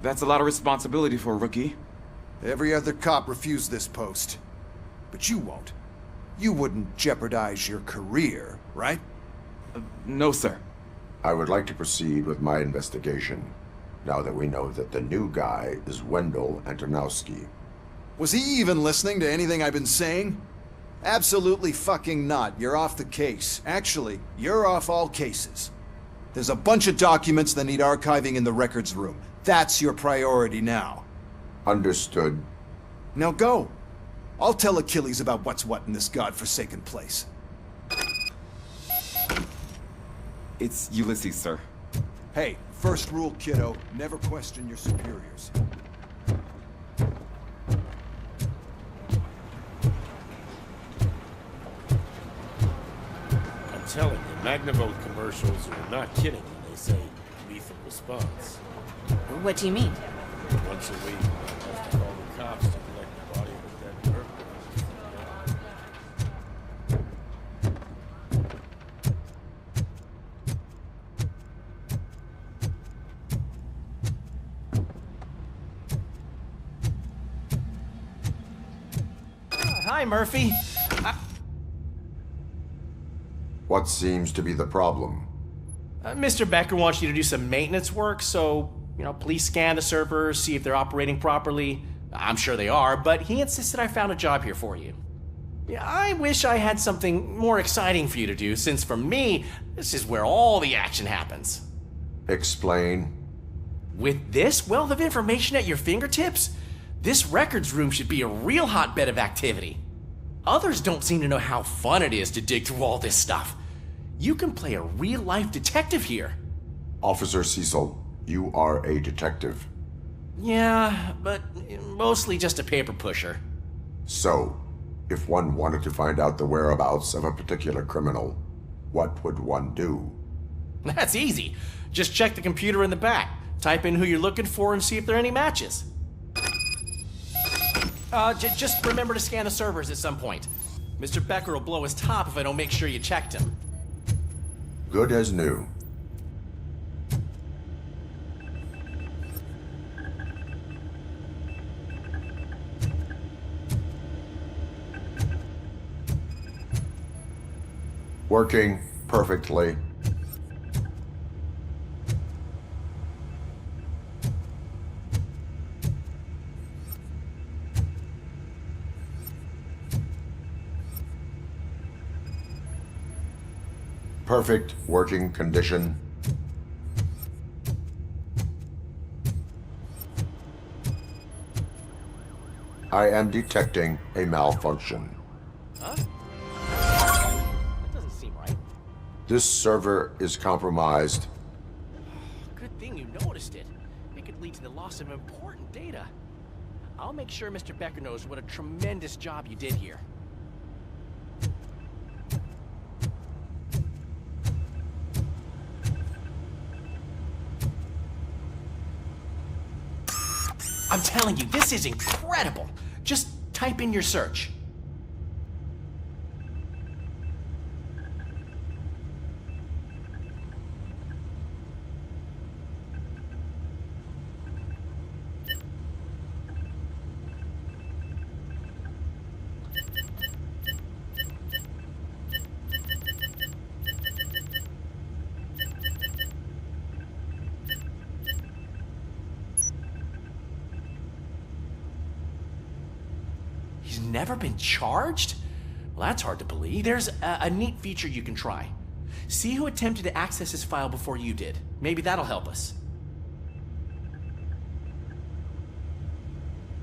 That's a lot of responsibility for a rookie. Every other cop refused this post. But you won't. You wouldn't jeopardize your career, right? No, sir. I would like to proceed with my investigation, now that we know that the new guy is Wendell Antonowski. Was he even listening to anything I've been saying? Absolutely fucking not. You're off the case. Actually, you're off all cases. There's a bunch of documents that need archiving in the records room. That's your priority now. Understood. Now go. I'll tell Achilles about what's what in this godforsaken place. It's Ulysses, sir. Hey, first rule, kiddo. Never question your superiors. I'm telling you, Magnavolt commercials are not kidding when they say lethal response. What do you mean? Once a week, I have to call the cops to collect the body of a dead burglar. Hi, Murphy. What seems to be the problem? Mr. Becker wants you to do some maintenance work, so, please scan the servers, see if they're operating properly. I'm sure they are, but he insisted I found a job here for you. I wish I had something more exciting for you to do, since for me, this is where all the action happens. Explain. With this wealth of information at your fingertips, this records room should be a real hotbed of activity. Others don't seem to know how fun it is to dig through all this stuff. You can play a real-life detective here. Officer Cecil, you are a detective. Yeah, but mostly just a paper pusher. So, if one wanted to find out the whereabouts of a particular criminal, what would one do? That's easy. Just check the computer in the back, type in who you're looking for, and see if there are any matches. Just remember to scan the servers at some point. Mr. Becker will blow his top if I don't make sure you checked him. Good as new. Working perfectly. Perfect working condition. I am detecting a malfunction. Huh? That doesn't seem right. This server is compromised. Good thing you noticed it. It could lead to the loss of important data. I'll make sure Mr. Becker knows what a tremendous job you did here. I'm telling you, this is incredible. Just type in your search. Never been charged? Well, that's hard to believe. There's a neat feature you can try. See who attempted to access his file before you did. Maybe that'll help us.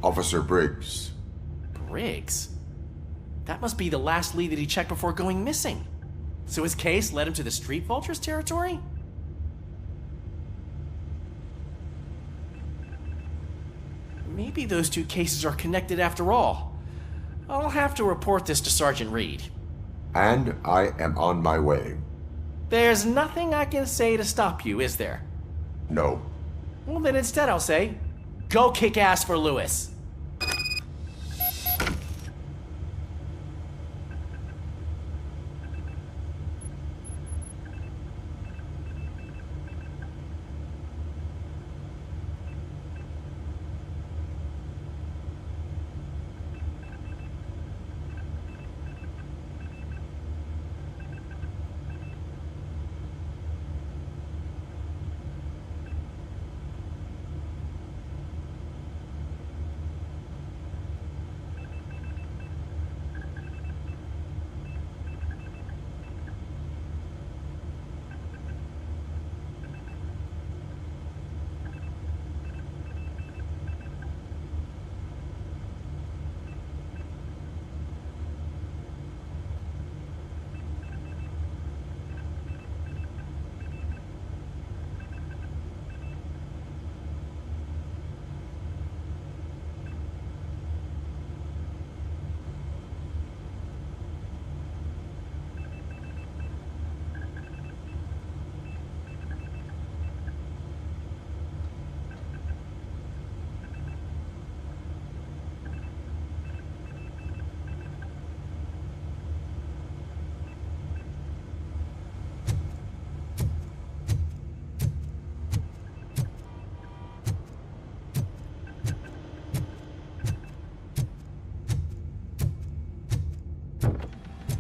Officer Briggs. Briggs? That must be the last lead that he checked before going missing. So his case led him to the Street Vultures territory? Maybe those two cases are connected after all. I'll have to report this to Sergeant Reed. And I am on my way. There's nothing I can say to stop you, is there? No. Well, then instead I'll say, go kick ass for Lewis.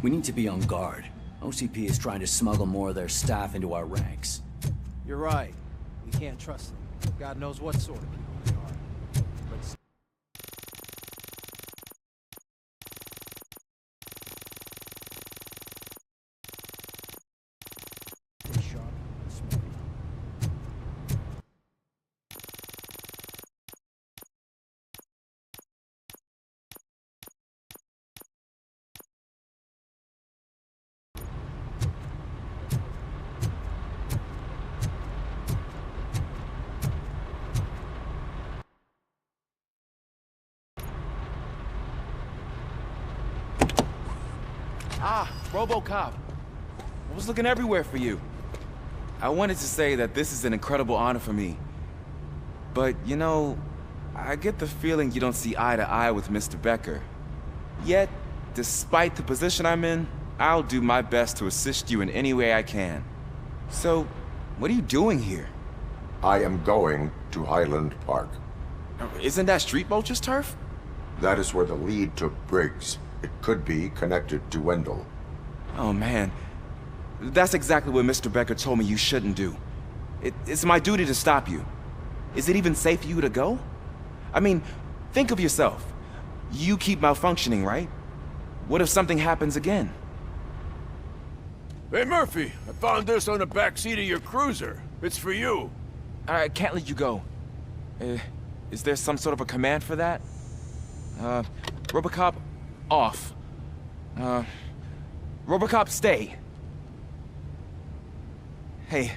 We need to be on guard. OCP is trying to smuggle more of their staff into our ranks. You're right. We can't trust them. God knows what sort of people they are. But sharp and smart. Ah, Robocop. I was looking everywhere for you. I wanted to say that this is an incredible honor for me. But, you know, I get the feeling you don't see eye to eye with Mr. Becker. Yet, despite the position I'm in, I'll do my best to assist you in any way I can. So, what are you doing here? I am going to Highland Park. Isn't that Street Vulture's turf? That is where the lead took Briggs. It could be connected to Wendell. Oh man, that's exactly what Mr. Becker told me you shouldn't do. It's my duty to stop you. Is it even safe for you to go? I mean, think of yourself. You keep malfunctioning, right? What if something happens again? Hey, Murphy, I found this on the back seat of your cruiser. It's for you. I can't let you go. Is there some sort of a command for that? Robocop, off. Robocop, stay. Hey,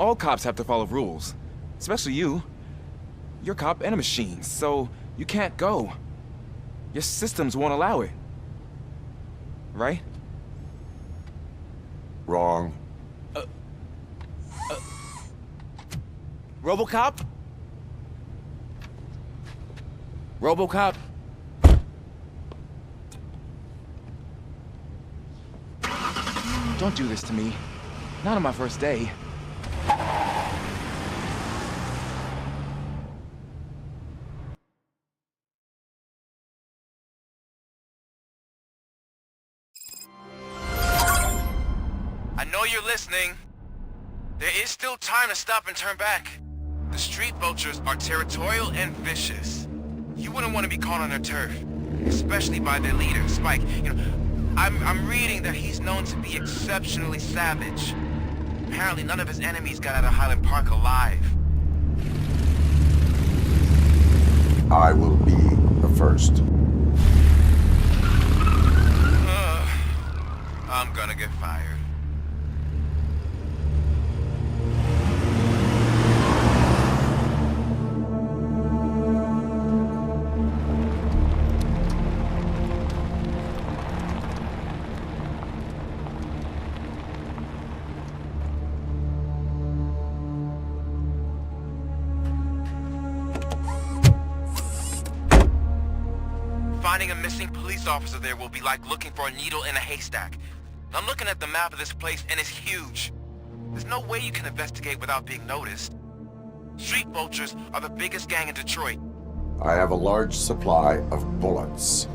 all cops have to follow rules. Especially you. You're a cop and a machine, so you can't go. Your systems won't allow it. Right? Wrong. Robocop? Robocop? Don't do this to me. Not on my first day. I know you're listening. There is still time to stop and turn back. The street vultures are territorial and vicious. You wouldn't want to be caught on their turf, especially by their leader, Spike. You know, I'm reading that he's known to be exceptionally savage. Apparently none of his enemies got out of Highland Park alive. I will be the first. I'm gonna get fired. Finding a missing police officer there will be like looking for a needle in a haystack. I'm looking at the map of this place and it's huge. There's no way you can investigate without being noticed. Street vultures are the biggest gang in Detroit. I have a large supply of bullets.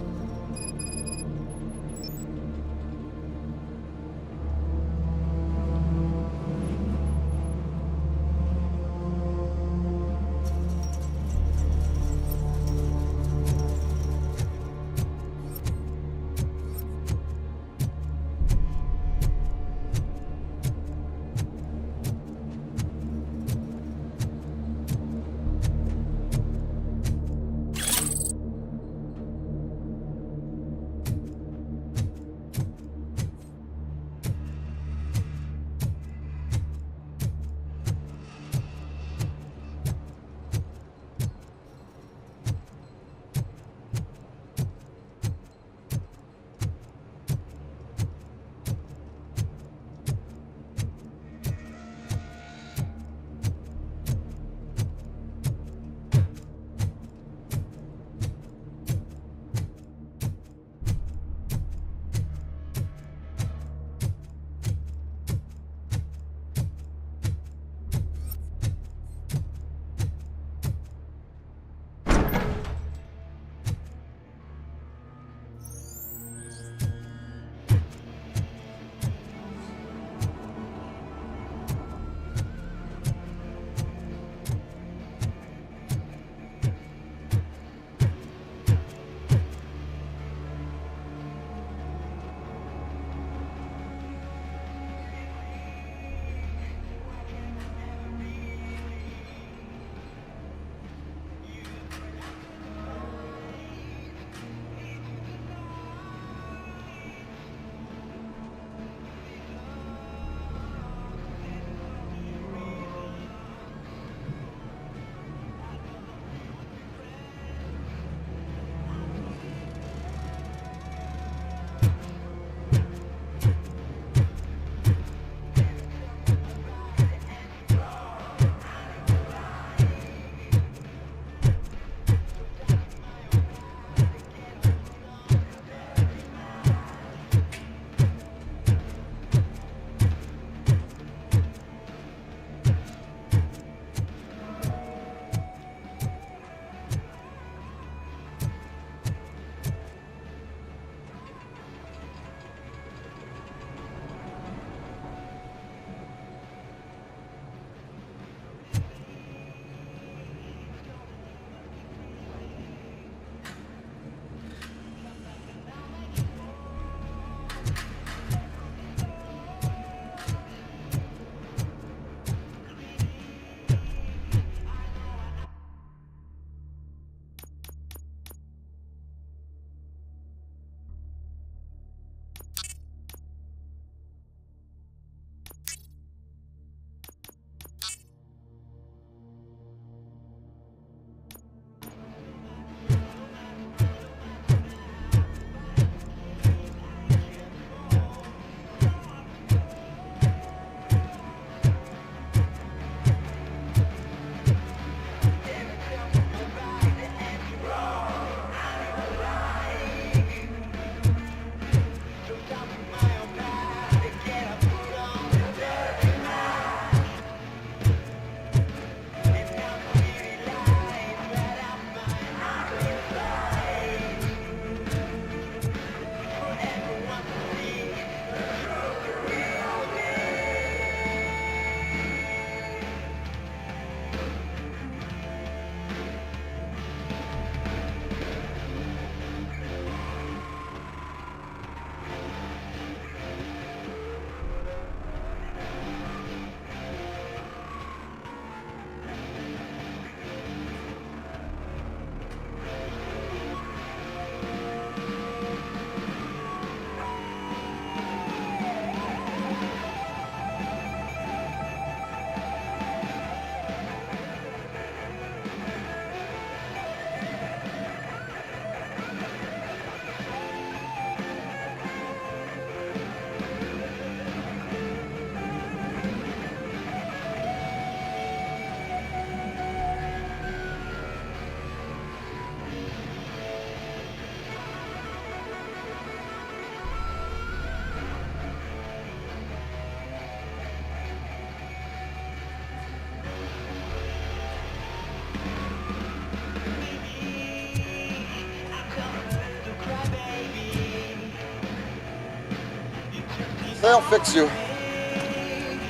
They'll fix you.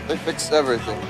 They fix everything.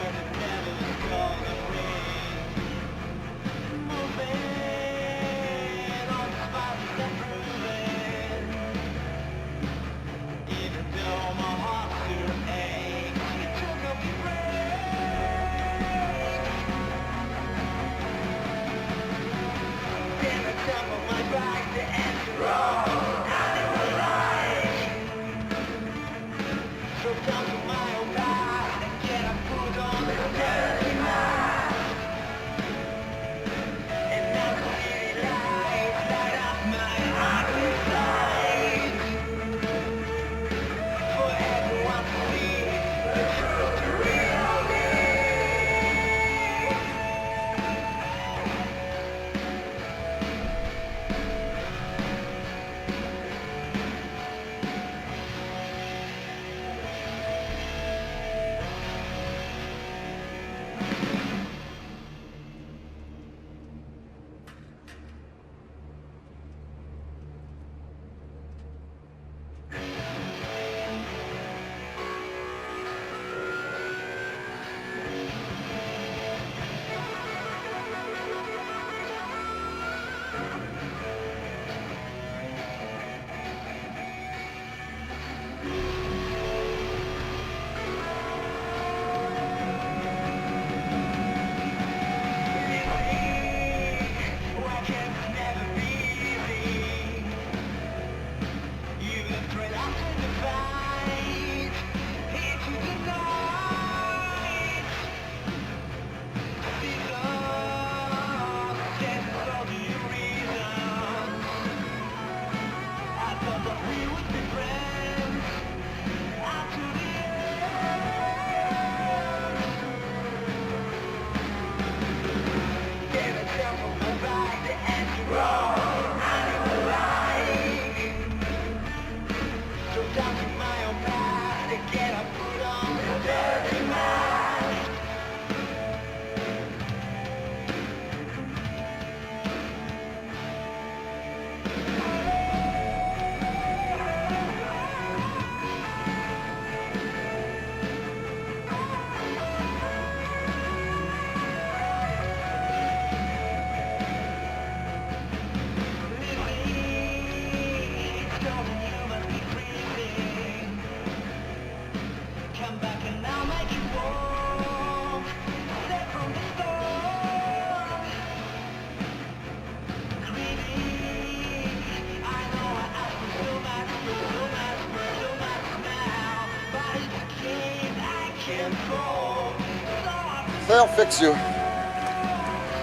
They'll fix you.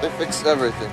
They fix everything.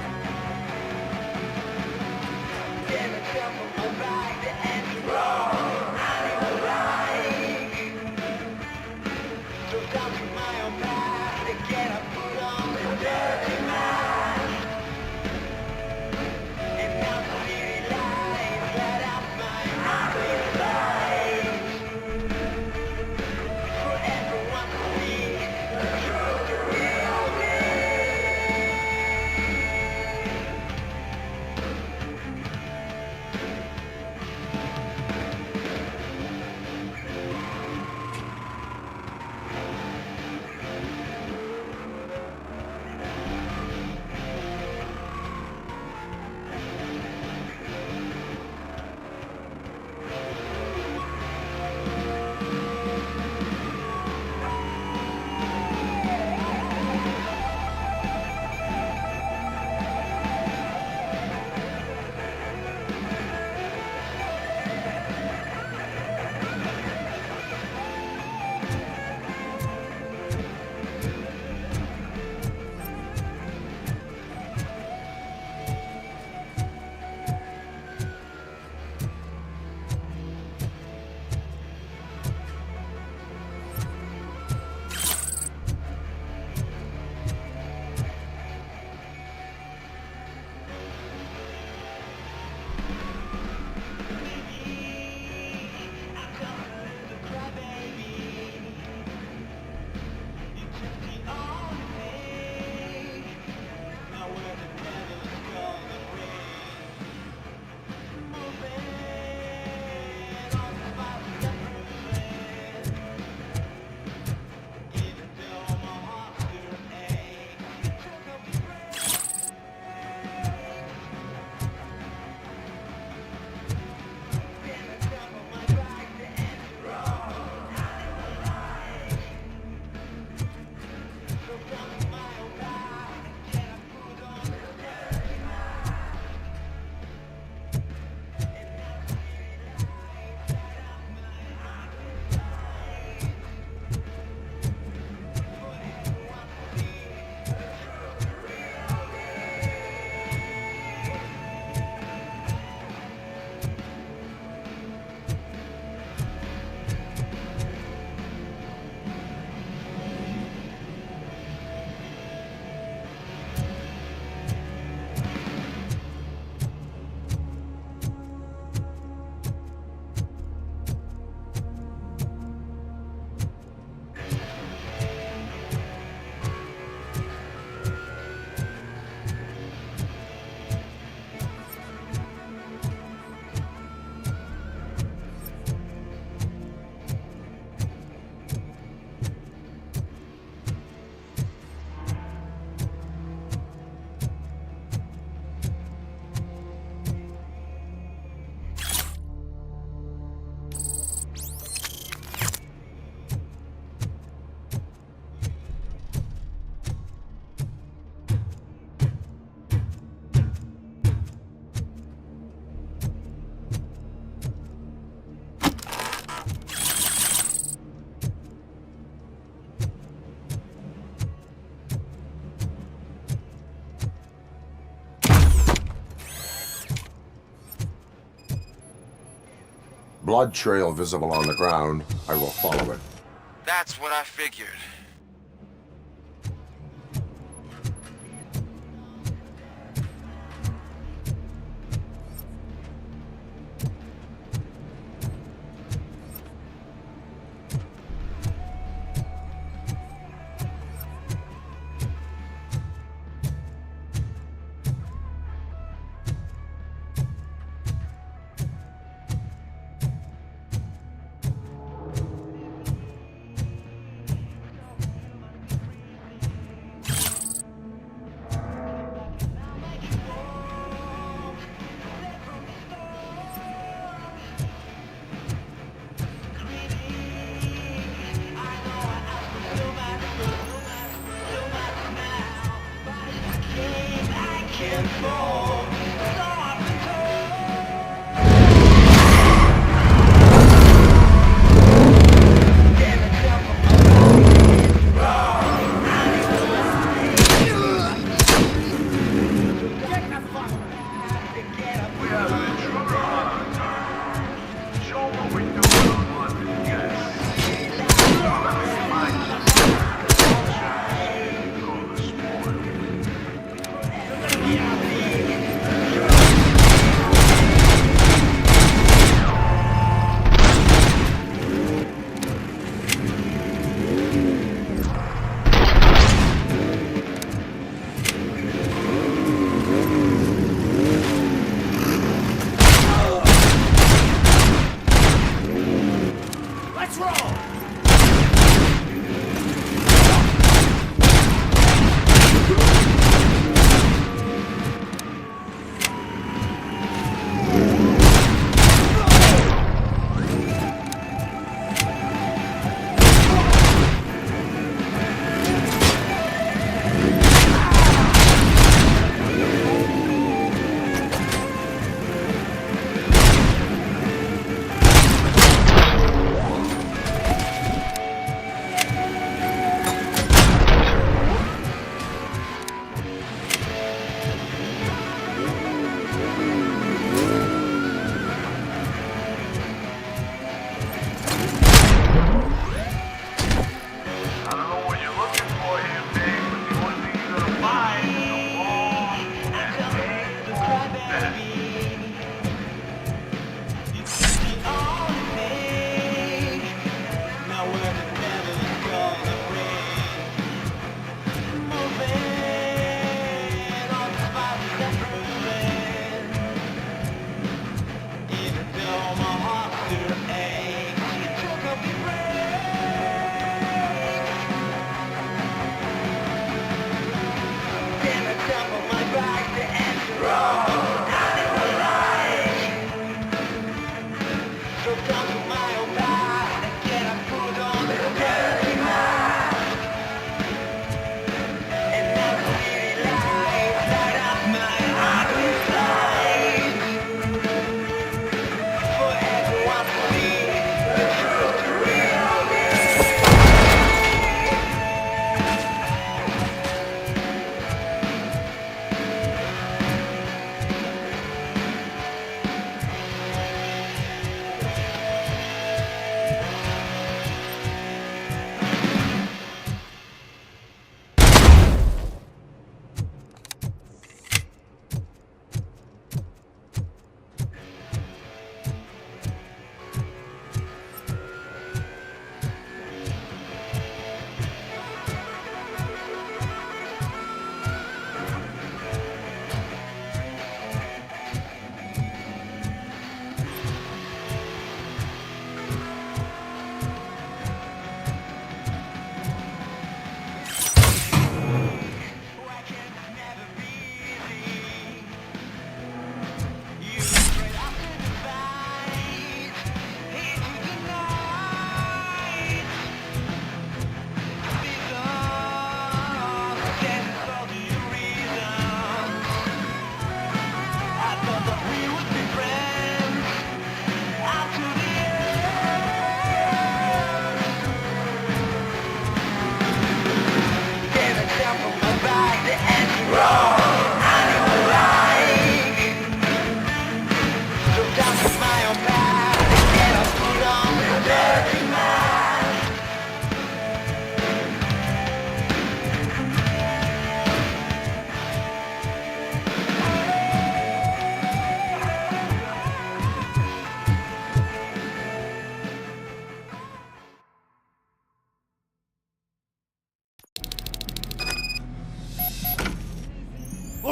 blood trail visible on the ground, I will follow it. That's what I figured.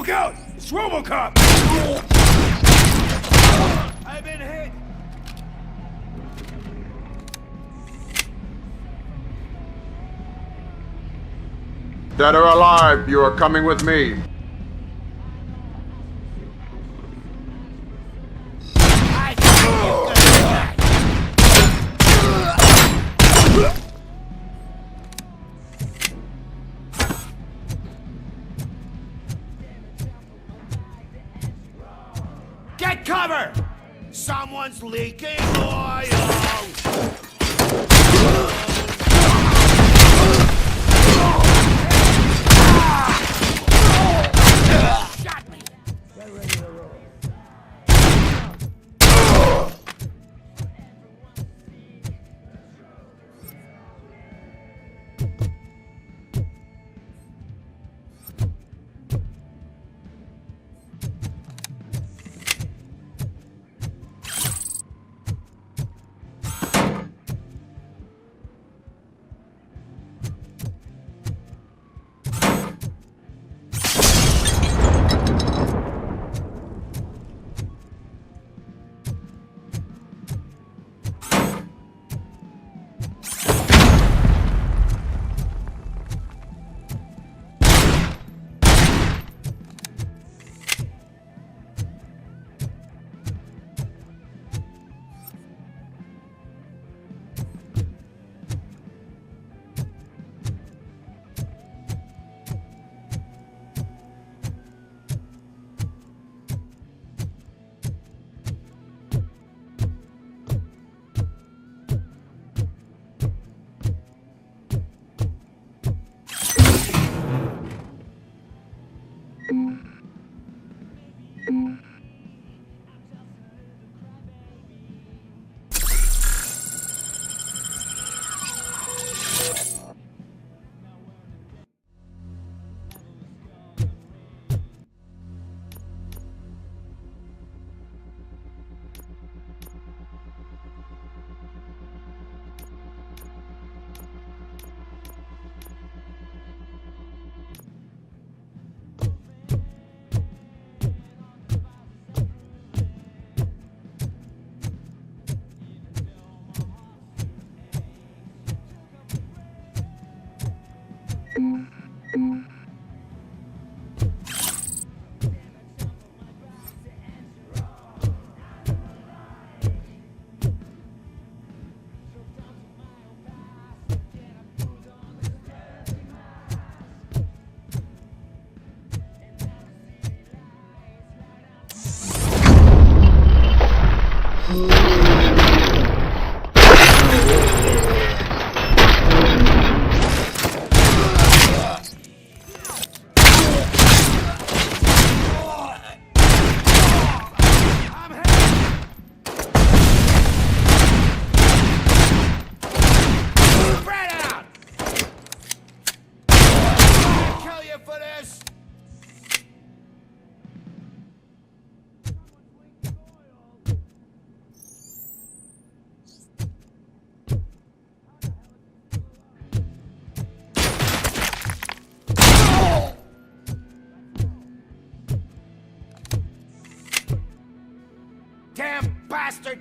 Look out! It's Robocop! I've been hit! Dead or alive, you are coming with me. Get cover! Someone's leaking oil! Shot me! Get ready to roll. Damn bastard!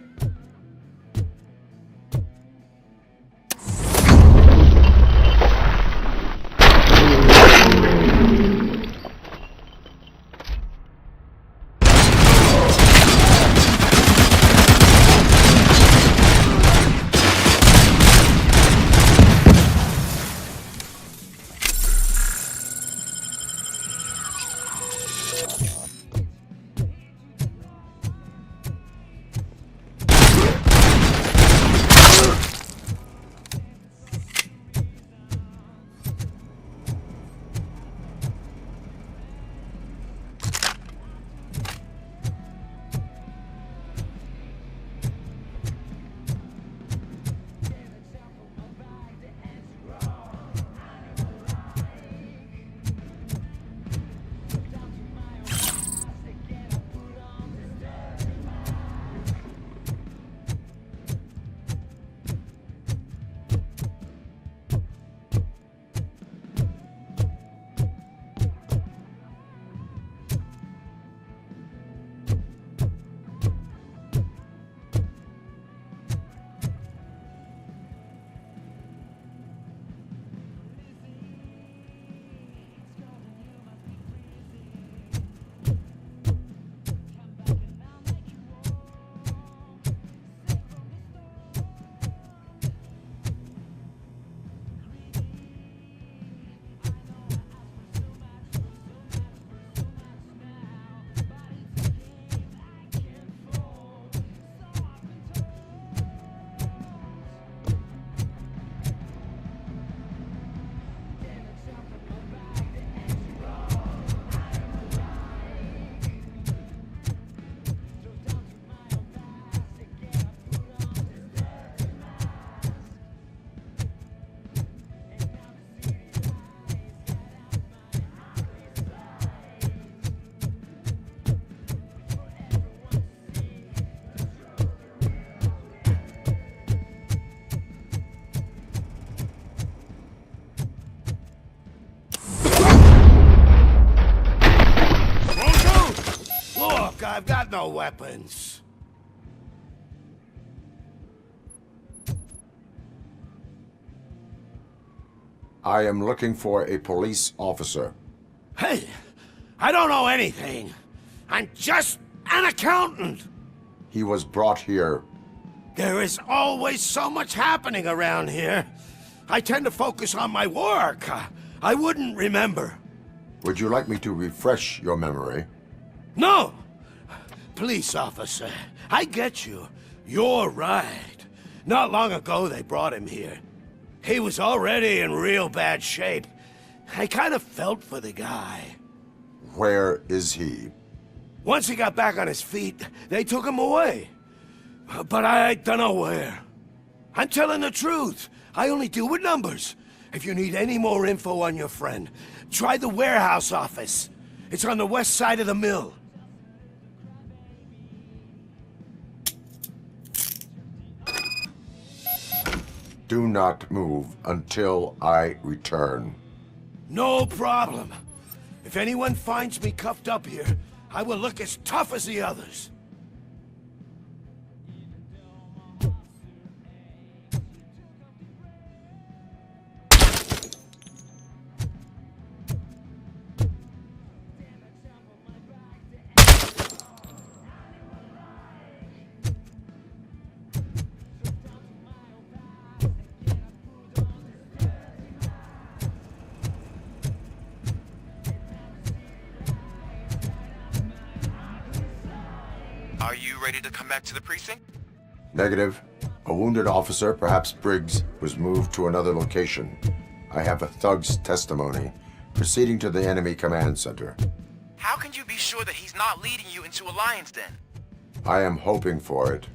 I've got no weapons. I am looking for a police officer. Hey, I don't know anything. I'm just an accountant. He was brought here. There is always so much happening around here. I tend to focus on my work. I wouldn't remember. Would you like me to refresh your memory? No! Police officer, I get you. You're right. Not long ago they brought him here. He was already in real bad shape. I kind of felt for the guy. Where is he? Once he got back on his feet, they took him away. But I don't know where. I'm telling the truth. I only deal with numbers. If you need any more info on your friend, try the warehouse office. It's on the west side of the mill. Do not move until I return. No problem. If anyone finds me cuffed up here, I will look as tough as the others. Are you ready to come back to the precinct? Negative. A wounded officer, perhaps Briggs, was moved to another location. I have a thug's testimony, proceeding to the enemy command center. How can you be sure that he's not leading you into a lion's den? I am hoping for it.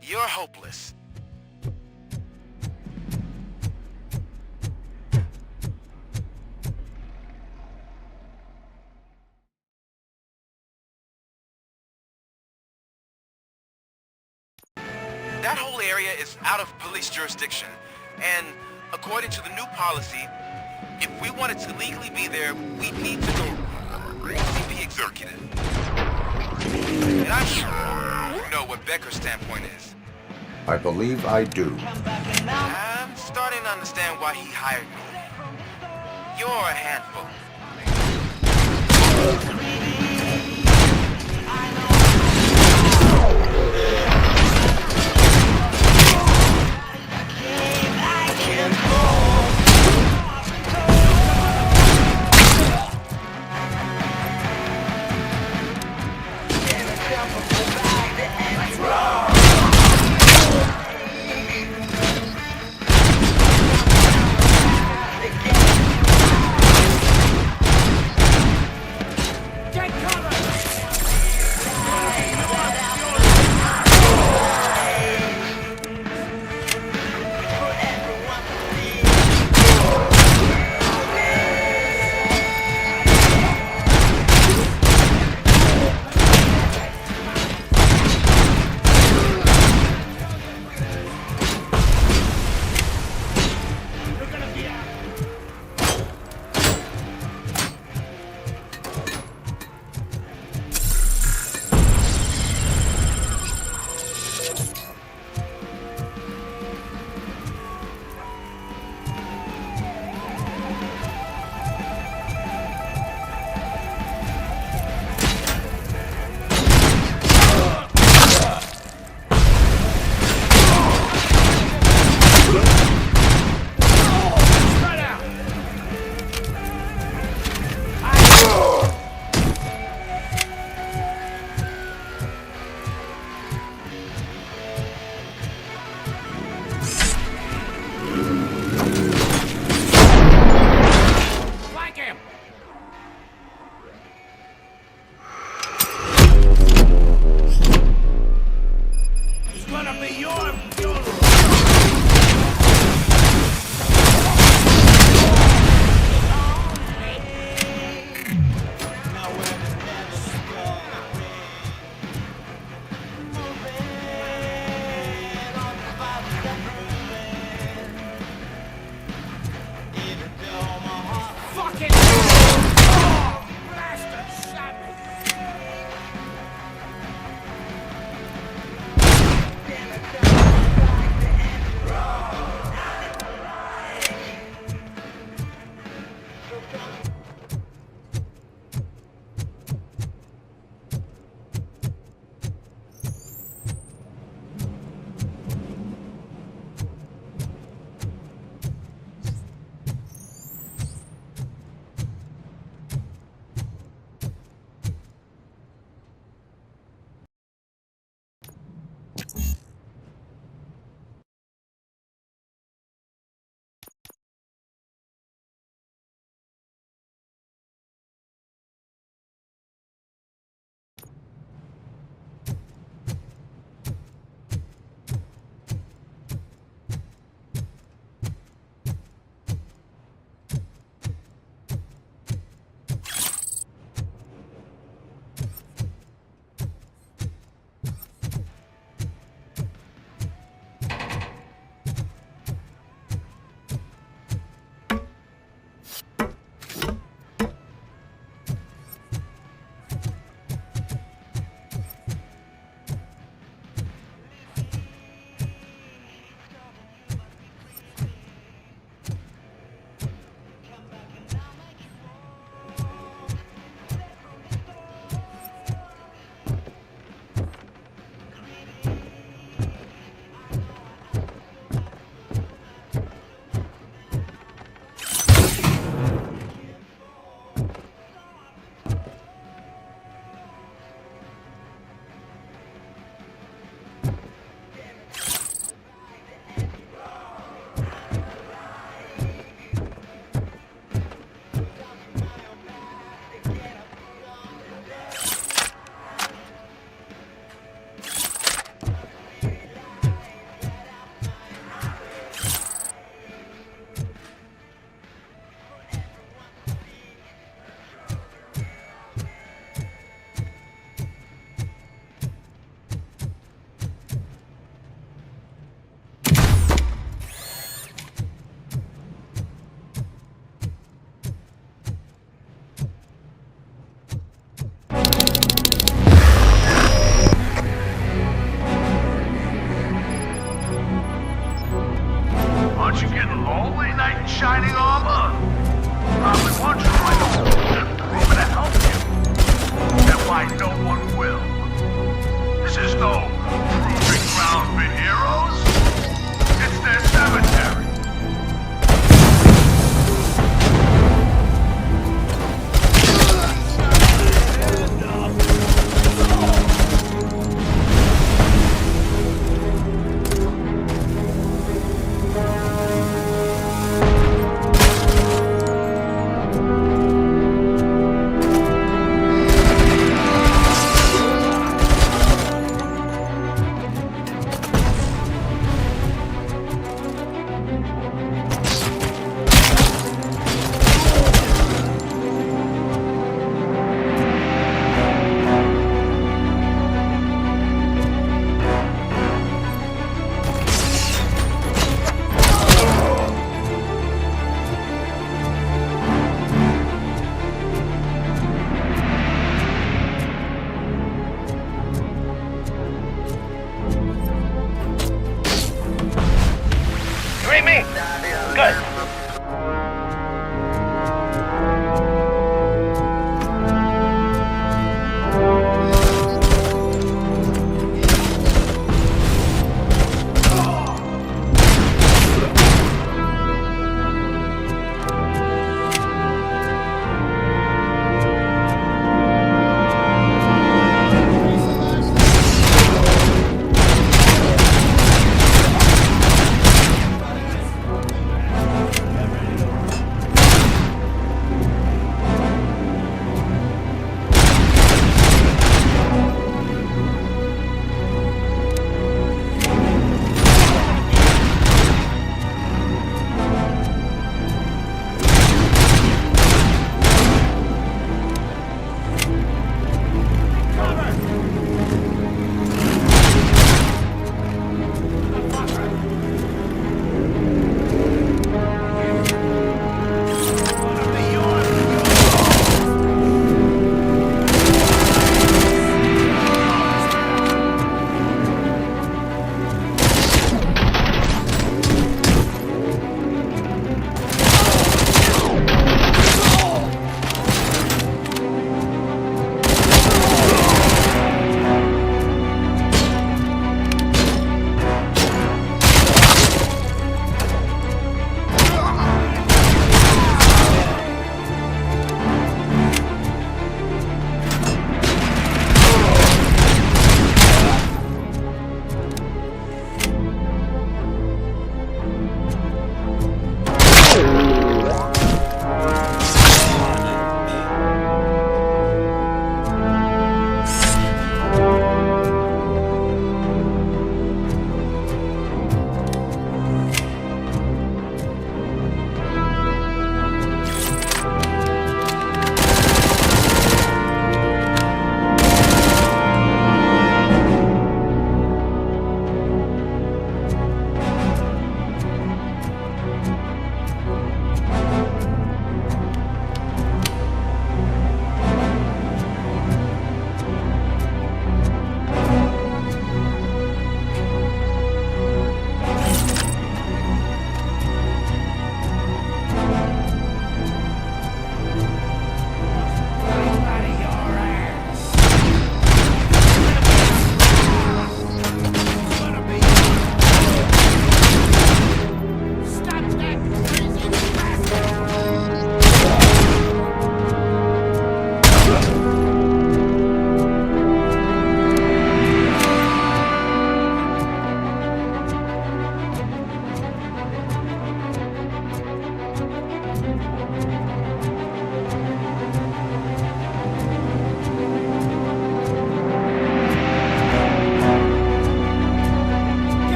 You're hopeless. That whole area is out of police jurisdiction, and according to the new policy, if we wanted to legally be there, we'd need to go see the executive. And I'm sure you know what Becker's standpoint is. I believe I do. I'm starting to understand why he hired me. You're a handful.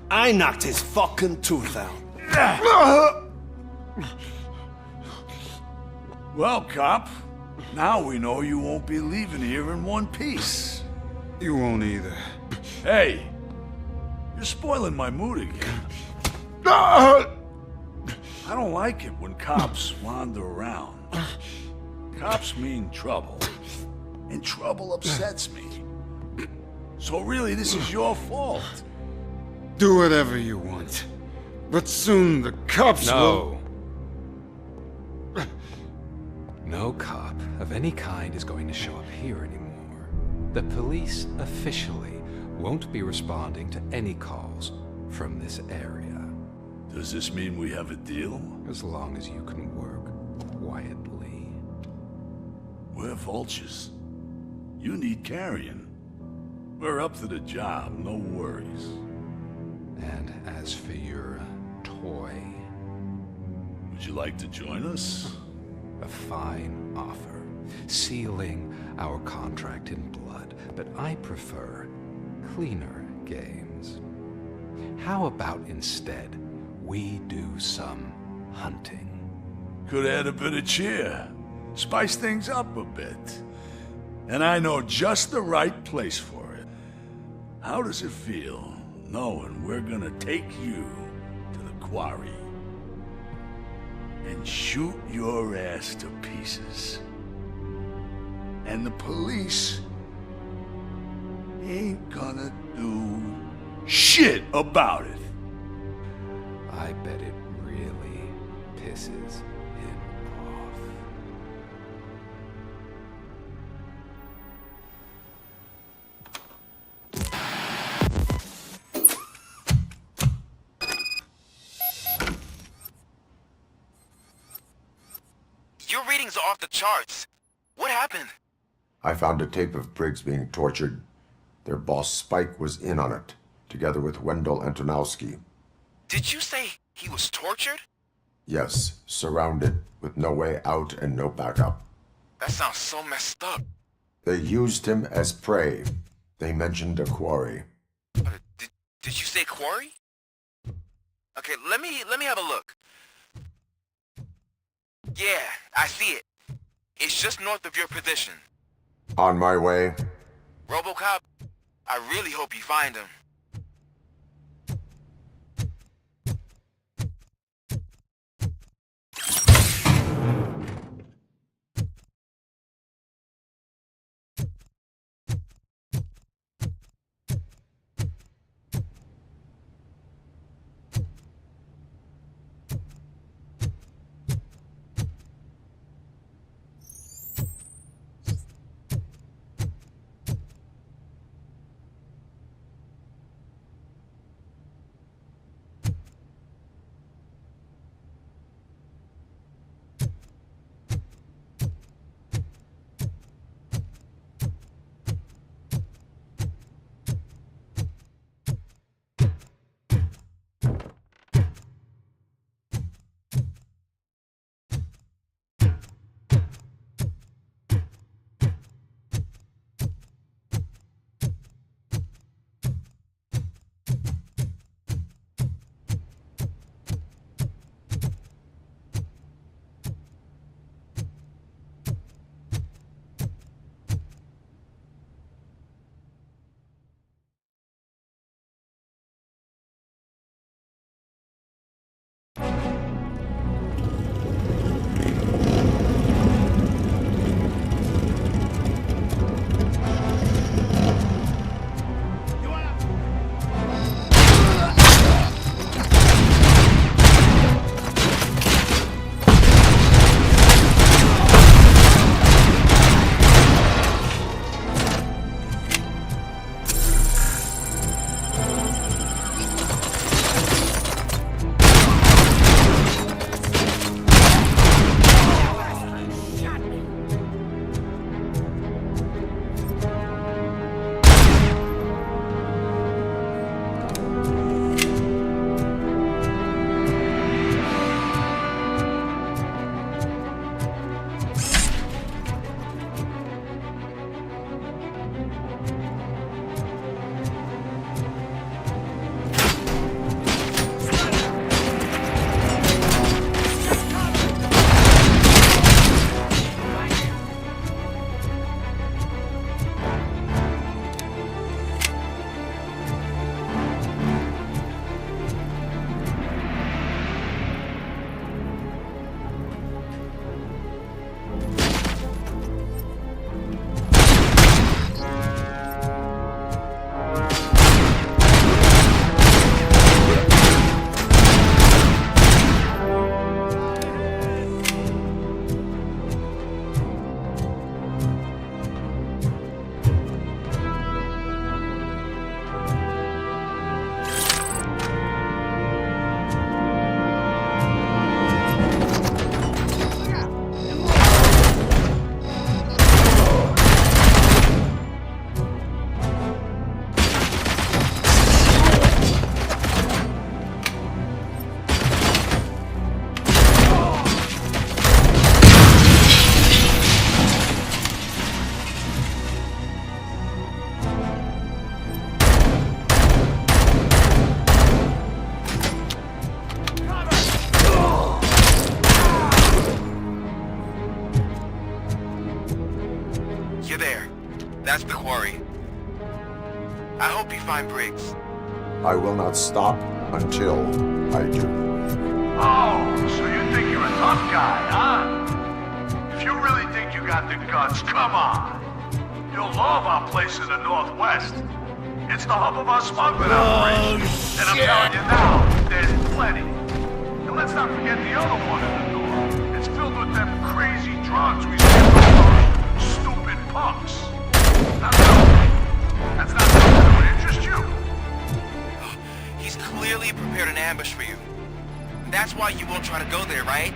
I knocked his fucking tooth out. Well, cop, now we know you won't be leaving here in one piece. You won't either. Hey, you're spoiling my mood again. I don't like it when cops wander around. Cops mean trouble, and trouble upsets me. So really, this is your fault. Do whatever you want, but soon the cops will... No cop of any kind is going to show up here anymore. The police officially won't be responding to any calls from this area. Does this mean we have a deal? As long as you can work quietly. We're vultures. You need carrion. We're up to the job, no worries. And as for your toy, Would you like to join us? A fine offer, sealing our contract in blood, but I prefer cleaner games. How about instead we do some hunting? Could add a bit of cheer, spice things up a bit. And I know just the right place for it. How does it feel knowing we're gonna take you to the quarry and shoot your ass to pieces? And the police ain't gonna do shit about it. I bet it really pisses him off. Your readings are off the charts. What happened? I found a tape of Briggs being tortured. Their boss Spike was in on it, together with Wendell Antonowski. Did you say he was tortured? Yes, surrounded, with no way out and no backup. That sounds so messed up. They used him as prey. They mentioned a quarry. Did you say quarry? Okay, let me have a look. Yeah, I see it. It's just north of your position. On my way. Robocop, I really hope you find him. find Briggs. I will not stop until I do. Oh, so you think you're a tough guy, huh? If you really think you got the guts, come on. You'll love our place in the Northwest. It's the hub of our smuggling operation. And I'm telling you now, there's plenty. And let's not forget the other one in the north. It's filled with them crazy drugs we see from stupid punks. Now, no, that's not something that would interest you. He's clearly prepared an ambush for you. That's why you won't try to go there, right?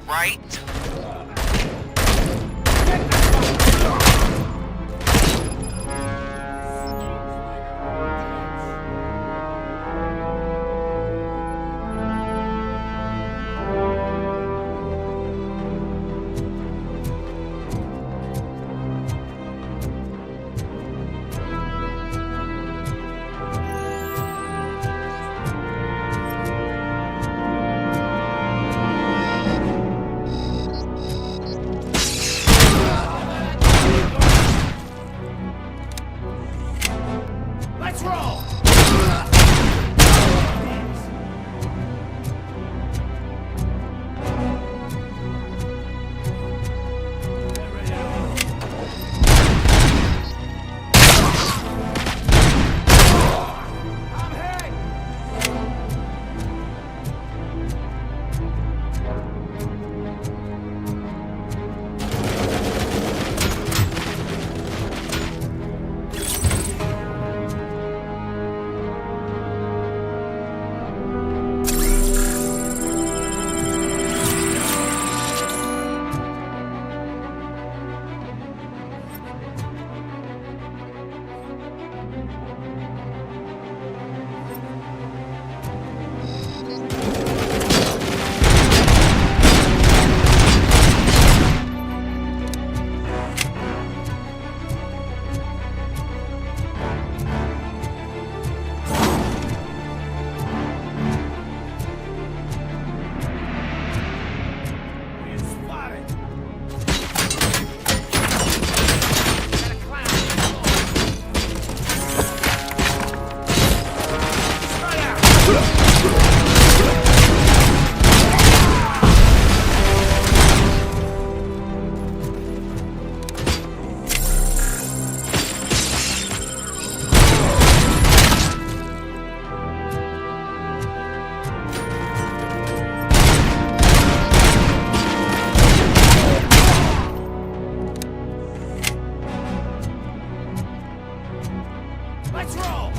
Right? Let's roll! Let's roll!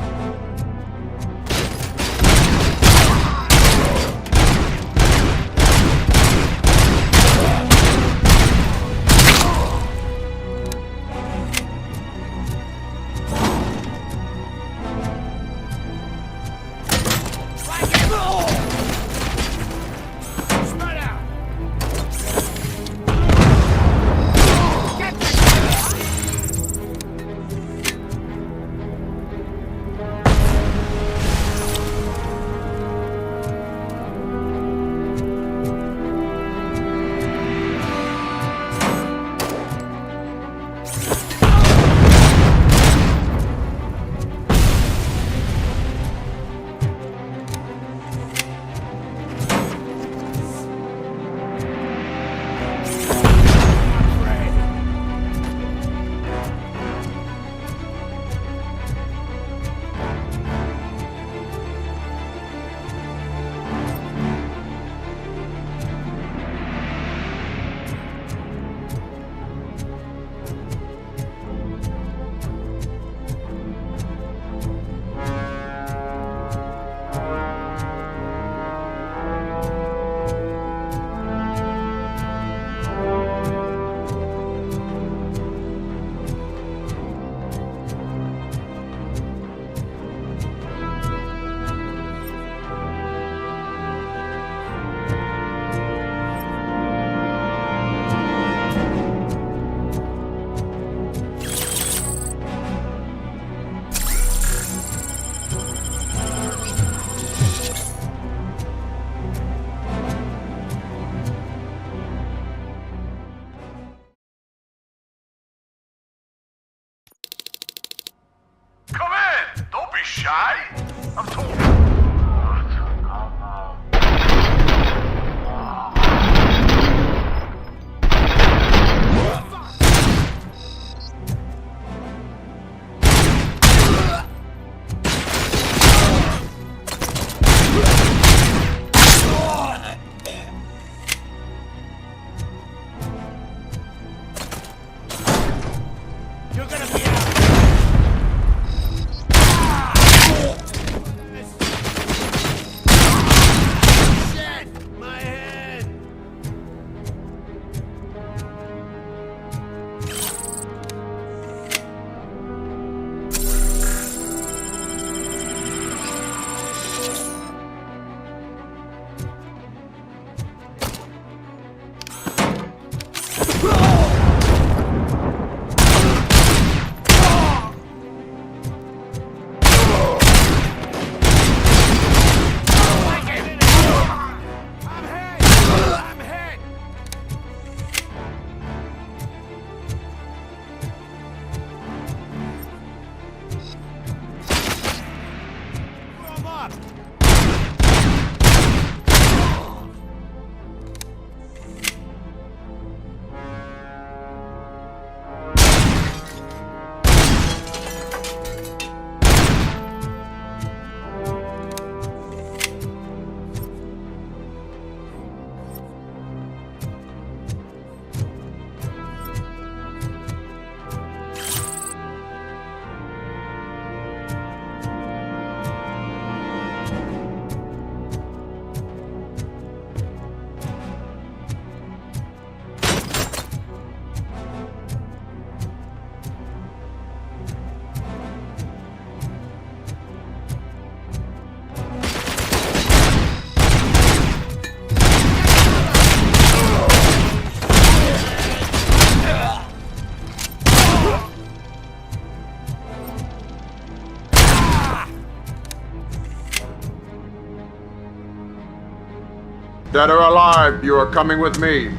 Dead or alive, you are coming with me.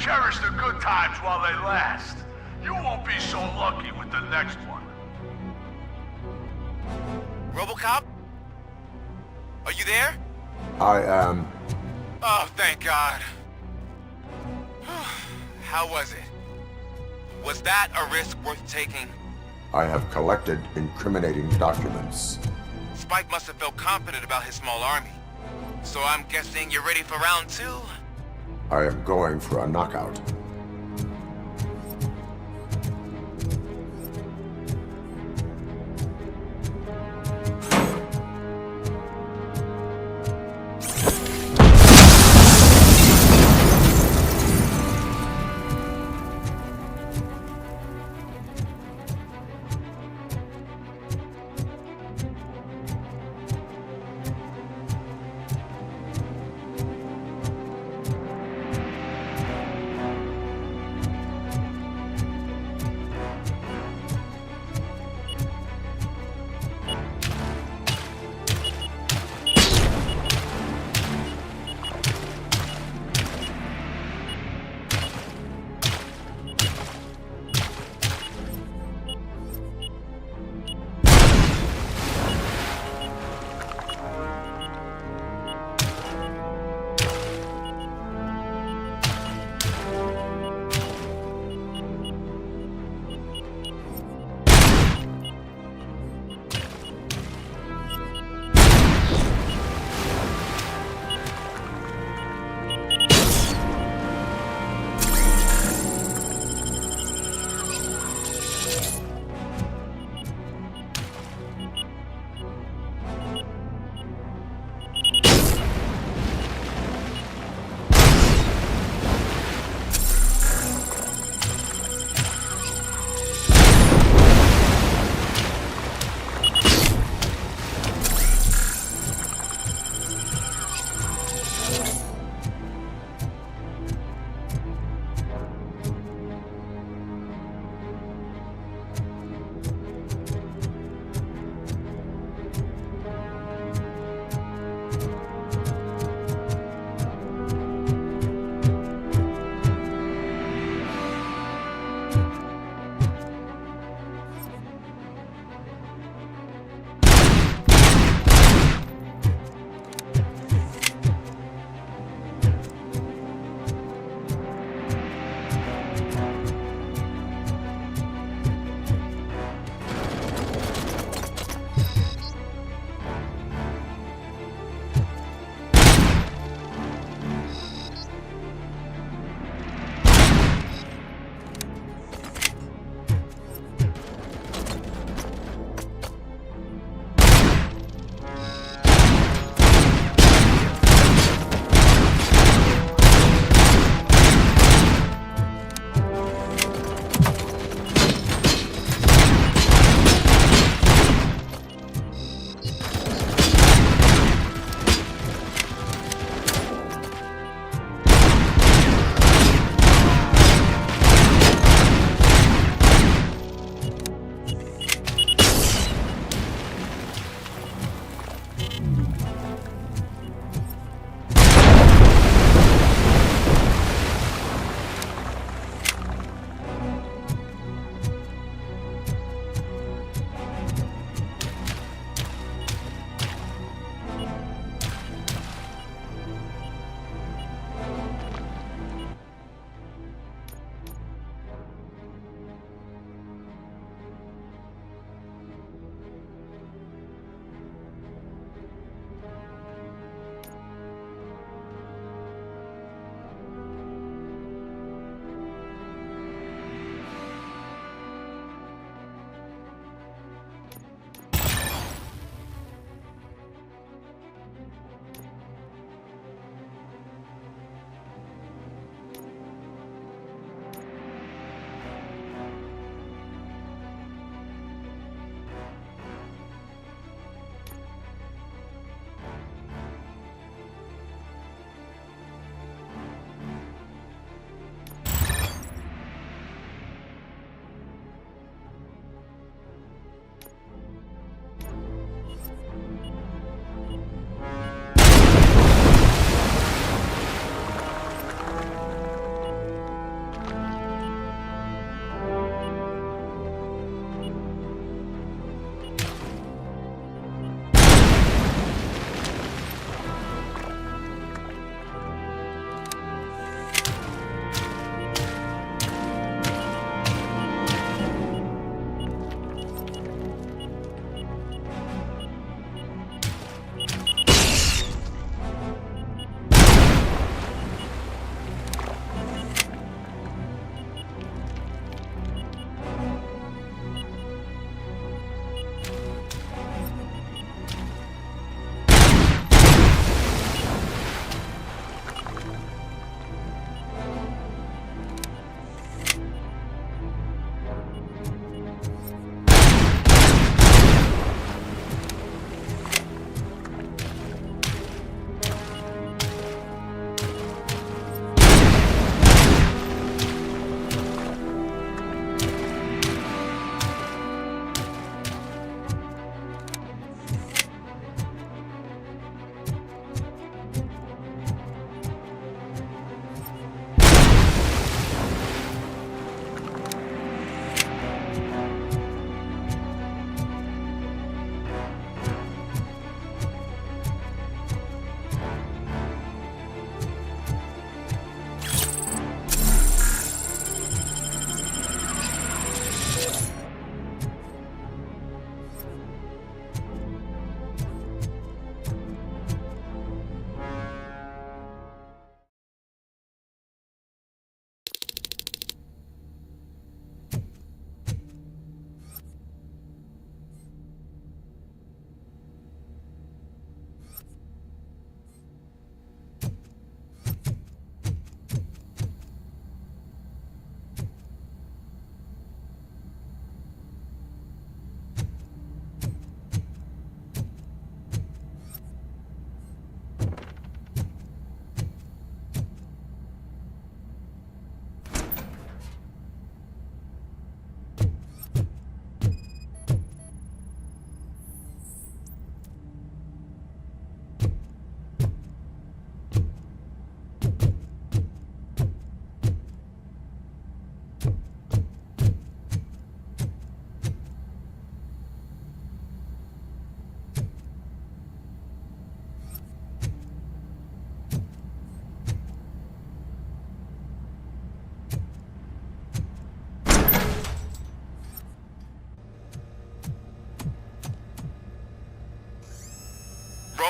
Cherish the good times while they last. You won't be so lucky with the next one. Robocop? Are you there? I am. Oh, thank God. How was it? Was that a risk worth taking? I have collected incriminating documents. Spike must have felt confident about his small army. So I'm guessing you're ready for round 2? I am going for a knockout.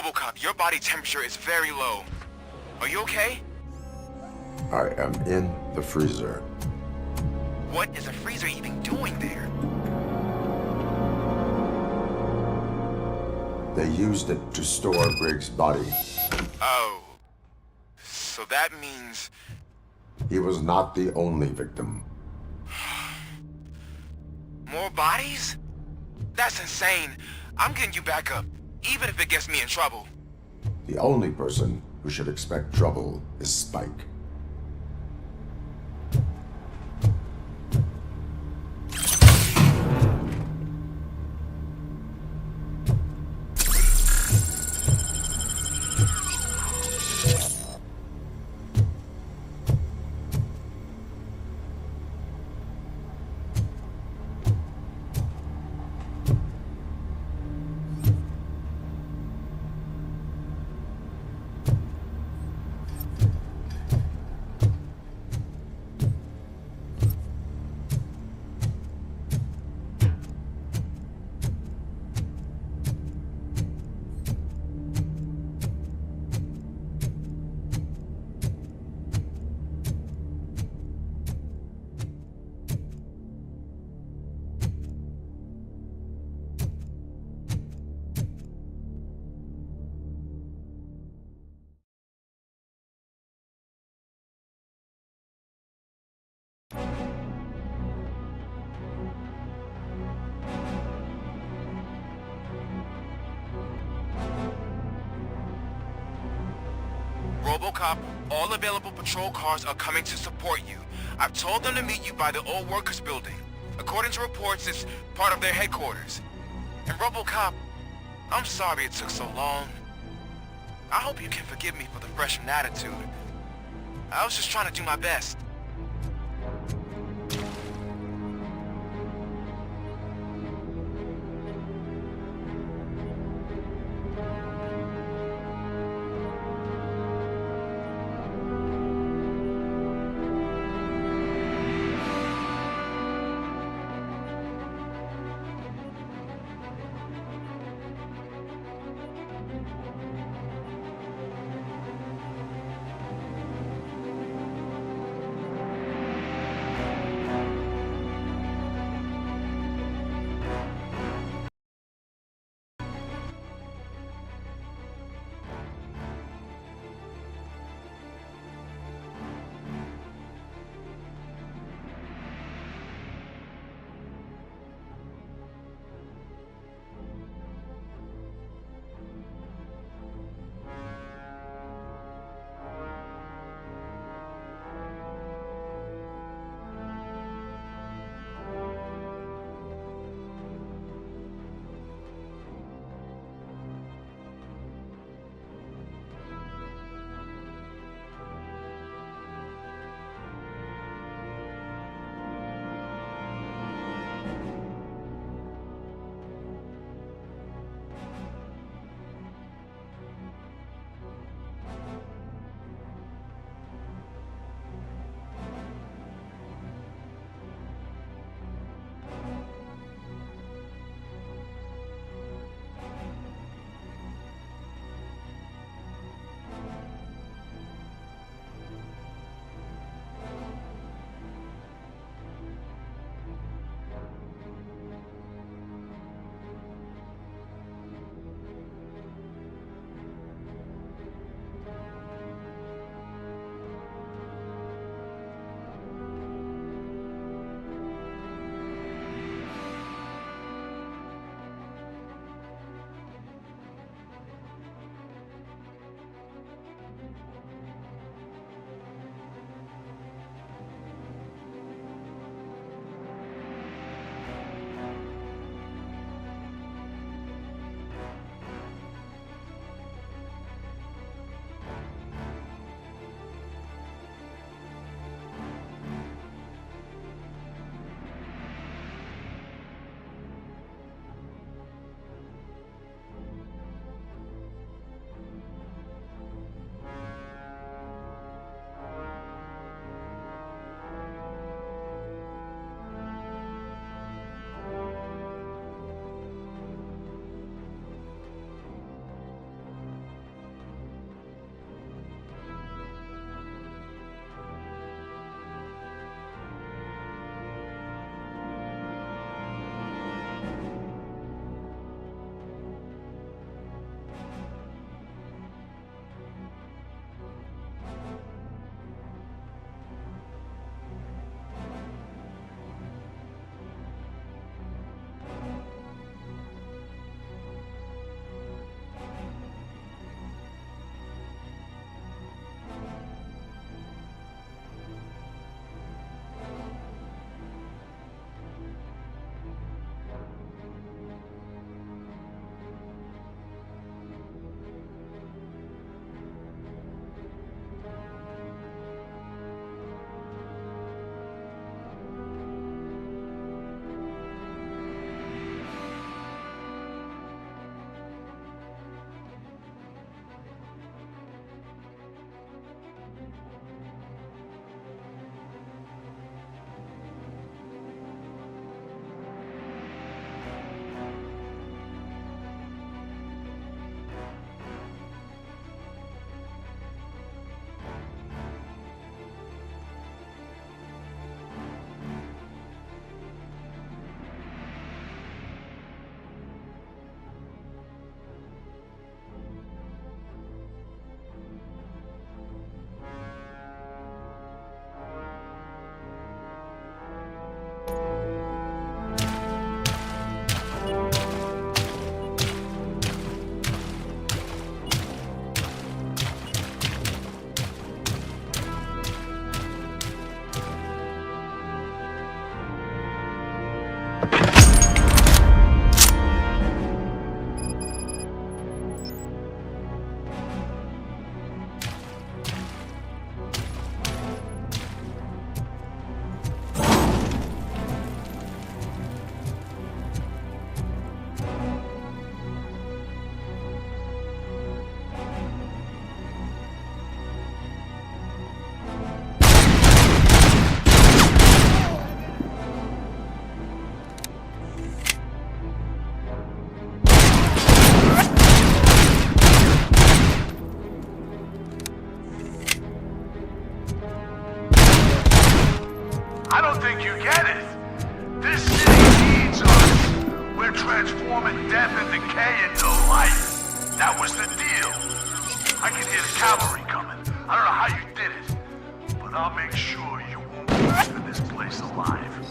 Robocop, your body temperature is very low. Are you okay? I am in the freezer. What is a freezer even doing there? They used it to store Briggs' body. Oh. So that means... He was not the only victim. More bodies? That's insane. I'm getting you back up, even if it gets me in trouble. The only person who should expect trouble is Spike. Robocop, all available patrol cars are coming to support you. I've told them to meet you by the old workers building. According to reports, it's part of their headquarters. And Robocop, I'm sorry it took so long. I hope you can forgive me for the freshman attitude. I was just trying to do my best. I don't think you get it. This city needs us. We're transforming death and decay into life. That was the deal. I can hear the cavalry coming. I don't know how you did it, but I'll make sure you won't be leaving this place alive.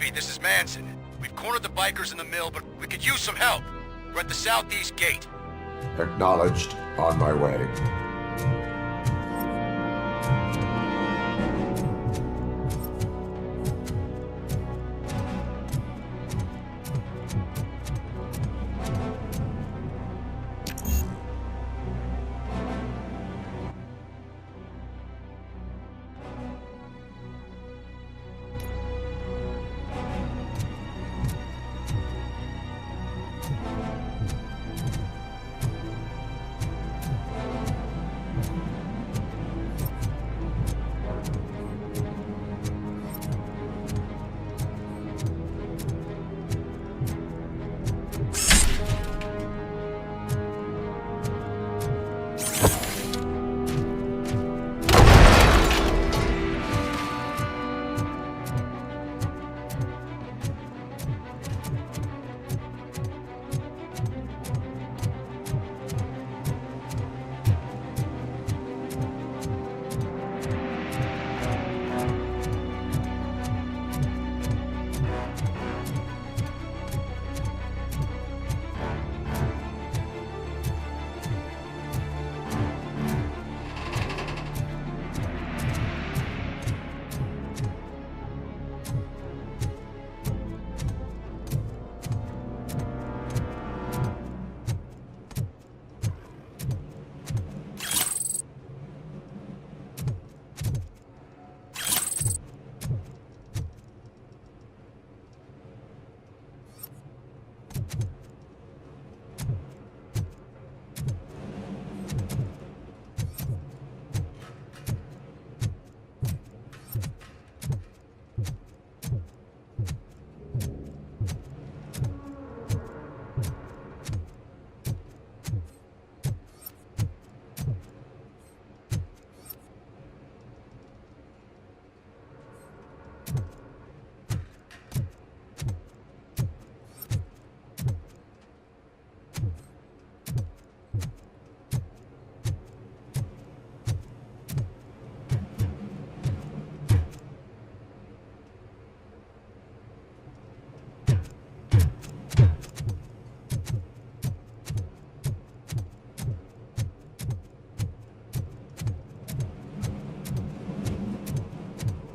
Murphy, this is Manson. We've cornered the bikers in the mill, but we could use some help. We're at the southeast gate. Acknowledged. On my way.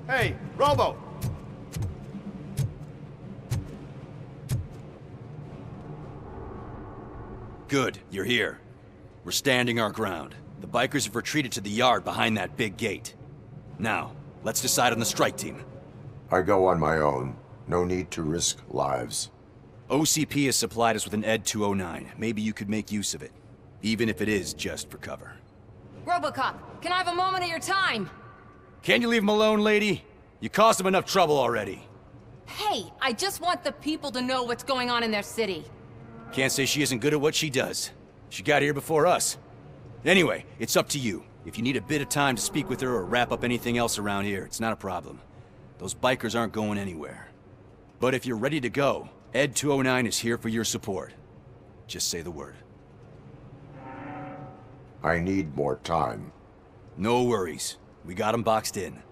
Hey, Robo! Good, you're here. We're standing our ground. The bikers have retreated to the yard behind that big gate. Now, let's decide on the strike team. I go on my own. No need to risk lives. OCP has supplied us with an ED 209. Maybe you could make use of it. Even if it is just for cover. Robocop, can I have a moment of your time? Can't you leave him alone, lady? You caused him enough trouble already. Hey, I just want the people to know what's going on in their city. Can't say she isn't good at what she does. She got here before us. Anyway, it's up to you. If you need a bit of time to speak with her or wrap up anything else around here, it's not a problem. Those bikers aren't going anywhere. But if you're ready to go, ED 209 is here for your support. Just say the word. I need more time. No worries. We got him boxed in.